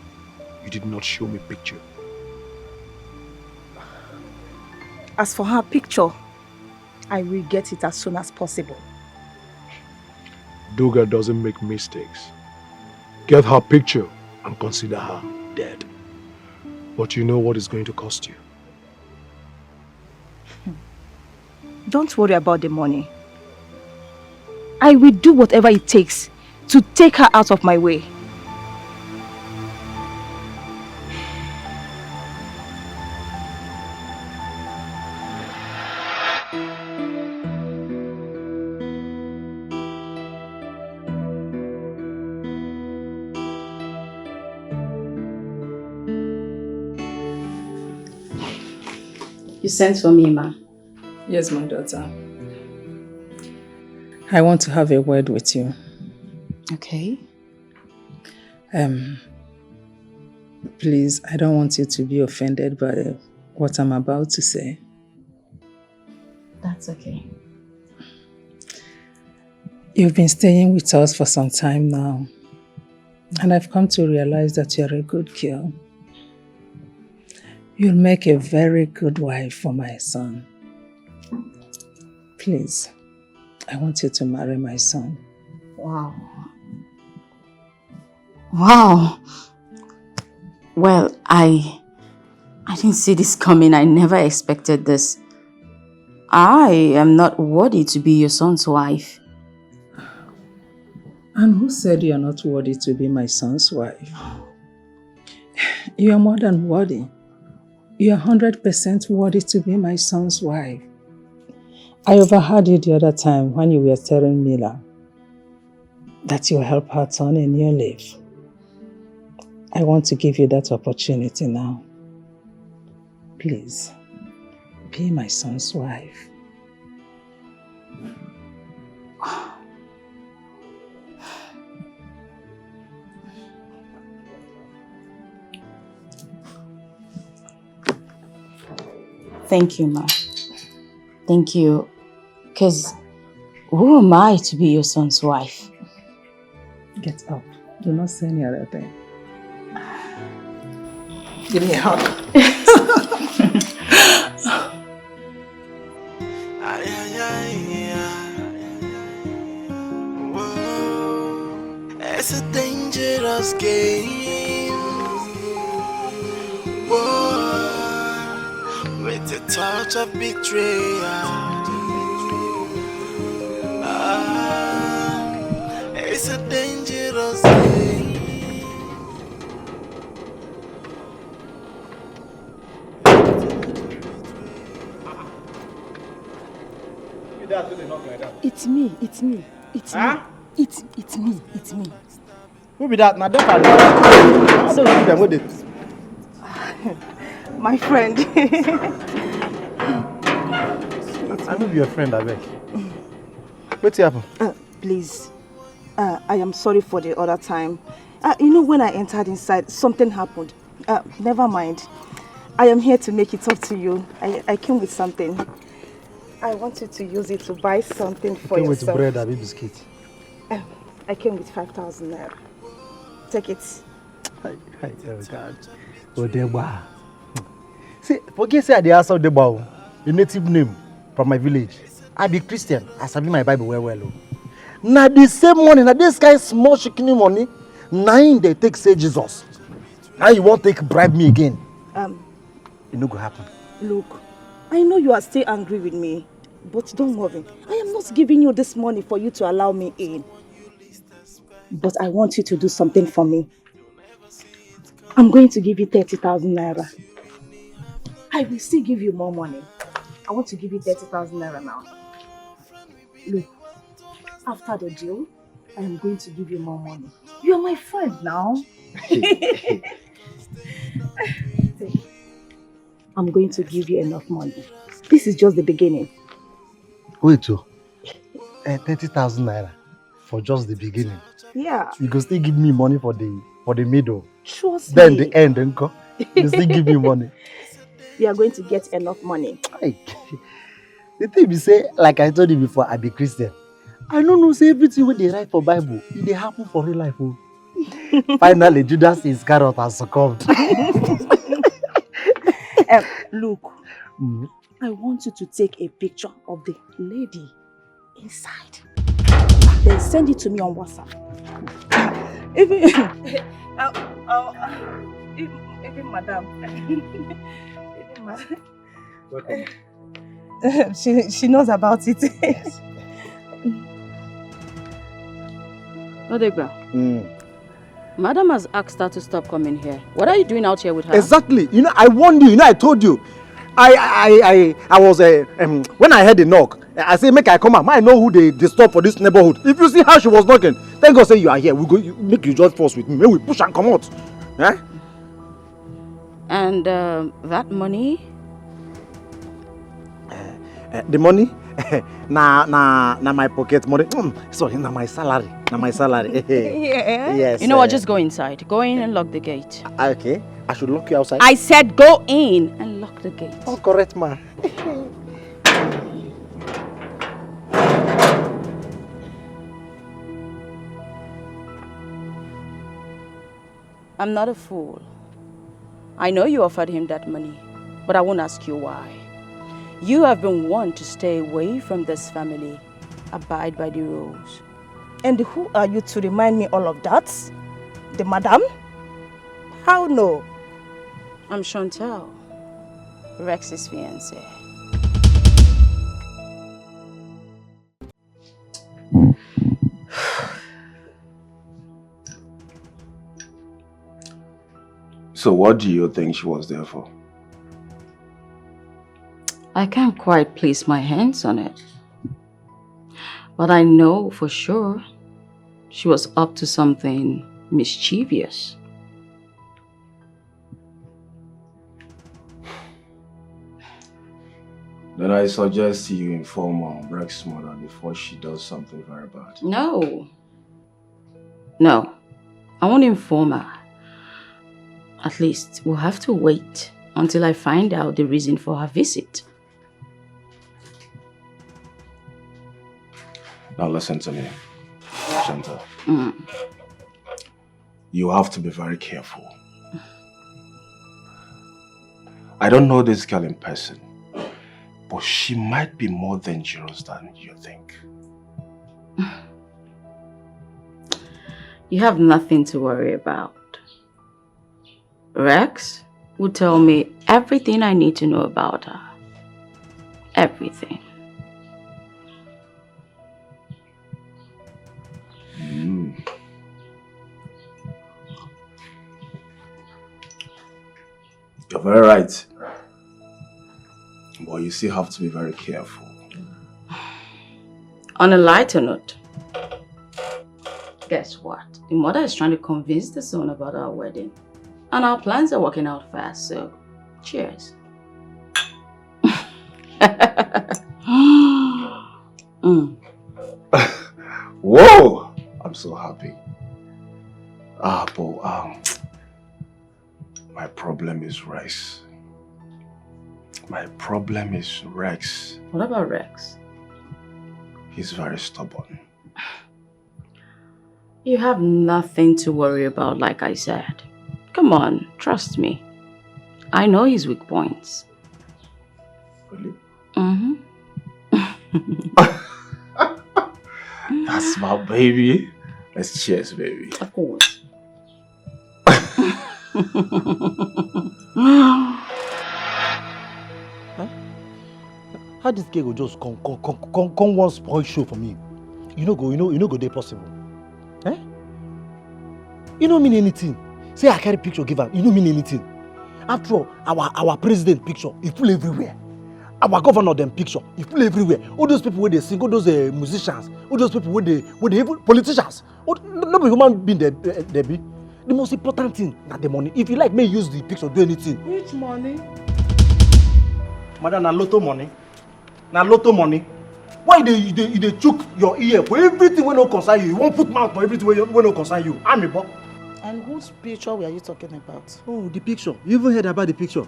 You did not show me picture. As for her picture, I will get it as soon as possible. Duga doesn't make mistakes. Get her picture and consider her dead. But you know what it's going to cost you. Don't worry about the money. I will do whatever it takes to take her out of my way. You sent for me, Ma. Yes, my daughter. I want to have a word with you. Okay. Please, I don't want you to be offended by what I'm about to say. That's okay. You've been staying with us for some time now, and I've come to realize that you're a good girl. You'll make a very good wife for my son. Please, I want you to marry my son. Wow. Wow. Well, I didn't see this coming. I never expected this. I am not worthy to be your son's wife. And who said you're not worthy to be my son's wife? You're more than worthy. You're 100% worthy to be my son's wife. I overheard you the other time when you were telling Mila that you'll help her turn a new leaf. I want to give you that opportunity now. Please, be my son's wife. Thank you, Ma. Thank you. Because who am I to be your son's wife? Get up. Do not say any other thing. Give me a hug. It's a dangerous game. Whoa. With a touch of betrayal. It's a dangerous game. It's me, it's me, it's me. It's me, it's me. Who be that? Now, don't I don't know them with it. My friend. I know be your friend, I beg. What's happened? Please. I am sorry for the other time. You know, when I entered inside, something happened. Never mind. I am here to make it up to you. I came with something. I want you to use it to buy something for yourself. With bread and biscuit. I came with 5,000 naira. Take it. Oh God. Odeba. See, forget say I dey answer Odeba, a native name from my village. I be Christian. I sabi my Bible well. Now the same money, now this guy small chicken money, now they take say Jesus. Now you won't take bribe me again. It no go happen. Look, I know you are still angry with me, but don't worry. I am not giving you this money for you to allow me in. But I want you to do something for me. I'm going to give you 30,000 naira. I will still give you more money. I want to give you 30,000 naira now. Look, after the deal, I am going to give you more money. You are my friend now. I'm going to give you enough money. This is just the beginning. Wait, 30,000 naira for just the beginning. Yeah. You can still give me money for the middle. Trust me. Then the end, uncle. You still give me money. You are going to get enough money. The thing be say, like I told you before, I be Christian. I don't know, say everything when they write for Bible, it dey happen for real life. Oh. Finally, Judas Iscariot has succumbed. Look, I want you to take a picture of the lady inside. Then send it to me on WhatsApp. Even madam. She knows about it. Odegba. Madam has asked her to stop coming here. What are you doing out here with her? Exactly. You know, I warned you. You know, I told you. I was when I heard the knock, I said, make I come out. I know who they stop for this neighborhood. If you see how she was knocking, thank God say you are here. We go make you join force with me. Maybe we push and come out. Eh? And that money? The money? na my pocket money. Sorry, na my salary. Na my salary. Yeah. Yes. You know what? Just go inside. Go in and lock the gate. Okay. I should lock you outside. I said go in and lock the gate. Oh, correct, ma. I'm not a fool. I know you offered him that money, but I won't ask you why. You have been warned to stay away from this family. Abide by the rules. And who are you to remind me all of that? The madam? How no? I'm Shantel, Rex's fiancée. So what do you think she was there for? I can't quite place my hands on it. But I know for sure she was up to something mischievous. Then I suggest you inform Rex's mother before she does something very bad. No. No. I won't inform her. At least we'll have to wait until I find out the reason for her visit. Now listen to me, Shantel. You have to be very careful. I don't know this girl in person, but she might be more dangerous than you think. You have nothing to worry about. Rex will tell me everything I need to know about her. Everything. You're very right. But you still have to be very careful. On a lighter note, Guess what? The mother is trying to convince the son about our wedding. And our plans are working out fast, so cheers. Whoa! I'm so happy. But my problem is Rex. My problem is Rex. What about Rex? He's very stubborn. You have nothing to worry about, like I said. Come on, trust me. I know his weak points. Really? Mm-hmm. That's my baby. Let's cheers, baby. Of course. How this girl go just come one spoil show for me? You know go dey possible. Eh? You don't mean anything. Say I carry picture give her, you don't mean anything. After all, our president picture, he full everywhere. Our governor them picture, he full everywhere. All those people where they sing, all those musicians, all those people where they even politicians. No be human being they be. The most important thing na the money. If you like, may use the picture do anything. Which money? Madam, na lotto money. Na lotto money. Why you dey chook your ear for everything wey no concern you? You won't put mouth for everything wey no concern you. I'm a boy. And whose picture were you talking about? Oh, the picture. You even heard about the picture?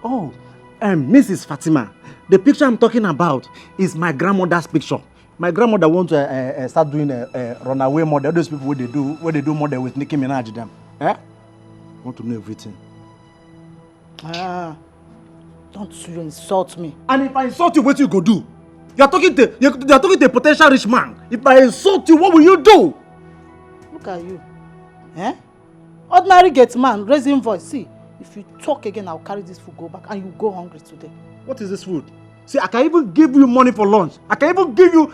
Oh, Mrs. Fatima. The picture I'm talking about is my grandmother's picture. My grandmother want to start doing a runaway model. Those people where they do model with Nicki Minaj them. Eh? Want to know everything. Ah, don't you insult me. And if I insult you, what you go do? You're talking to a potential rich man. If I insult you, what will you do? Look at you. Eh? Ordinary gate man, raising voice. See, if you talk again, I'll carry this food, go back, and you go hungry today. What is this food? See, I can even give you money for lunch. I can even give you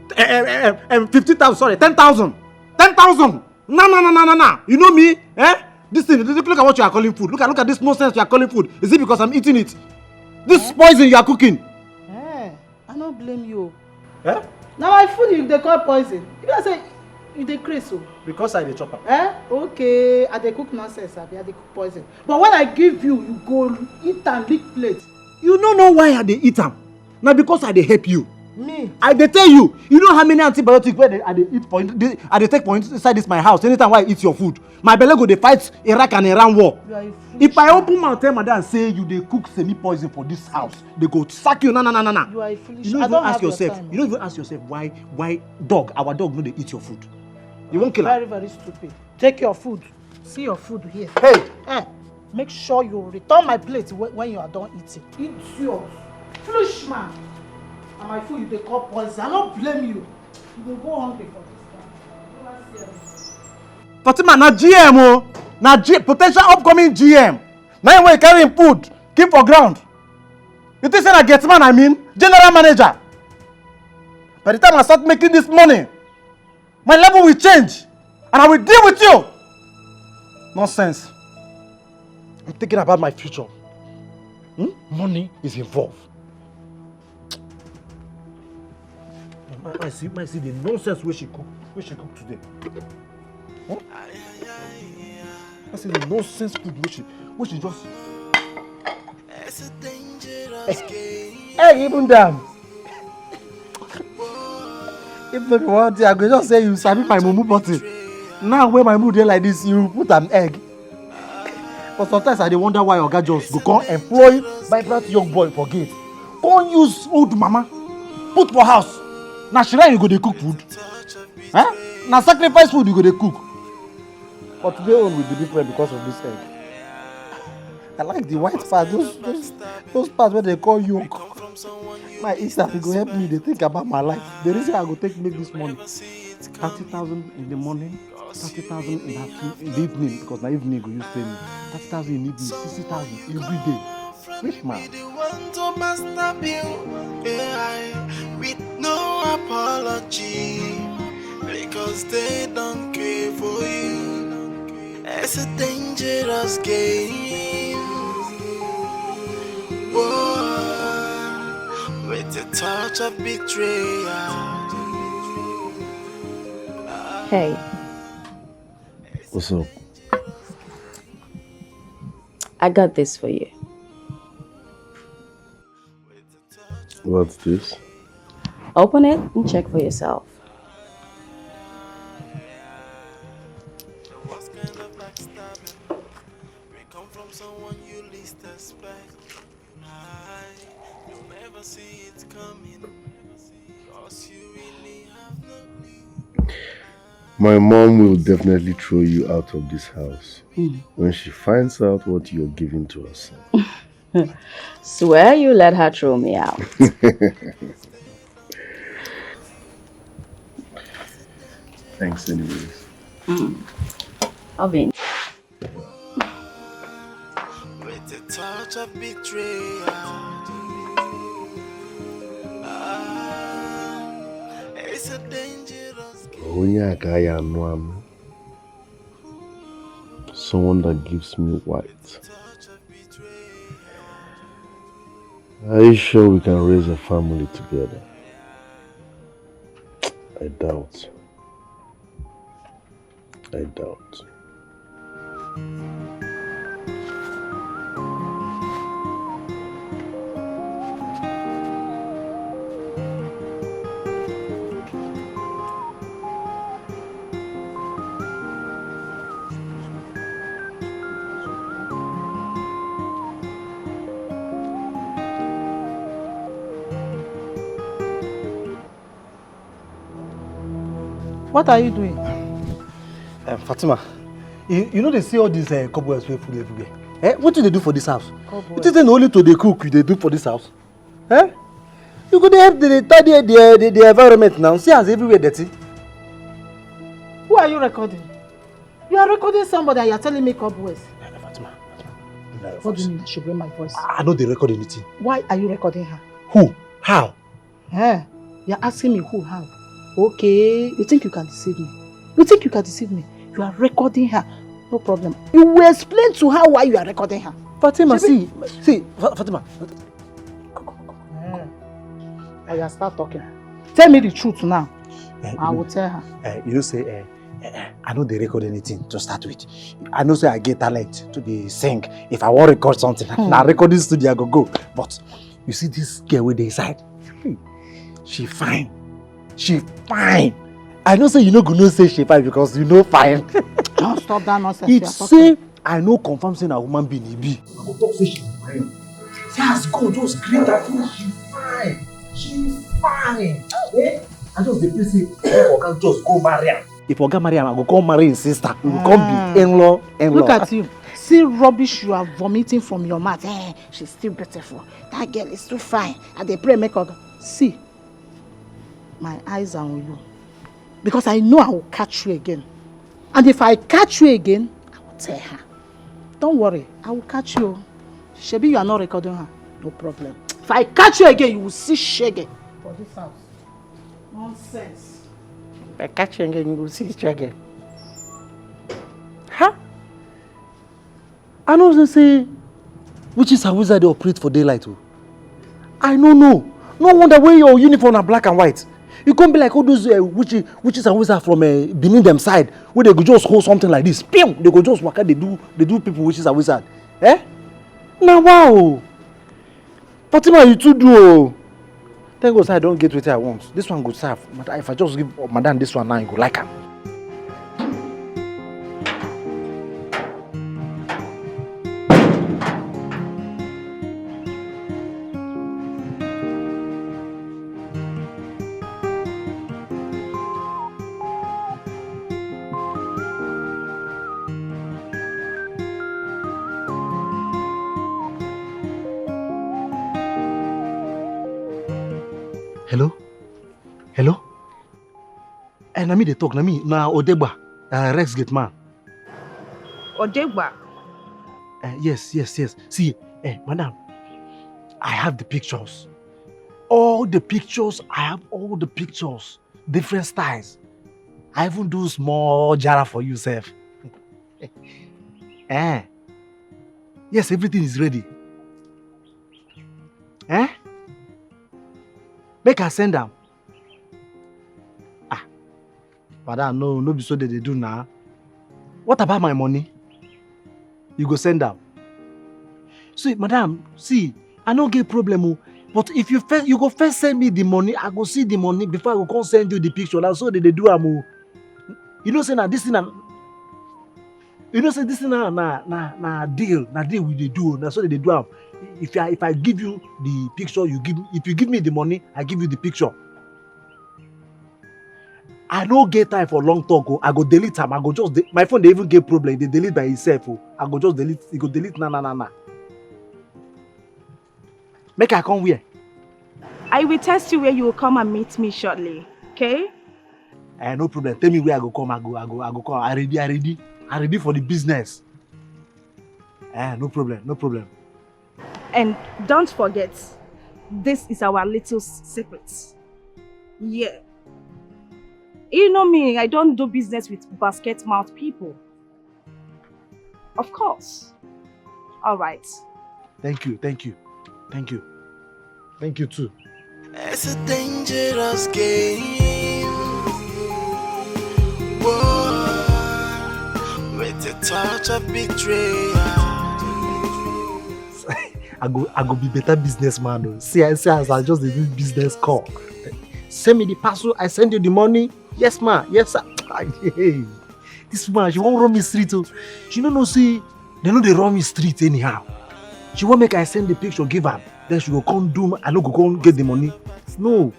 50,000, sorry, 10,000. 10,000. No. You know me? Eh? This thing, look at what you are calling food. Look at this nonsense you are calling food. Is it because I'm eating it? This poison you are cooking. Eh, I don't blame you. Eh? Now my food they call poison. If I say you dey craze so. Because I dey chop am. Eh? Okay, I dey cook nonsense, I dey cook poison. But when I give you, you go eat and lick plate. You don't know why I dey eat am. Now because I dey help you. Me? I dey tell you. You know how many antibiotics where I dey eat point? I dey take point inside this my house. Anytime I eat your food, my belly go dey fight Iraq and Iran war. If I open mouth tell madam say you dey cook semi poison for this house, they go sack you. No. You are a foolish. You don't even ask yourself. You don't even ask yourself why our dog no dey eat your food. You won't kill her. Very, very stupid. Take your food. See your food here. Hey! Make sure you return my plate when you are done eating. It's yours. Foolish man. And my food, they call poison. I don't blame you. You will go hungry for this time. Fatima, na GM oh. Na potential upcoming GM. Now when you carrying food, keep for ground. You think say na get man I mean? General manager. By the time I start making this money, my level will change. And I will deal with you. Nonsense. I'm thinking about my future. Money is involved. I see the nonsense where she cook today. Huh? I see the nonsense food where she just. Hey, even damn. If not one thing, I could just say you sabi my mumu bottle. Now when my mood dey like this, you put an egg. But sometimes I dey wonder why Oga just go come employ vibrant young boy for gate. Come use old mama, put for house. Na shrine you go dey cook food. Huh? Na sacrifice food you go dey cook. But today own will be different because of this egg. I like the white part, those parts where they call yolk. My Easter, it go help me. They think about my life. The reason I go make this money, 30,000 in the morning, 30,000 in the evening, because the evening go use pay me. 30,000 in the evening, 60,000 every day. Rich man. With no apology, because they don't care for you. It's a dangerous game. Whoa, with the touch of betrayal. Hey. What's up? I got this for you. What's this? Open it and check for yourself. My mom will definitely throw you out of this house when she finds out what you're giving to her son. Swear you let her throw me out. Thanks anyways. I'll be in. With a touch of betrayal. It's a dangerous game. Someone that gives me white. Are you sure we can raise a family together? I doubt. I doubt. What are you doing? Fatima, you know they see all these cobwebs full everywhere. What do they do for this house? It isn't only to the cook they do for this house. You could help the tidy the environment now. See as everywhere dirty. Who are you recording? You are recording somebody and you are telling me cobwebs. Fatima. What do you mean I should bring my voice? I know they record anything. Why are you recording her? Who? How? You are asking me who, how? Okay, you think you can deceive me? You think you can deceive me? You are recording her. No problem. You will explain to her why you are recording her. Fatima, see, Fatima. I will start talking. Tell me the truth now. I will tell her. You know, say, I know they record anything to start with. I know say I get talent to be sing. If I want to record something, now recording studio I go. But you see this girl with the inside, she fine. She fine. I know say you know gonna say she fine because you know fine. Don't stop that nonsense. It's say I know confirm saying a woman being be. I go talk say she fine. Say as God just greet her, she fine. She fine. I just the place say if Oga just go marry her. If Oga marry her, I go come marry his sister. We will come be in-law. Look at you. See rubbish you are vomiting from your mouth. She's still beautiful. That girl is too fine. And they pray make her. See, my eyes are on you. Because I know I will catch you again. And if I catch you again, I will tell her. Don't worry, I will catch you. Shebi, you are not recording her. No problem. If I catch you again, you will see Shege for this house. Nonsense. If I catch you again, you will see Shege. Huh? I know they say witches and wizards they operate for daylight too. I don't know. No wonder why your uniform are black and white. You can't be like all those witches and wizards from beneath them side where they go just hold something like this. Pew! They go just walk out. They do people witches and wizards. Now wow. Fatima, you too do. Thank God I don't get what I want. This one good serve. But if I just give madam this one now, you go like her. Hello? Na me dey talk, na me, na Odegba, Rex Gate man. Odegba? Yes. See, madam, I have the pictures. All the pictures, I have all the pictures. Different styles. I even do small jara for you, sef. Yes, everything is ready. Make her send them. Madam, no be so they do now. What about my money? You go send them. See, madam, see, I no get problem. Oh. But if you go first send me the money, I go see the money before I go come send you the picture. That's so they do am. You know say na this thing you know say this thing na deal we dey do. That's so they do am. If I give you the picture, if you give me the money, I give you the picture. I no get time for long talk. Oh. I go delete am. I go just my phone they even get problem. They delete by itself. Oh. I go just delete. It go delete na. Make I come where? I will test you where you will come and meet me shortly. Okay? No problem. Tell me where I go come. I go come. I ready for the business. No problem. And don't forget, this is our little secret. Yeah. You know me, I don't do business with basket mouth people. Of course. All right. Thank you too. It's a dangerous game. Whoa, with a touch of betrayal. I go be better businessman. Oh. See, I just do business call. Send me the parcel, I send you the money. Yes, ma. Yes, sir. Hey, this woman, she won't run me street. Oh. She don't know, see, they know they run me street anyhow. She won't make I send the picture, give her. Then she go come do, I no go come get the money. No.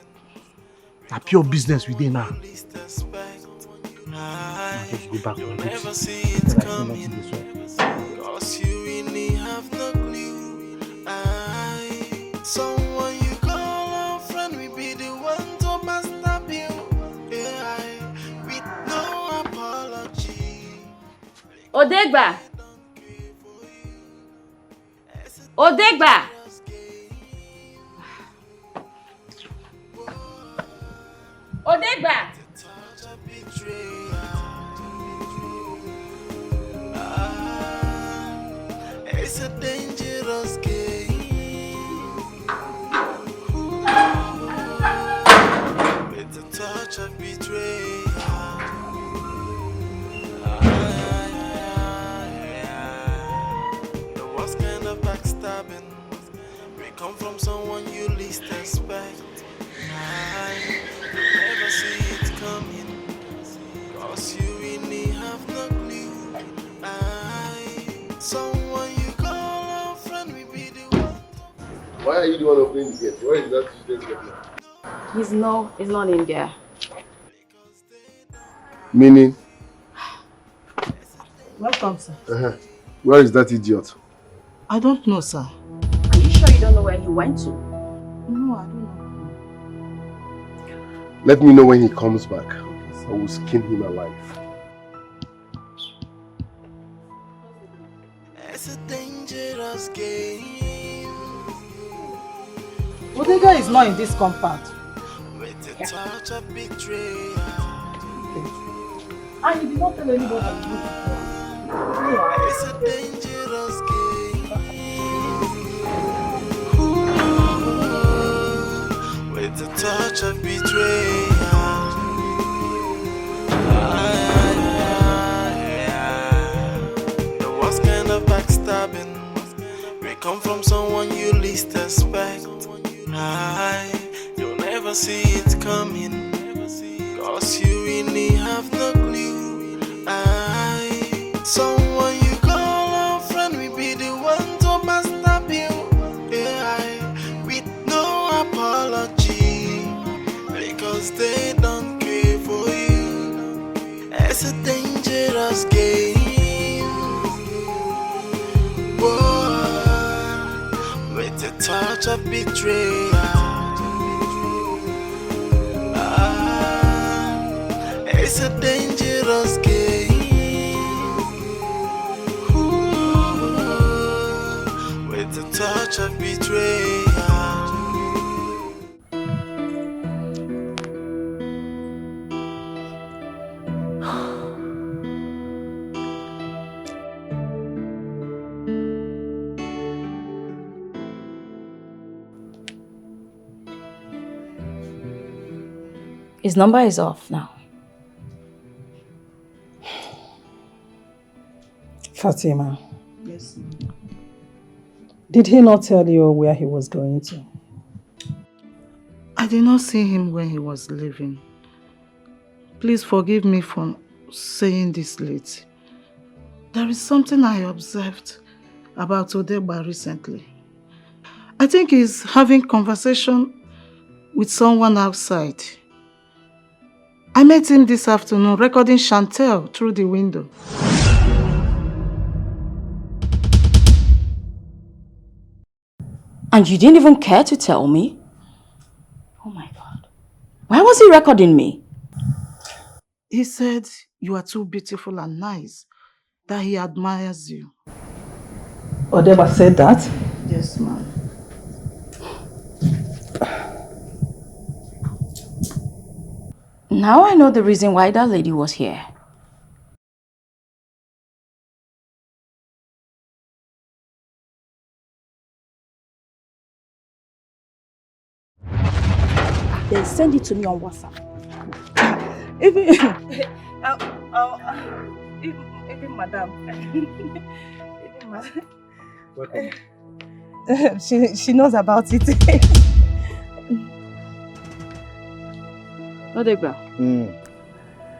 A pure business within now. I just go back to never see it coming. Cause you really have no clue. Someone you call a friend will be the one to backstab you. Yeah, with no apology. Odegba! Odegba! Odegba! It's a dangerous game. With a touch of betrayal. The worst kind of backstabbing. We come from someone you least expect. You never see it coming. Cause you really have no clue. Someone you call a friend will be the one. Why are you the one opening the gate? Where is that useless girl? He's not in there. Meaning? Welcome, sir. Where is that idiot? I don't know, sir. Are you sure you don't know where he went to? No, I don't know. Let me know when he comes back. I will skin him alive. It's a dangerous game. Odega is not in this compound. With a touch of betrayal. And you did not tell anybody. It's a dangerous game. With a touch of betrayal. The worst kind of backstabbing. We come from someone you least expect. You'll never see it coming. Cause you really have no clue. Someone you call a friend will be the one to backstab you. Yeah, with no apology. Because they don't care for you. It's a dangerous game. Whoa, with a touch of betrayal. It's a dangerous game. With a touch of betrayal. His number is off now. Fatima, Yes. did he not tell you where he was going to? I did not see him when he was leaving. Please forgive me for saying this late. There is something I observed about Odegba recently. I think he's having conversation with someone outside. I met him this afternoon recording Shantel through the window. And you didn't even care to tell me? Oh my God. Why was he recording me? He said you are too beautiful and nice, that he admires you. Odeba said that? Yes, ma'am. Now I know the reason why that lady was here. Then send it to me on WhatsApp. Even madam. She knows about it. Odegba.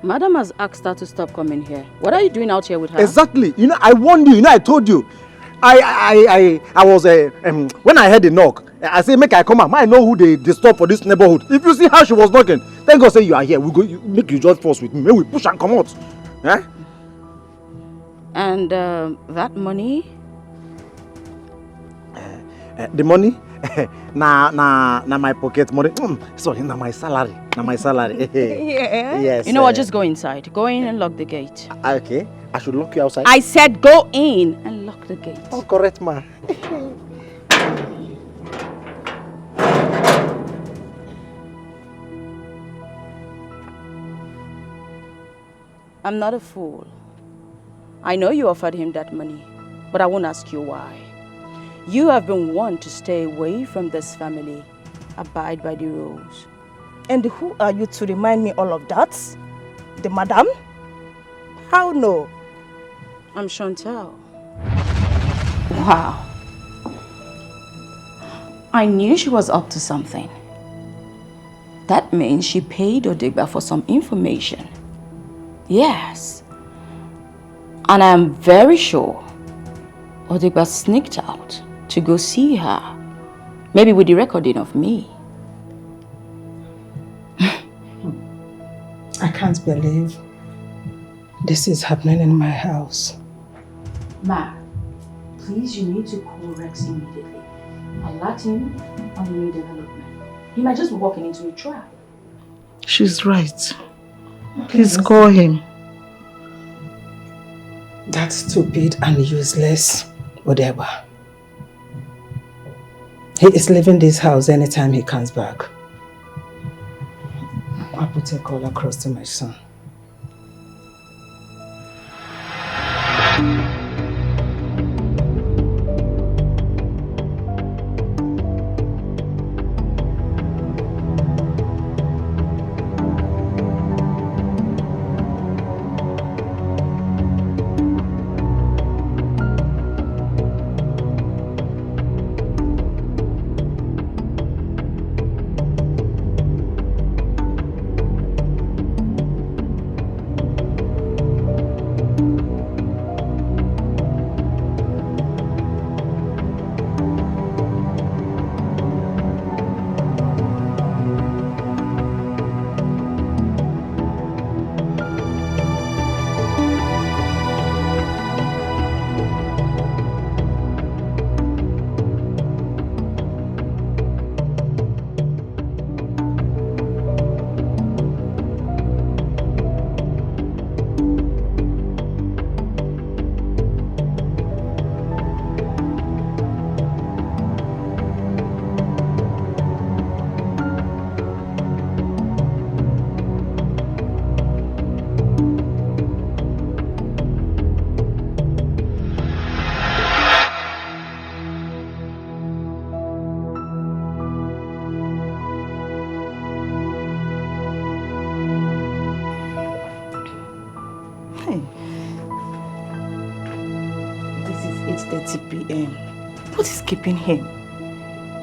Madam has asked her to stop coming here. What are you doing out here with her? Exactly. You know, I warned you. You know, I told you. I was when I heard the knock, I said, make I come out. I know who they disturb for this neighborhood. If you see how she was knocking, thank God say you are here. We go. Make you just force with me. May we push and come out. Eh? And that money? The money? na my pocket money. Sorry, na my salary. Na my salary. Yeah. Yes. You know what? Just go inside. Go in and lock the gate. Okay. I should lock you outside. I said go in and lock the gate. Oh, correct, ma. I'm not a fool. I know you offered him that money, but I won't ask you why. You have been warned to stay away from this family. Abide by the rules. And who are you to remind me all of that? The madam? How no? I'm Shantel. Wow. I knew she was up to something. That means she paid Odegba for some information. Yes. And I'm very sure Odegba sneaked out to go see her. Maybe with the recording of me. I can't believe this is happening in my house. Ma, please, you need to call Rex immediately. Alert him on the new development. He might just be walking into a trap. She's right. Please call him. That's stupid and useless, Odegba. He is leaving this house anytime he comes back. I'll put a call across to my son. 6:30 p.m. What is keeping him?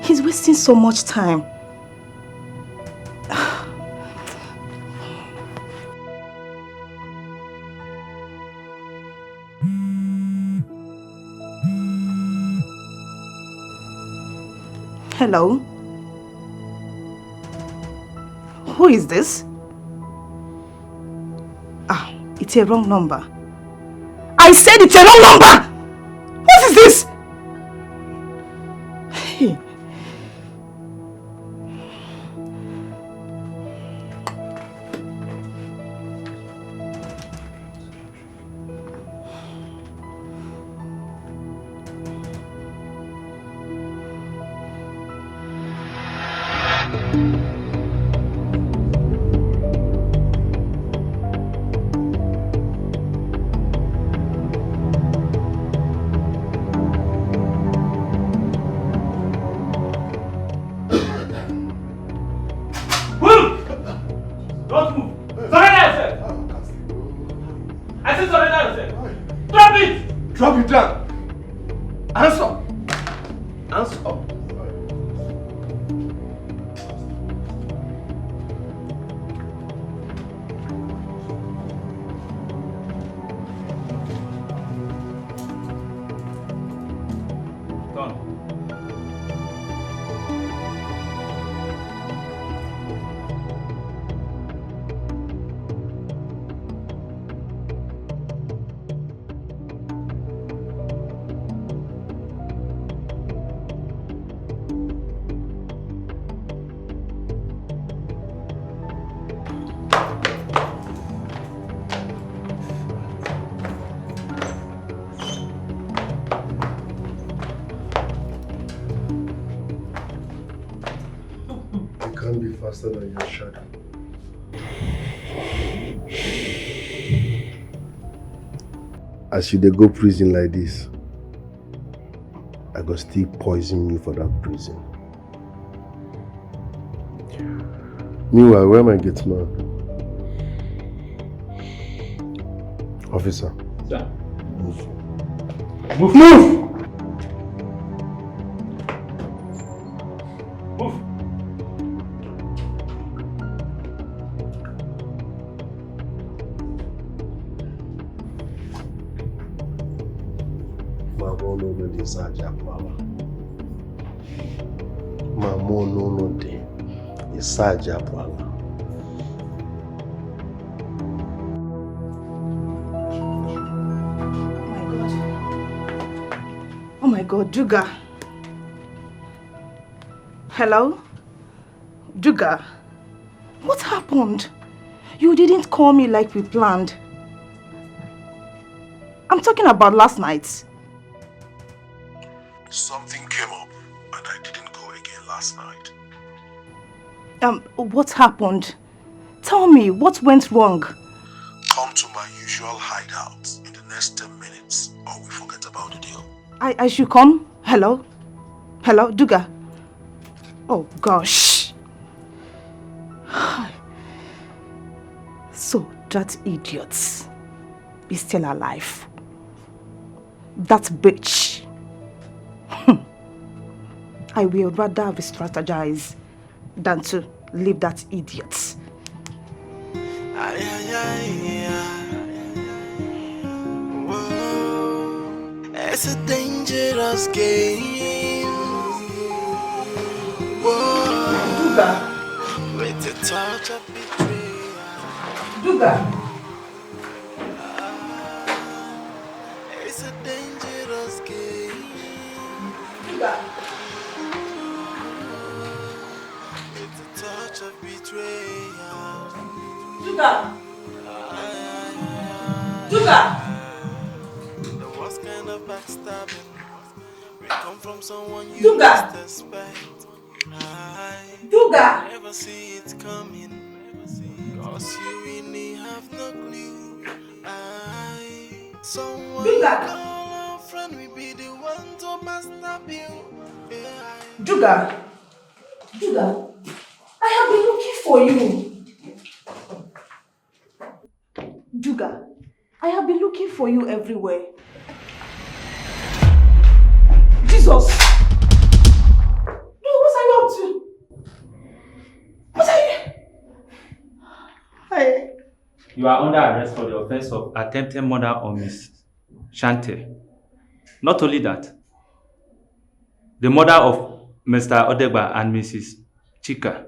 He's wasting so much time. Hello? Who is this? Ah, it's a wrong number. I said it's a wrong number! What is this? Hey. Drop it down. Answer. Answer. Faster than your shadow. As you dey go prison like this, I go still poison you for that prison. Meanwhile, where am I get man? Officer. Sir. Move. Move! Move! Oh my God, Duga. Hello? Duga, what happened? You didn't call me like we planned. I'm talking about last night. Something came up and I didn't go again last night. What happened? Tell me, what went wrong? Come to my usual hideout in the next 10 minutes or we forget about the deal. I should come? Hello? Hello, Duga? Oh gosh. So that idiot is still alive. That bitch. I will rather strategize than to leave that idiot. Whoa, it's a dangerous game. Whoa, Duga. With the touch of betrayal. Duga. It's a dangerous game. Duga. With the touch of betrayal. Duga. Duga. The worst kind of backstabbing will come from someone you Duga. least expect. Duga. Never see it coming, cause you really have no clue. Someone you call a friend will be the one to backstab you. Duga. Duga. I have been looking for you. Duga, I have been looking for you everywhere. Jesus! What are you up to? What are you? Hey. You are under arrest for the offense of attempted murder on Miss Shantel. Not only that, the murder of Mr. Odegba and Mrs. Chika.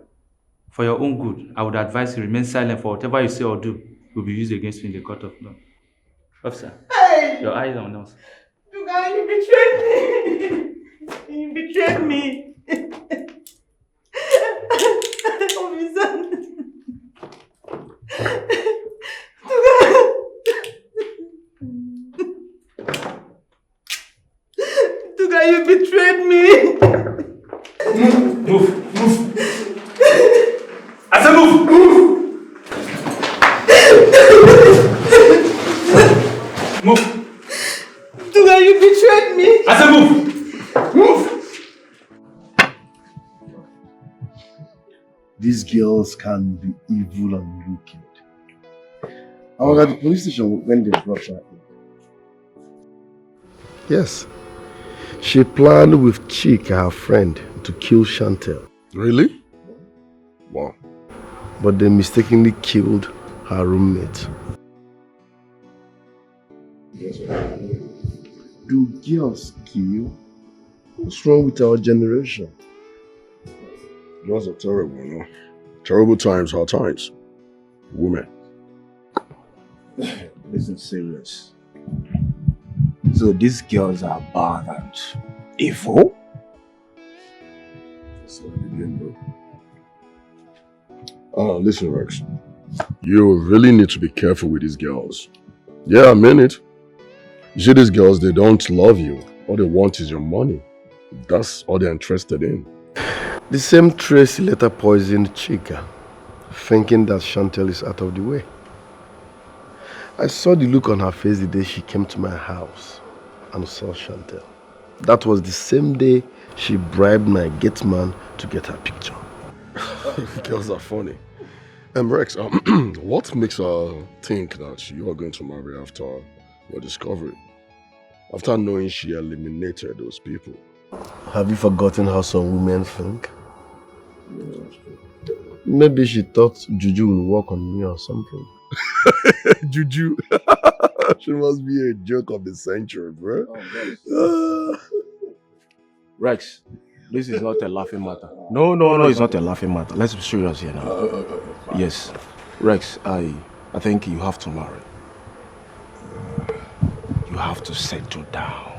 For your own good, I would advise you remain silent, for whatever you say or do will be used against you in the court of law. Officer, Hey! your eyes on us. You guys, you betrayed me! You betrayed me! Officer! Tuga, you betrayed me! Move! I said move! Move! Tuga, you betrayed me! I said move! Move! These girls can be evil and wicked. I was at the police station when they brought her in. Yes. She planned with Chika, her friend, to kill Shantel. Really? Wow. But they mistakenly killed her roommate. Do girls kill? What's wrong with our generation? Girls are terrible, you know. Terrible times, hard times. Women. This is serious. So these girls are bad and evil? That's what they didn't do. Listen, Rex. You really need to be careful with these girls. Yeah, I mean it. You see, these girls, they don't love you. All they want is your money. That's all they're interested in. The same Tracy later poisoned Chika, thinking that Shantel is out of the way. I saw the look on her face the day she came to my house and saw Shantel. That was the same day she bribed my gate man to get her picture. Girls are funny. Rex, what makes her think that you are going to marry after your discovery? After knowing she eliminated those people? Have you forgotten how some women think? Maybe she thought Juju will work on me or something. Juju. She must be a joke of the century, bro. Rex, this is not a laughing matter. No, it's not a laughing matter. Let's be serious here now. Yes. Rex, I think you have to marry. You have to settle down.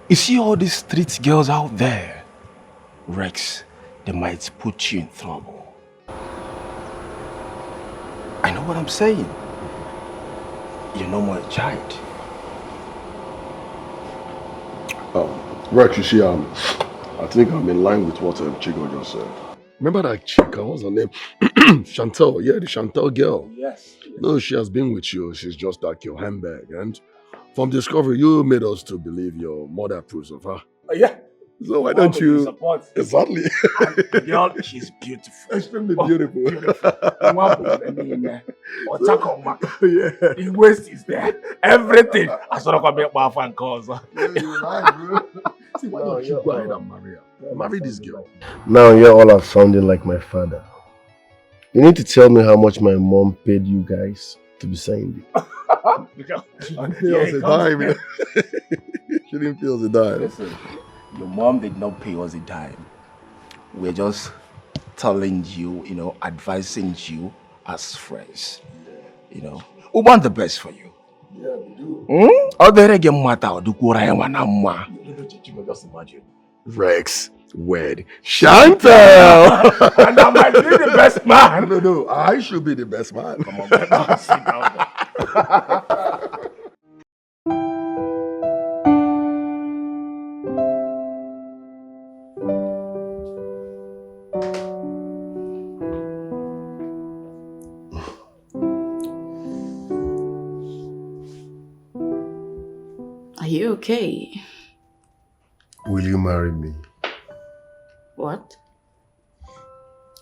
You see all these street girls out there? Rex, they might put you in trouble. I know what I'm saying. You're no more a child. Rex, you see, I think I'm in line with what Chico just said. Remember that chica, what's her name? Shantel, yeah, the Shantel girl. Yes. No, she has been with you. She's just like your handbag. And from discovery, you made us to believe your mother approves of her. Yeah. So why don't you... Support. Exactly. Girl, she's beautiful. Extremely beautiful. Beautiful. The waist is there. Everything. I sort of make my fan calls. See, why don't you go ahead and marry her? Marry this girl. Now you're all are sounding like my father. You need to tell me how much my mom paid you guys to be saying it. She didn't pay us a dime. She didn't pay us a dime. Listen, your mom did not pay us a dime. We're just telling you, advising you as friends. We want the best for you. Yeah, we do. Just imagine. Rex wed Shantel. And I might be the best man. No, I should be the best man. Come on, sit down. Are you okay? Will you marry me? What?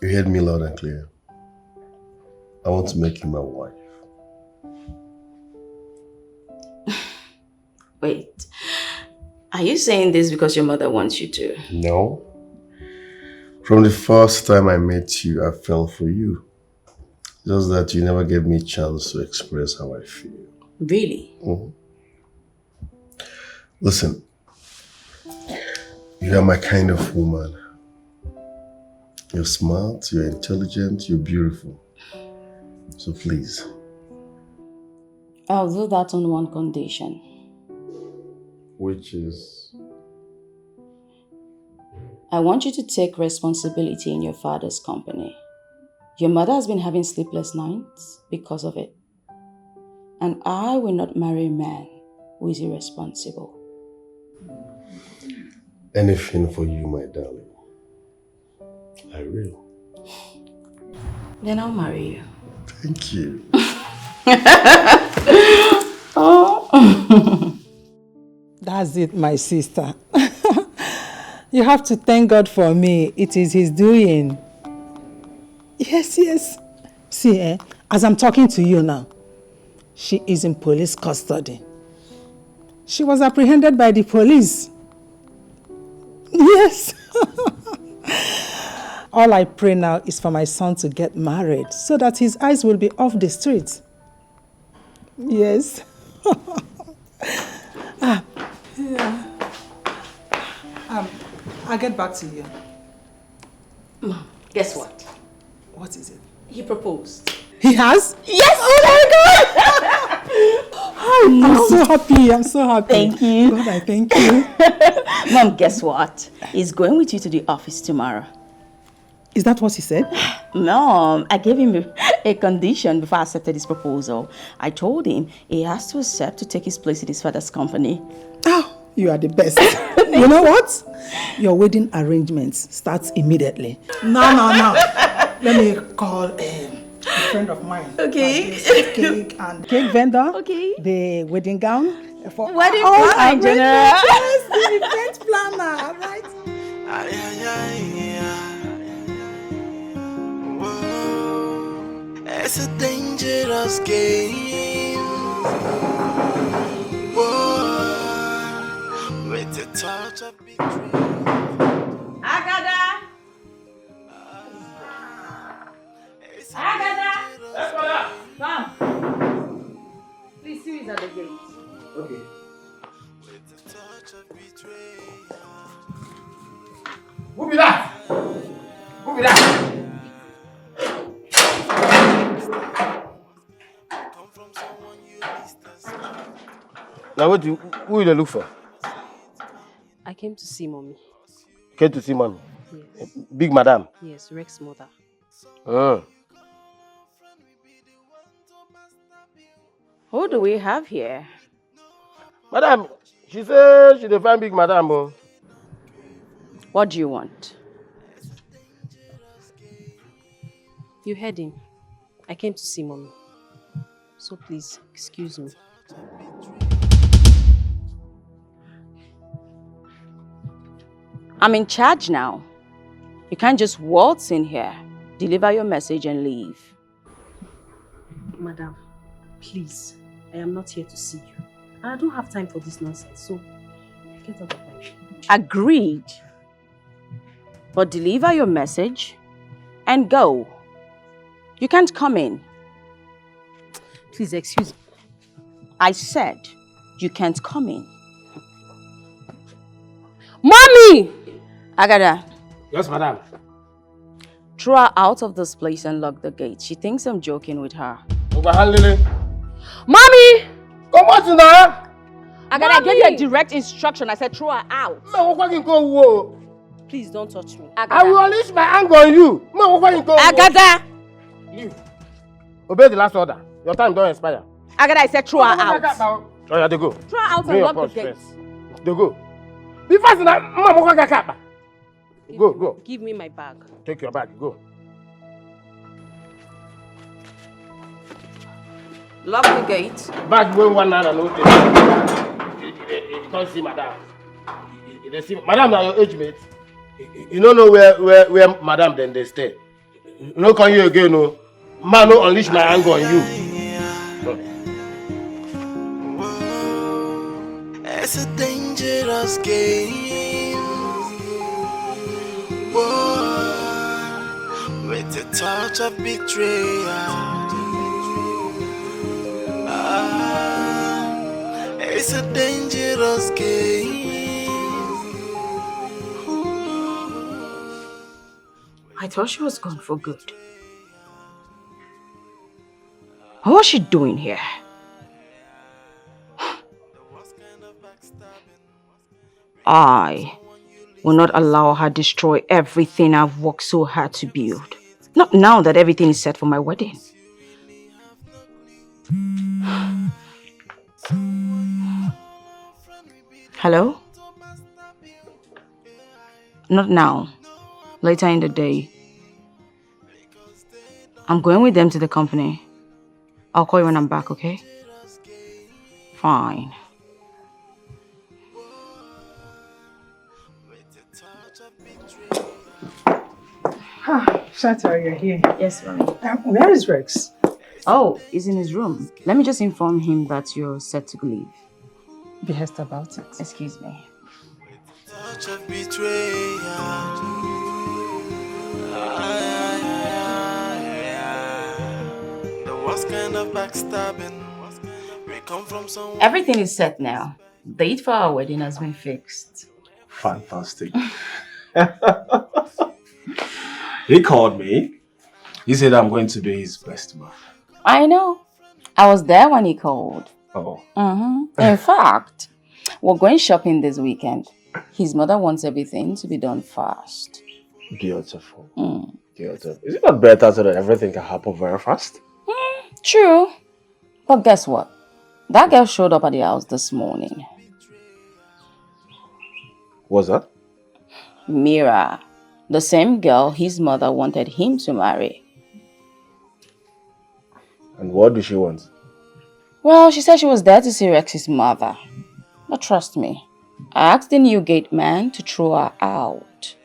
You heard me loud and clear. I want to make you my wife. Wait. Are you saying this because your mother wants you to? No. From the first time I met you, I fell for you. Just that you never gave me a chance to express how I feel. Really? Mm-hmm. Listen, you are my kind of woman. You're smart, you're intelligent, you're beautiful. So please. I'll do that on one condition. Which is? I want you to take responsibility in your father's company. Your mother has been having sleepless nights because of it. And I will not marry a man who is irresponsible. Anything for you, my darling. I will. Then I'll marry you. Thank you. Oh. That's it, my sister. You have to thank God for me. It is His doing. Yes, yes. See, as I'm talking to you now, she is in police custody. She was apprehended by the police. Yes. All I pray now is for my son to get married so that his eyes will be off the streets. Yes. Yeah. I'll get back to you. Mom, guess what? What is it? He proposed. He has? Yes! Oh my God! I'm so happy. I'm so happy. Thank you. God, I thank you. Mom, guess what? He's going with you to the office tomorrow. Is that what he said? Mom, I gave him a condition before I accepted his proposal. I told him he has to accept to take his place in his father's company. Oh, you are the best. You know what? Your wedding arrangements starts immediately. No. Let me call a friend of mine. Okay. Cake and cake vendor. Okay. The wedding gown. Wedding gown in general. Yes, the event planner, right? Whoa, it's a dangerous game. Whoa, with the touch of betrayal. Agada! Come. Please see who's at the gate. Okay. Who be that? Who be that? Now who you look for? I came to see mommy. Came to see mommy? Yes. Big madam? Yes, Rex's mother. Who do we have here? Madam, she said she find big madam. Oh. What do you want? You heard him. I came to see mommy. So please, excuse me. I'm in charge now. You can't just waltz in here, deliver your message and leave. Madam, please. I am not here to see you. And I don't have time for this nonsense, so get out of my way. Agreed. But deliver your message and go. You can't come in. Please excuse me. I said you can't come in. Mommy! Agada. Yes, madam. Throw her out of this place and lock the gate. She thinks I'm joking with her. Mommy! Come on now! Agada, I gave you a direct instruction. I said throw her out. Please don't touch me. Agada. I will unleash my anger on you. Agada! Leave. Obey the last order. Your time don't expire. Agada, I said throw her out. Oh yeah, they go. Throw her out and lock the gate. They go. Be fast now. Go. Give me my bag. Take your bag. Go. Lock the gate. Bag going one night and no day. You can't see madam. They see madam now your age mate. You don't know where madam then they stay. No come you again, no. Man, no unleash my anger on you. It's a danger. dangerous game. War with a touch of betrayal. It's a dangerous game. I thought she was gone for good. What was she doing here? I will not allow her destroy everything I've worked so hard to build. Not now that everything is set for my wedding. Hello? Not now. Later in the day. I'm going with them to the company. I'll call you when I'm back, okay? Fine. Shantel, you're here. Yes, Mommy. Where is Rex? Oh, he's in his room. Let me just inform him that you're set to leave. Behest about it. Excuse me. Touch of betrayal. The worst kind of backstabbing. We come from someone. Everything is set now. Date for our wedding has been fixed. Fantastic. He called me. He said I'm going to be his best man. I know. I was there when he called. Oh. In fact, we're going shopping this weekend. His mother wants everything to be done fast. Beautiful. Beautiful. Is it not better so that everything can happen very fast? True. But guess what? That girl showed up at the house this morning. What's that? Mira. The same girl his mother wanted him to marry. And what does she want? Well, she said she was there to see Rex's mother. But trust me, I asked the new gate man to throw her out.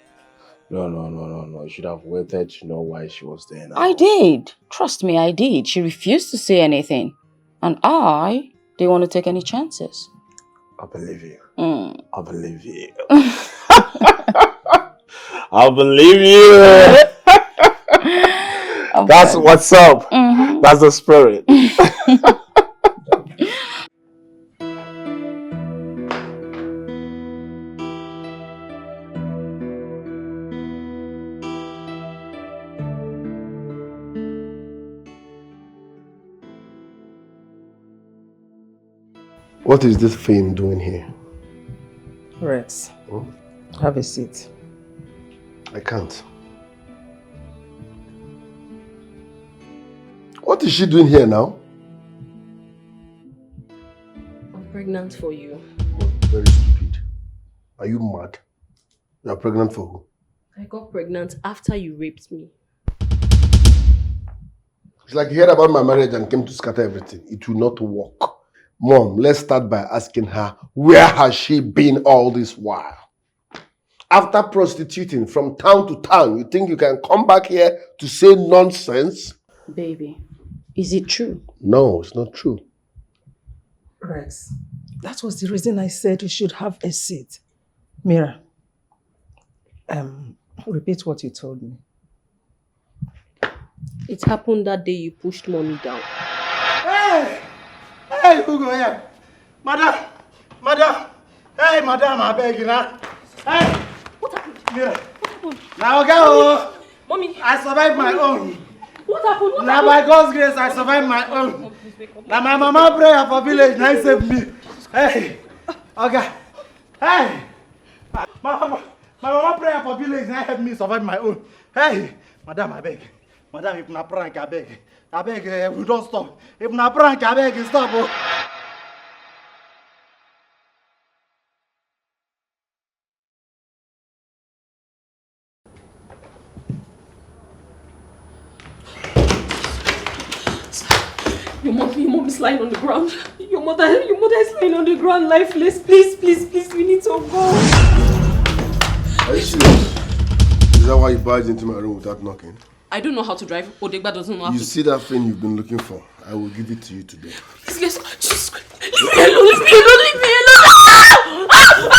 No. You should have waited to know why she was there now. I did. Trust me, I did. She refused to say anything. And I didn't want to take any chances. I believe you. I believe you. I believe you. That's what's up. That's the spirit. What is this thing doing here? Rex, have a seat. I can't. What is she doing here now? I'm pregnant for you. Very stupid. Are you mad? You are pregnant for who? I got pregnant after you raped me. It's like you heard about my marriage and came to scatter everything. It will not work. Mom, let's start by asking her, where has she been all this while? After prostituting from town to town, you think you can come back here to say nonsense? Baby, is it true? No, it's not true. Rex, that was the reason I said you should have a seat. Mira, repeat what you told me. It happened that day you pushed mommy down. Hey, who go here? Madam! Hey, madam, I beg you now. Hey! What happened? Mira. What happened? Now, go. Mommy! I survived my own. What happened? Now, by God's grace, I survived my own. Now, my mama prayer for village, now save me. Hey! Okay. Hey! My mama prayer for village, now help me survive my own. Hey! Madam, I beg. Madam, if na prank, I beg. I beg, we don't stop. If na prank, I beg, stop. Oh. Your mom is lying on the ground. Your mother is lying on the ground, lifeless. Please, we need to go. Are you serious? Is that why you barged into my room without knocking? I don't know how to drive. Odegba doesn't know how to. You see that thing you've been looking for? I will give it to you today. Please, Jesus Christ. Leave me alone, leave me alone.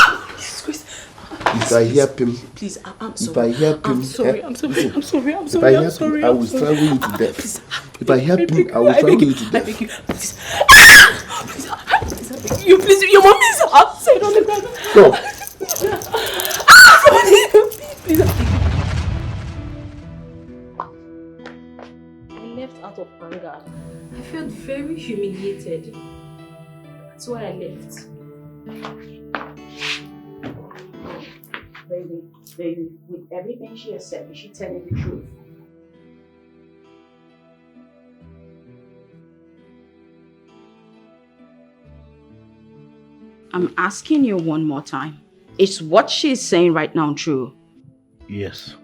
If I hear him, please, I'm if sorry. I hear him, I'm sorry. I'm sorry. listen, I'm sorry. I'm if sorry. I I'm hear sorry. him, I will strangle you to death. Please, If I hear him, I will strangle you to death. I beg you. Please. Please, you please. Your mom is outside on the ground. No. Please. I left out of anger. I felt very humiliated. That's why I left. Baby, with everything she has said, is she telling the truth? I'm asking you one more time. Is what she's saying right now true? Yes.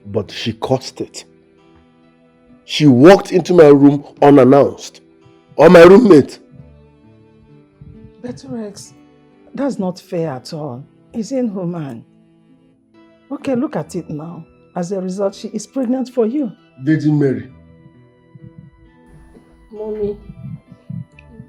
But she caused it. She walked into my room unannounced. Or my roommate. But Rex, that's not fair at all. It's inhuman. Okay, look at it now. As a result, she is pregnant for you. Virgin Mary. Mommy,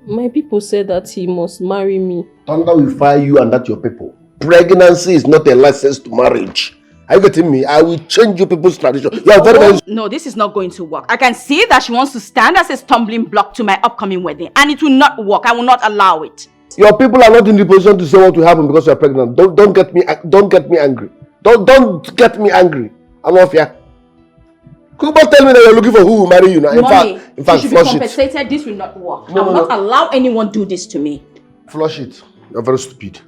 my people said that he must marry me. Thunder will fire you and that your people. Pregnancy is not a license to marriage. Are you getting me? I will change you people's tradition. You are very... No, this is not going to work. I can see that she wants to stand as a stumbling block to my upcoming wedding, and it will not work. I will not allow it. Your people are not in the position to say what will happen because you are pregnant. Don't get me angry. Don't get me angry. I'm off here. Could you tell me that you're looking for who will marry you now? In fact, she should be compensated. This will not work. I will not allow anyone do this to me. Flush it. You're very stupid.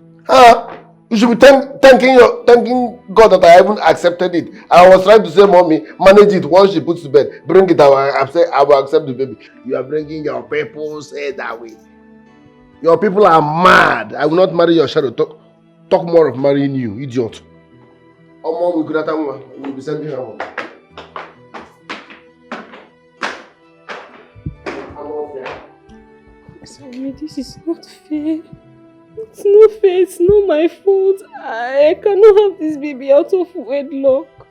You should be thanking God that I haven't accepted it. I was trying to say, mommy, manage it once she puts to bed. Bring it out. I will accept the baby. You are bringing your people's head away. Your people are mad. I will not marry your shadow. Talk more of marrying you, idiot. Oh, mom, we will be sending her home. Sorry, this is not fair. It's not fair. It's not my fault. I cannot have this baby out of wedlock.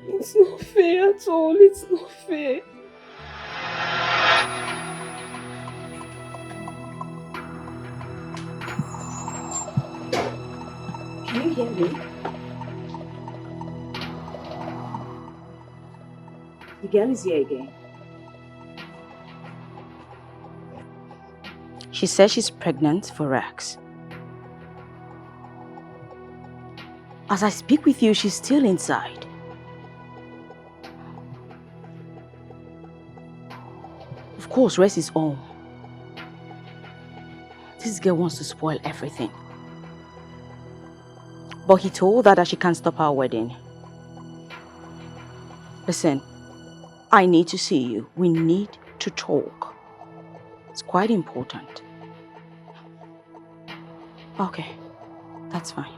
It's not fair at all. It's not fair. Can you hear me? The girl is here again. She says she's pregnant for Rex. As I speak with you, she's still inside. Of course, Rex is home. This girl wants to spoil everything. But he told her that she can't stop our wedding. Listen, I need to see you. We need to talk. It's quite important. Okay, that's fine.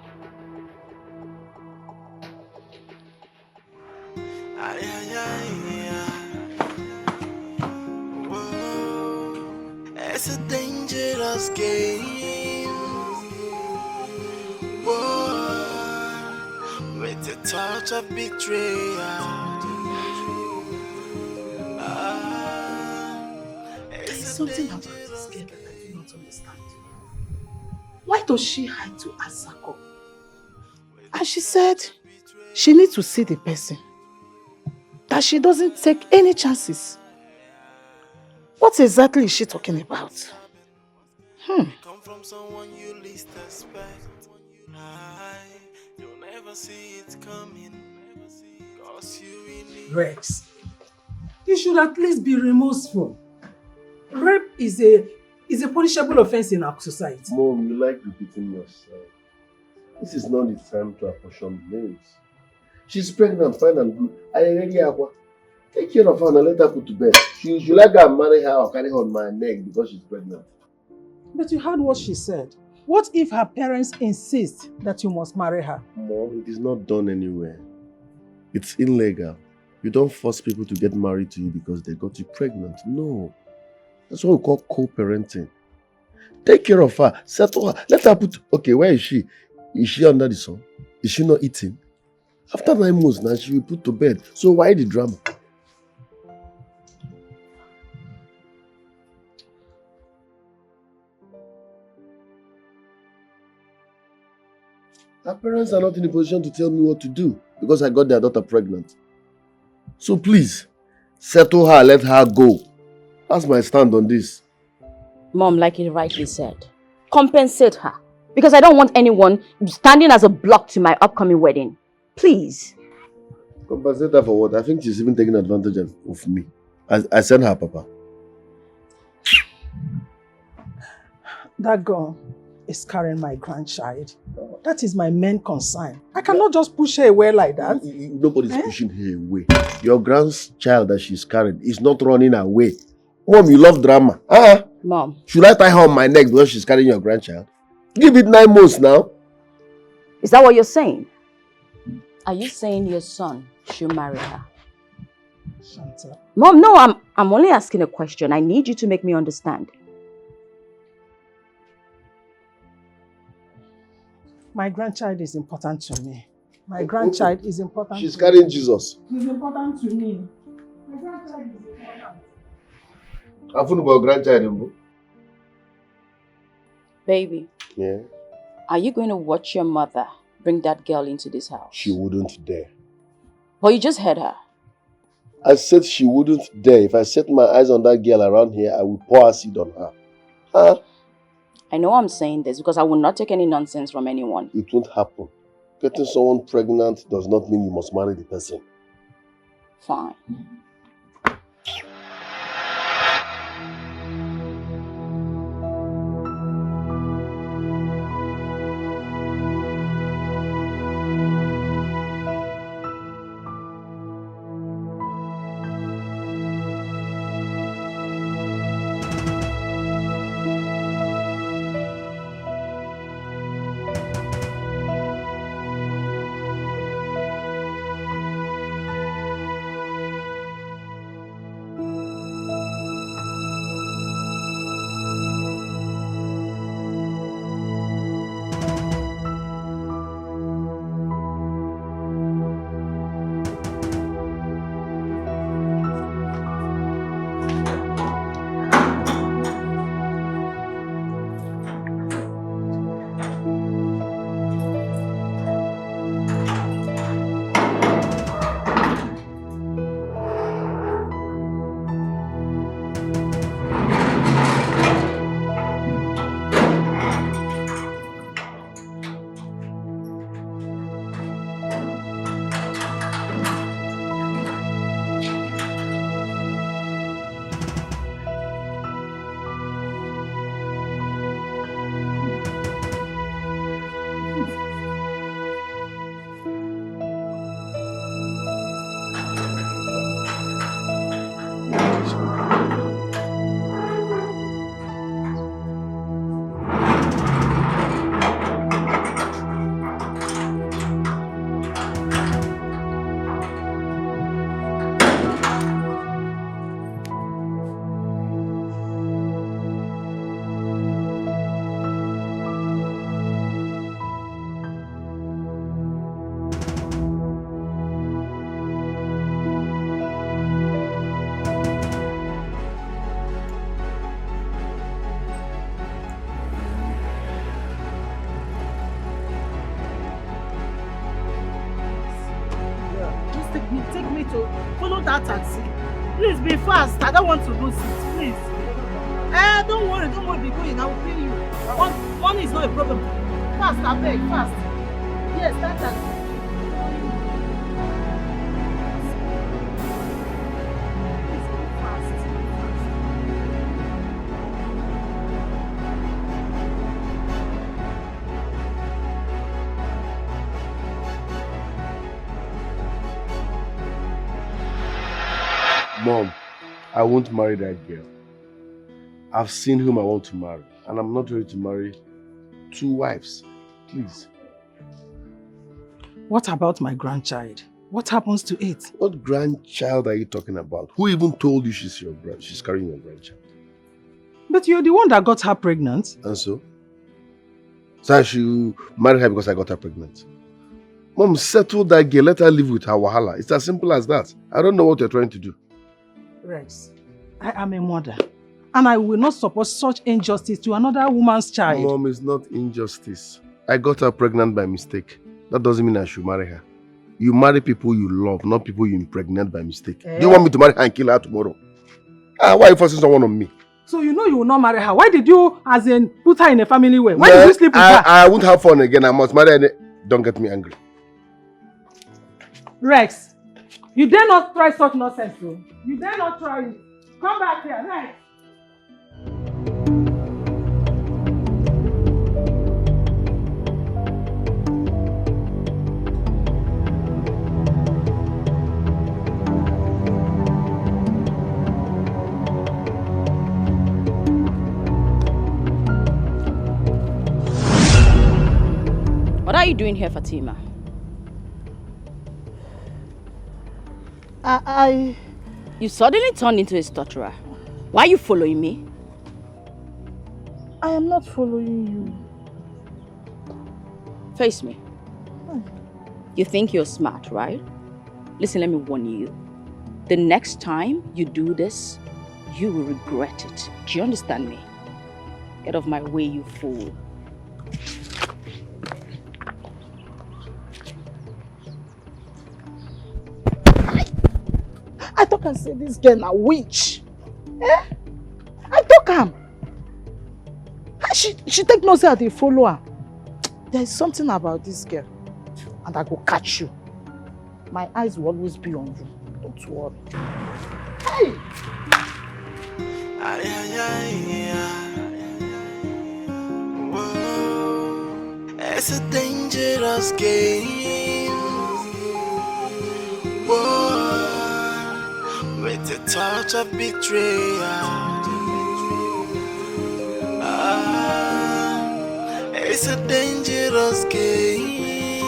Whoa, it's a dangerous game. Whoa, with a touch of betrayal. There's something about this girl that I do not understand. Why does she hide to Asako? And she said she needs to see the person. That she doesn't take any chances. What exactly is she talking about? Come from someone you least expect. You'll never see it coming. Cause you really... Rex, you should at least be remorseful. Rape is a punishable offense in our society. Mom, you like repeating yourself. This is not the time to apportion blames. She's pregnant, fine and good. I already have one. Take care of her and let her put to bed. She like I marry her or carry her on my neck because she's pregnant. But you heard what she said. What if her parents insist that you must marry her? Mom, it is not done anywhere. It's illegal. You don't force people to get married to you because they got you pregnant. No. That's what we call co-parenting. Take care of her. Settle her. Let her put... Okay, where is she? Is she under the sun? Is she not eating? After 9 months now, she will put to bed. So why the drama? Her parents are not in a position to tell me what to do because I got their daughter pregnant. So please, settle her, let her go. That's my stand on this. Mom, like you rightly said, compensate her. Because I don't want anyone standing as a block to my upcoming wedding. Please. Compensate her for what? I think she's even taking advantage of me. I sent her, Papa. That girl is carrying my grandchild. That is my main concern. I cannot just push her away like that. Nobody's pushing her away. Your grandchild that she's carrying is not running away. Mom, you love drama. Mom. Should I tie her on my neck because she's carrying your grandchild? Give it 9 months now. Is that what you're saying? Are you saying your son should marry her? Shantel. Mom, no, I'm only asking a question. I need you to make me understand. My grandchild is important to me. My grandchild is important. She's carrying Jesus. He's important to me. My grandchild is important. I'm talking about grandchild. Baby. Yeah? Are you going to watch your mother bring that girl into this house? She wouldn't dare. But you just heard her. I said she wouldn't dare. If I set my eyes on that girl around here, I will pour acid on her. Huh? I know I'm saying this because I will not take any nonsense from anyone. It won't happen. Getting someone pregnant does not mean you must marry the person. Fine. Take me to follow that taxi. Please be fast. I don't want to lose it. Please. Don't worry. Be going. I will pay you. Money is not a problem. Fast, I beg. Fast. Yes, that taxi. Mom, I won't marry that girl. I've seen whom I want to marry, and I'm not ready to marry 2 wives. Please. What about my grandchild? What happens to it? What grandchild are you talking about? Who even told you she's carrying your grandchild? But you're the one that got her pregnant. And so? So I should marry her because I got her pregnant. Mom, settle that girl. Let her live with her wahala. It's as simple as that. I don't know what you're trying to do. Rex, I am a mother. And I will not support such injustice to another woman's child. Mom, it's not injustice. I got her pregnant by mistake. That doesn't mean I should marry her. You marry people you love, not people you impregnate by mistake. Do you want me to marry her and kill her tomorrow? Why are you forcing someone on me? So you know you will not marry her. Why did you, as in, put her in a family way? Why did you sleep with her? I won't have fun again. I must marry her. Don't get me angry. Rex, you dare not try such nonsense, though. You dare not try it. Come back here, Rex. What are you doing here, Fatima? You suddenly turned into a stutterer. Why are you following me? I am not following you. Face me. You think you're smart, right? Listen, let me warn you. The next time you do this, you will regret it. Do you understand me? Get off my way, you fool. I talk and say this girl a witch. Eh? I talk am. She take no say I dey follow her. There is something about this girl, and I go catch you. My eyes will always be on you. Don't worry. Hey! Whoa, it's a dangerous game. Whoa, with a touch of betrayal. It's a dangerous game.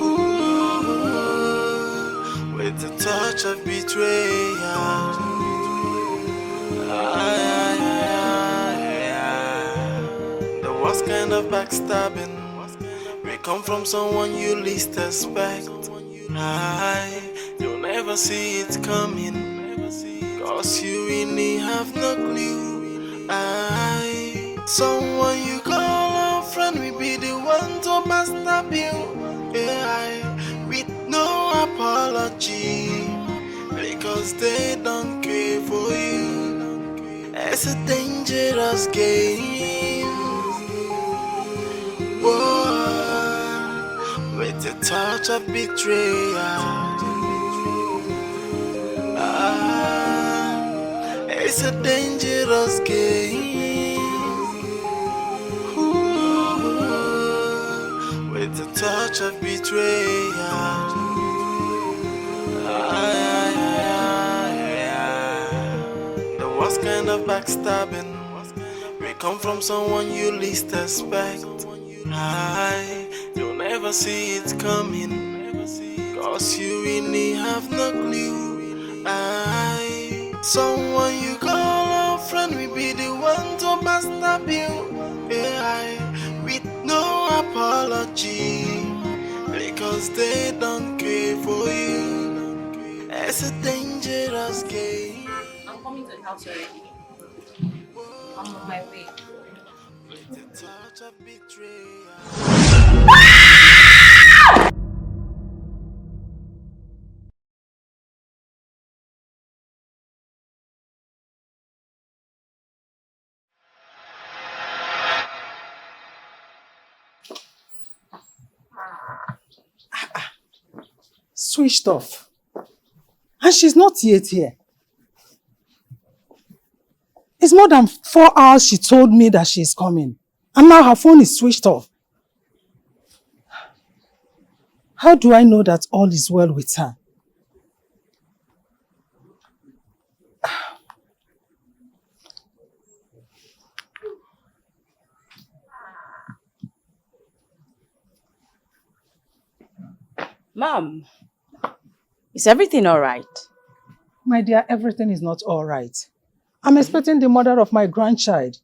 Ooh, with a touch of betrayal. The worst kind of backstabbing may come from someone you least expect. You'll never see it coming, cause you really have no clue. Someone you call a friend will be the one to backstab you, with no apology, because they don't care for you. It's a dangerous game. Whoa, with a touch of betrayal. It's a dangerous game. Ooh, with a touch of betrayal. The worst kind of backstabbing may come from someone you least expect. You'll never see it coming, cause you really have no clue. Someone you call a friend will be the one to backstab you, with no apology, because they don't care for you. It's a dangerous game. I'm coming to the house already. I'm on my way. With the touch of betrayal. Switched off. And she's not yet here. It's more than 4 hours she told me that she's coming. And now her phone is switched off. How do I know that all is well with her? Mom, is everything all right? My dear, everything is not all right. I'm expecting the mother of my grandchild.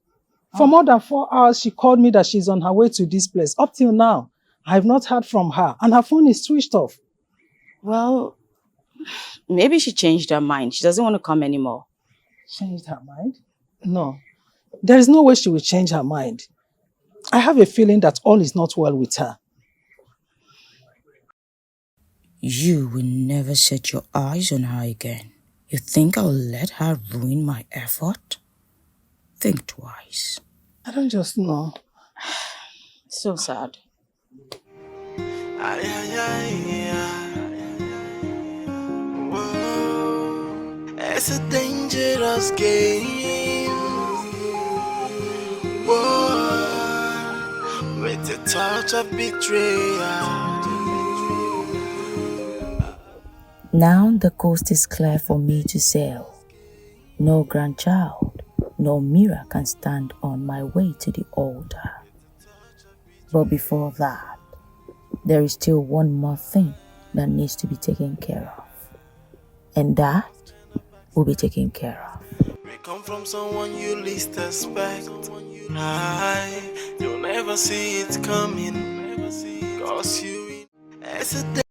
For more than 4 hours, she called me that she's on her way to this place. Up till now, I have not heard from her, and her phone is switched off. Well, maybe she changed her mind. She doesn't want to come anymore. Changed her mind? No. There is no way she will change her mind. I have a feeling that all is not well with her. You will never set your eyes on her again. You think I'll let her ruin my effort? Think twice. I don't just know. So sad. Whoa, it's a dangerous game. Whoa, with the touch of betrayal. Now the coast is clear for me to sail. No grandchild, no mirror can stand on my way to the altar. But before that, there is still one more thing that needs to be taken care of. And that will be taken care of. We come from someone you least expect. You'll never see it coming. Cause you it's a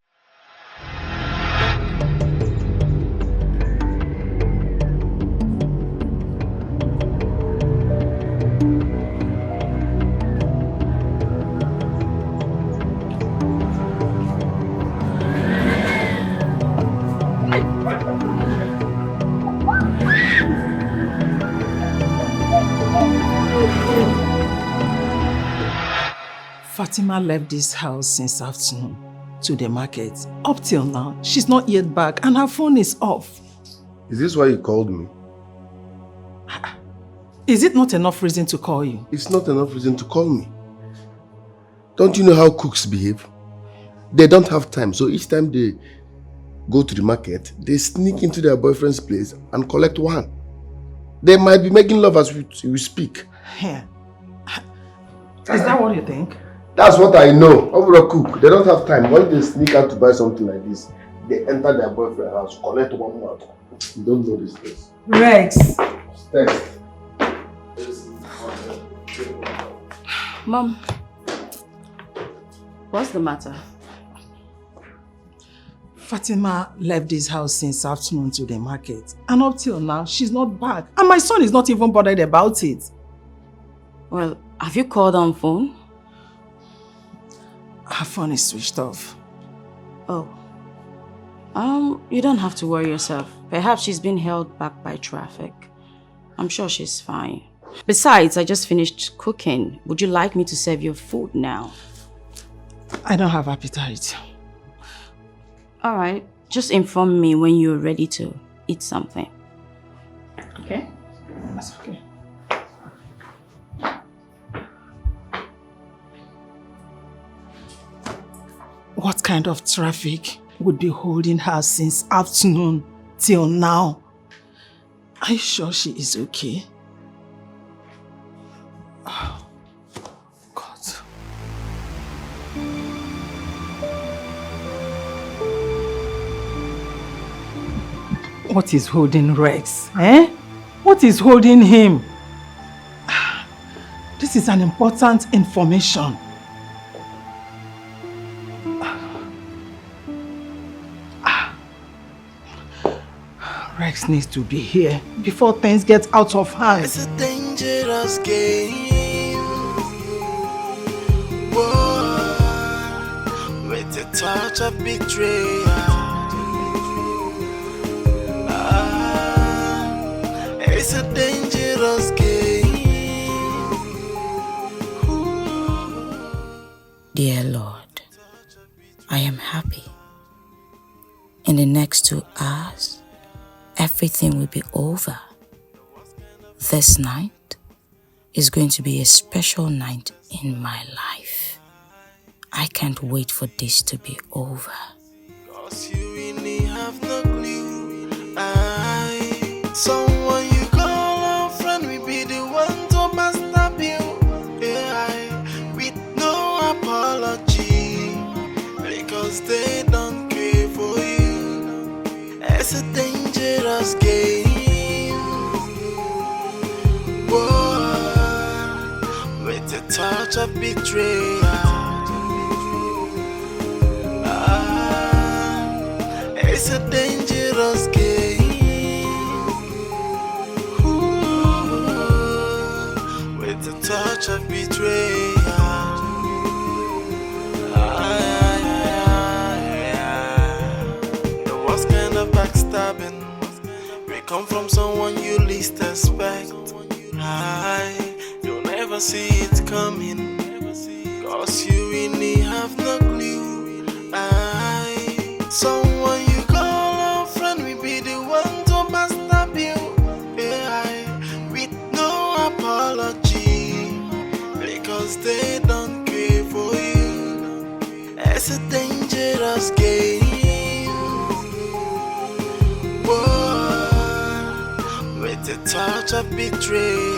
Fatima left this house since afternoon to the market. Up till now, she's not yet back and her phone is off. Is this why you called me? Is it not enough reason to call you? It's not enough reason to call me. Don't you know how cooks behave? They don't have time, so each time they go to the market, they sneak into their boyfriend's place and collect one. They might be making love as we speak. Yeah. Is that what you think? That's what I know. Over a cook, they don't have time. When they sneak out to buy something like this, they enter their boyfriend's house, collect one more. You don't know this place. Rex. Stay. Mom, what's the matter? Fatima left this house since afternoon to the market. And up till now, she's not back. And my son is not even bothered about it. Well, have you called on phone? Her phone is switched off. Oh. You don't have to worry yourself. Perhaps she's been held back by traffic. I'm sure she's fine. Besides, I just finished cooking. Would you like me to serve your food now? I don't have appetite. Alright, just inform me when you're ready to eat something. Okay? That's okay. What kind of traffic would be holding her since afternoon till now? Are you sure she is okay? Oh, God. What is holding Rex? Eh? What is holding him? This is an important information. Rex needs to be here before things get out of hand. It's a dangerous game. Whoa, with the touch of betrayal. It's a dangerous game. Dear Lord, I am happy. In the next 2 hours, everything will be over. This night is going to be a special night in my life. I can't wait for this to be over. Cause you really have no clue. Someone you call a friend will be the one to backstab you. Yeah, with no apology. Because they don't care for you. It's a dangerous game. Whoa, with the touch of betrayal. It's a dangerous game. Ooh, with the touch of betrayal. come from someone you least expect. You'll never see it coming, cause you really have no clue. Someone you call a friend will be the one to backstab you, with no apology, because they don't care for you. It's a dangerous game. Whoa, with the touch of betrayal.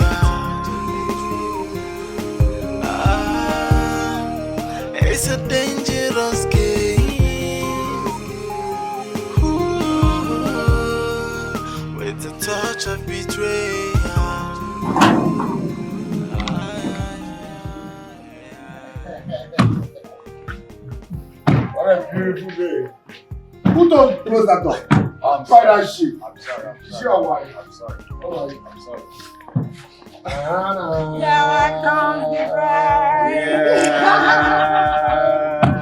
It's a dangerous game. Ooh, with the touch of betrayal. What a beautiful day. Who don't close that door? I'm Try sorry. that shit. I'm sorry. I'm sorry. Sure, why? I'm sorry. Alright. I'm sorry. Yeah,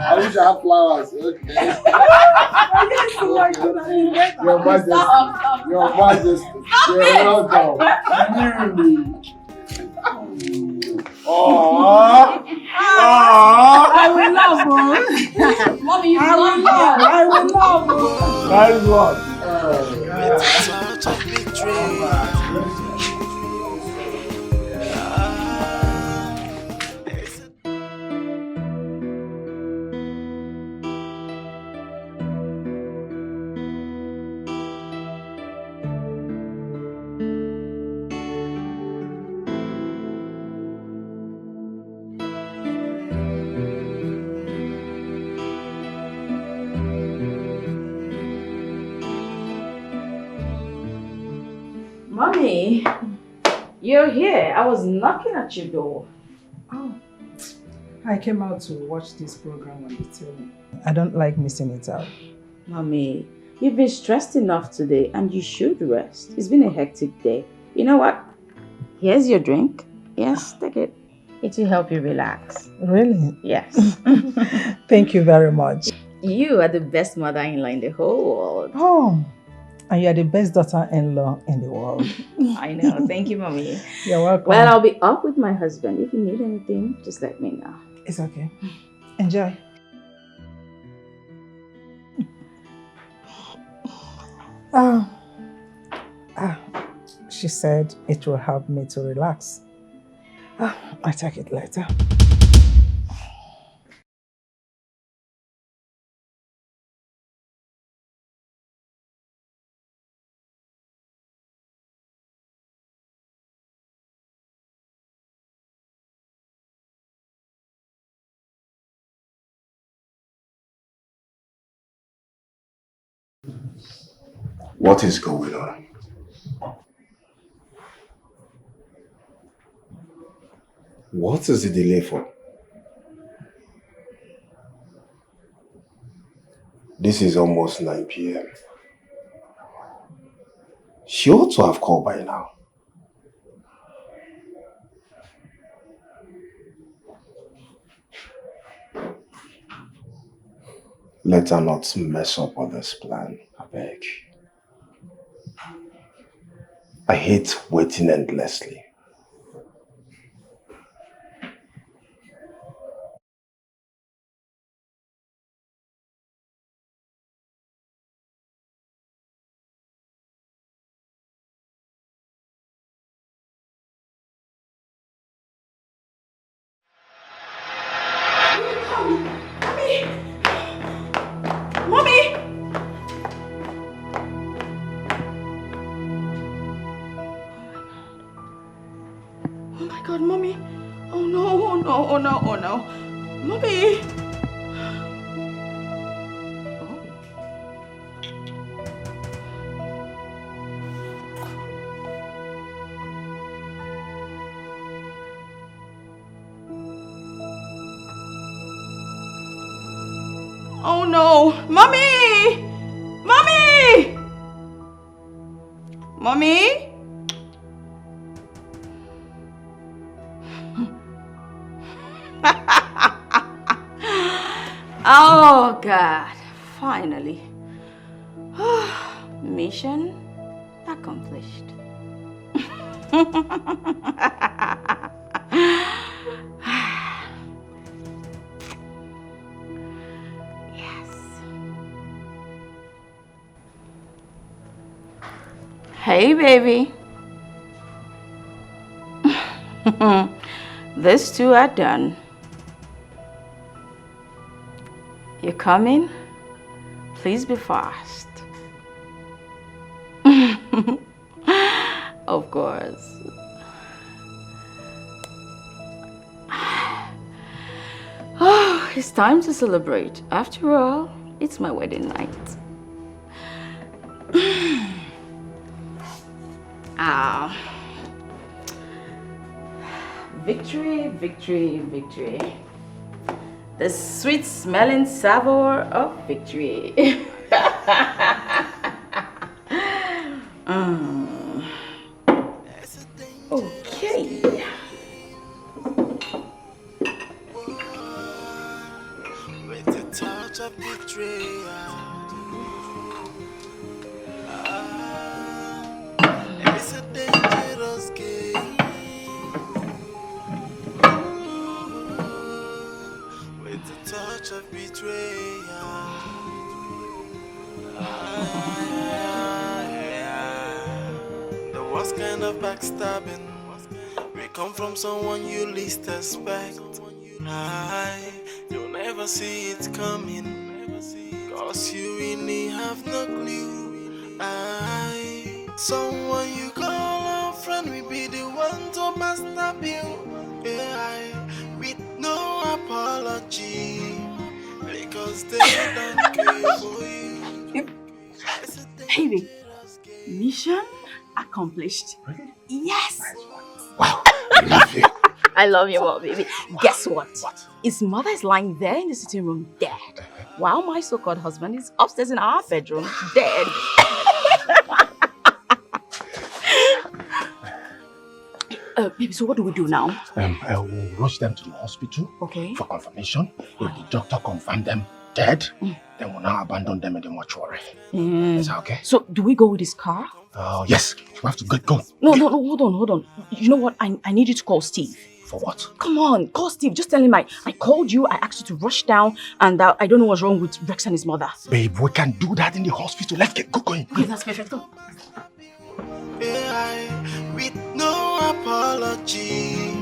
I wish I had flowers. Okay. Your Majesty. Your Majesty. You're welcome. Really. I will love her. Mommy, you I will love. I will love her. Nice one. Mommy, you're here. I was knocking at your door. Oh, I came out to watch this program on the TV. I don't like missing it out. Mommy, you've been stressed enough today and you should rest. It's been a hectic day. You know what? Here's your drink. Yes, take it. It will help you relax. Really? Yes. Thank you very much. You are the best mother-in-law in the whole world. Oh, and you are the best daughter-in-law in the world. I know. Thank you, Mommy. You're welcome. Well, I'll be up with my husband. If you need anything, just let me know. It's okay. Enjoy. She said it will help me to relax. I'll take it later. What is going on? What is the delay for? This is almost 9 p.m. She ought to have called by now. Let her not mess up on this plan, I beg. I hate waiting endlessly. Mommy! Oh my God, Mommy. Oh no, oh no, oh no, oh no. Mommy! Oh no! Mommy! Mommy! Mommy? Oh God, finally. Mission accomplished. Yes. Hey, baby. These two are done. You coming? Please be fast. Of course. Oh, it's time to celebrate. After all, it's my wedding night. Victory, victory, victory. The sweet smelling savour of victory. Okay. With a touch of betrayal. It's a dangerous game. With a touch of betrayal. The worst kind of backstabbing will come from someone you least expect. You'll never see it coming, cause you really have no clue. Someone you call a friend will be the one to backstab you. With no apology, because they don't care for you. Baby, mission accomplished. Yes. I love you more, baby. Guess what? His mother is lying there in the sitting room dead, while my so-called husband is upstairs in our bedroom dead. Baby, so what do we do now? I will rush them to the hospital for confirmation. If the doctor confirms them dead, then we'll now abandon them in the mortuary. Is that okay? So, do we go with his car? Yes. We have to go. No, hold on. You know what? I need you to call Steve. For what? Come on, call Steve. Just tell him I called you, I asked you to rush down, and I don't know what's wrong with Rex and his mother. Babe, we can do that in the hospital. Let's get going. Okay, that's perfect. Go. With no apology,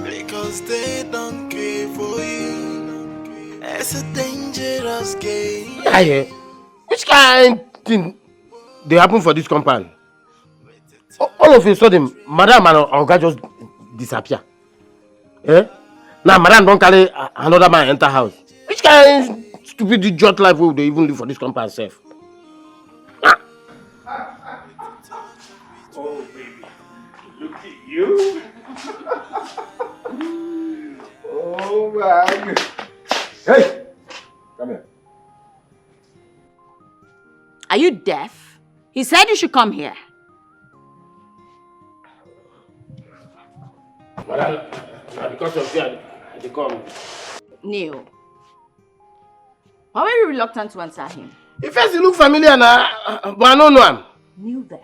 because they don't care for you. It's a dangerous game. Which kind thing they happen for this compound? All of a sudden, Madam and Oga just disappear. Now Madam don't carry another man enter house. Which kind stupid idiot life will they even live for this compound self? Oh baby, look at you. Oh man. Hey, come here. Are you deaf? He said you should come here. Madam, because of you, they come. Neil, why were you reluctant to answer him? He first he look familiar now, but I don't know him. Neil there.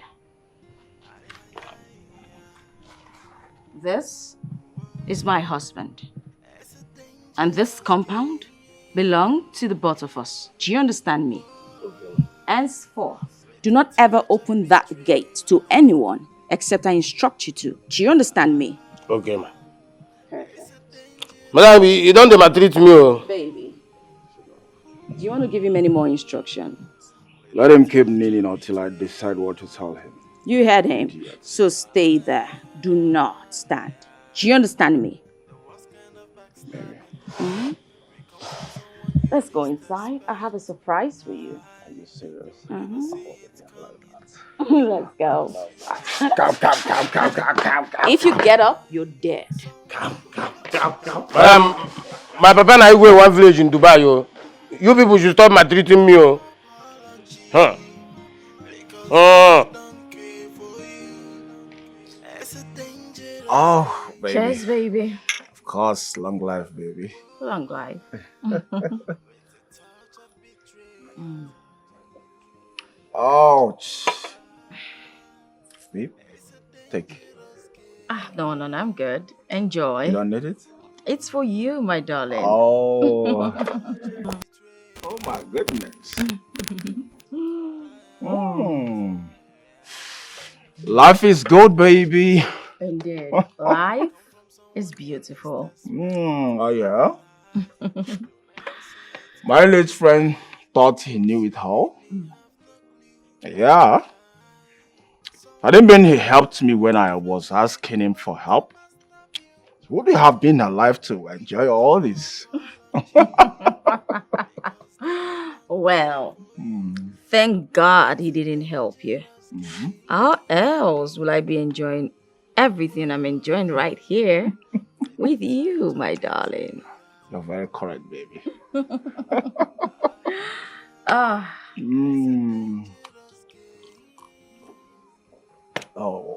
This is my husband. And this compound belongs to the both of us. Do you understand me? Henceforth, do not ever open that gate to anyone except I instruct you to. Do you understand me? Okay, ma. Madam, you don't maltreat me. Baby, do you want to give him any more instructions? Let him keep kneeling until I decide what to tell him. You heard him. So stay there. Do not stand. Do you understand me? Hmm? Let's go inside. I have a surprise for you. Are you serious? Let's go. Come. If you get up, you're dead. Come. My papa and I were one village in Dubai. You people should stop maltreating me. Oh, baby. Cheers, baby. Of course, long life, baby. Long life. Ouch. babe. Take. No, I'm good. Enjoy. You don't need it? It's for you, my darling. Oh. Oh my goodness. Life is good, baby. Indeed. Life is beautiful. Oh yeah? My late friend thought he knew it all. Yeah. I didn't mean he helped me when I was asking him for help. Would you have been alive to enjoy all this? Well, thank God he didn't help you. How else will I be enjoying everything I'm enjoying right here with you, my darling? You're very correct, baby. Oh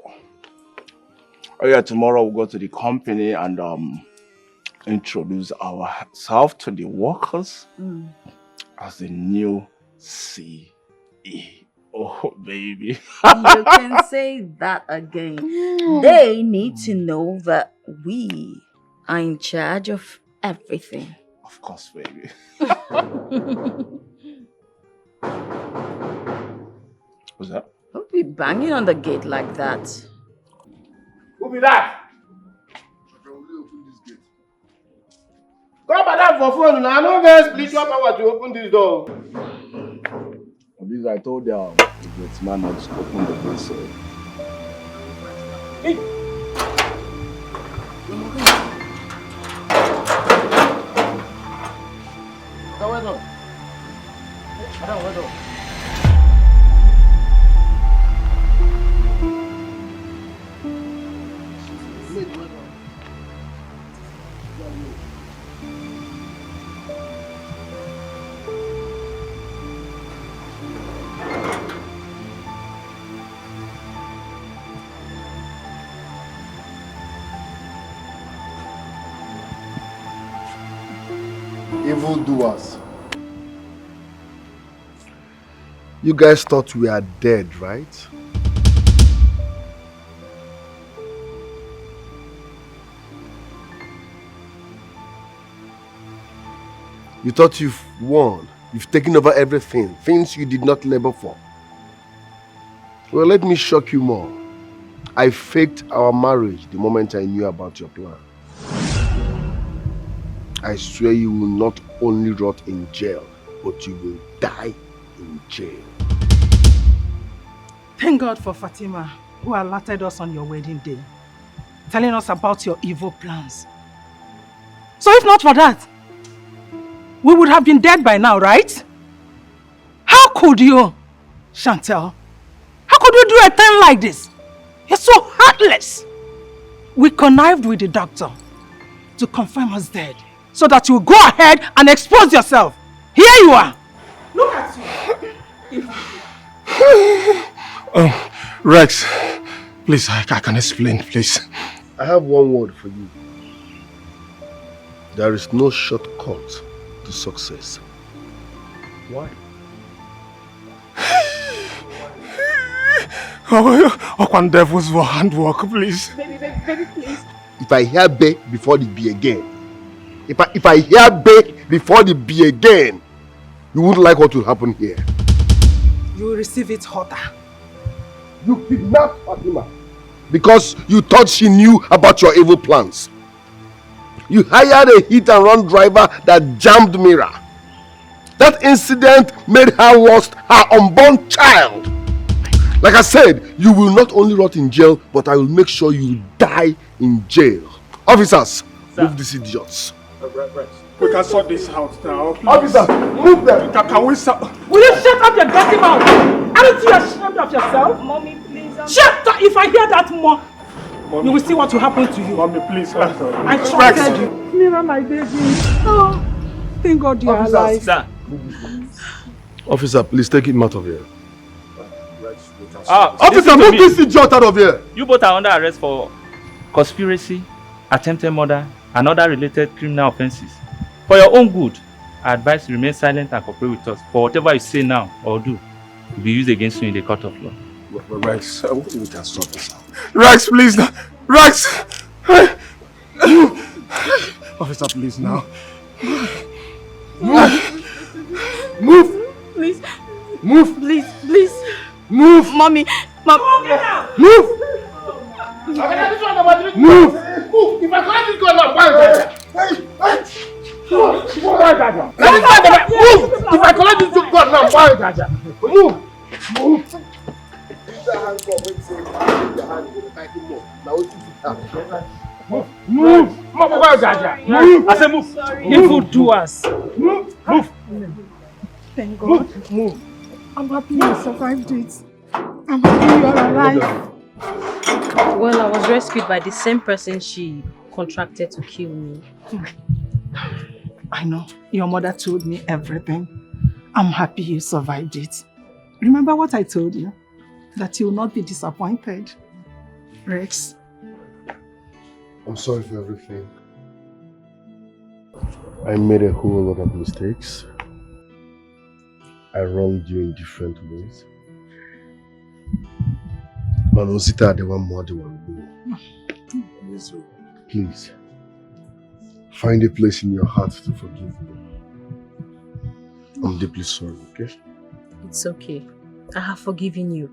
yeah, tomorrow we'll go to the company and introduce ourselves to the workers as the new CEO. Oh, baby. You can say that again. They need to know that we are in charge of everything. Of course, baby. What's that? Don't be banging on the gate like that. Who be that? Go madam for phone now. No get spiritual power to open this door. At least I told them the man not to open the door, so. Hey. Well done. Madam, well done. Evildoers. You guys thought we are dead, right? You thought you've won. You've taken over everything. Things you did not labor for. Well, let me shock you more. I faked our marriage the moment I knew about your plan. I swear you will not only rot in jail, but you will die in jail. Thank God for Fatima, who alerted us on your wedding day, telling us about your evil plans. So if not for that, we would have been dead by now, right? How could you, Shantel? How could you do a thing like this? You're so heartless. We connived with the doctor to confirm us dead, so that you go ahead and expose yourself. Here you are. Look at you. Rex, please, I can explain, please. I have one word for you. There is no shortcut to success. Why? Oh, one devil's handwork, please. Baby, please. If I hear bay before the be again, if I hear bay before the be again, you wouldn't like what will happen here. You will receive it hotter. You kidnapped Fatima because you thought she knew about your evil plans. You hired a hit-and-run driver that jammed Mira. That incident made her lost her unborn child. Like I said, you will not only rot in jail, but I will make sure you die in jail. Officers, move these idiots. We can sort this out now. Please. Officers, move them. Can we stop? Will you shut up your dirty mouth? Aren't you ashamed of yourself? Mommy, please. Shut up! If I hear that more, Mommy, you will see what will happen to you. Mommy, please. I trusted you. Mira, my baby. Oh, thank God you are alive. Sir. Officer, please take him out of here. Officer, move this idiot out of here. You both are under arrest for conspiracy, attempted murder, and other related criminal offenses. For your own good, I advise you remain silent and cooperate with us, for whatever you say now or do will be used against you in the court of law. Rex, we can sort this out. Rex, please. Rex! Officer, please now. Move! Please. Move! Please, please. Move! Mommy. Move! Move! If I can't just go now, why is that? Move! If I collect this gun now, why is that? Move! Move! Move! Why is that? Move! I said move! Evil doers. Move! Move! Thank God. Move! I'm happy you survived it. I'm happy you are alive. Well, I was rescued by the same person she contracted to kill me. I know. Your mother told me everything. I'm happy you survived it. Remember what I told you? That you will not be disappointed. Rex. I'm sorry for everything. I made a whole lot of mistakes. I wronged you in different ways. Please, find a place in your heart to forgive me. I'm deeply sorry, okay? It's okay. I have forgiven you.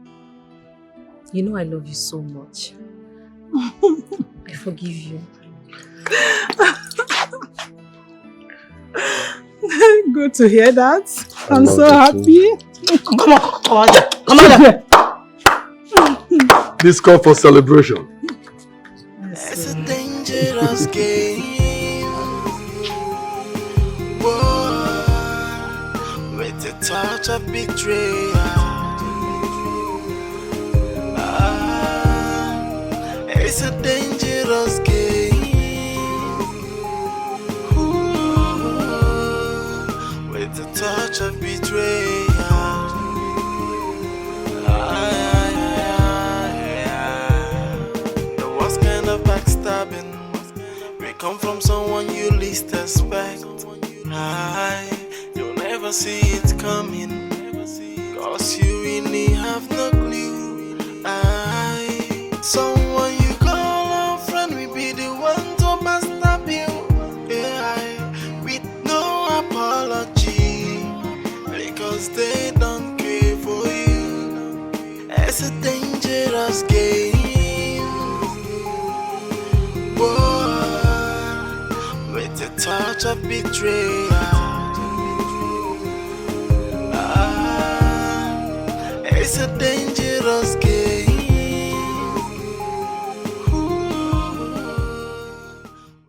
You know I love you so much. I forgive you. Good to hear that. I'm so happy. Come on. Come on there. This call for celebration. It's a dangerous game. Whoa, with a touch of betrayal. It's a dangerous game. Ooh, with a touch of betrayal. The worst kind of backstabbing will come from someone you least expect. You'll never see it coming, cause you really have no clue. Someone you call a friend will be the one to backstab you, with no apology, because they don't care for you. It's a dangerous game. Whoa, with a touch of betrayal. It's a dangerous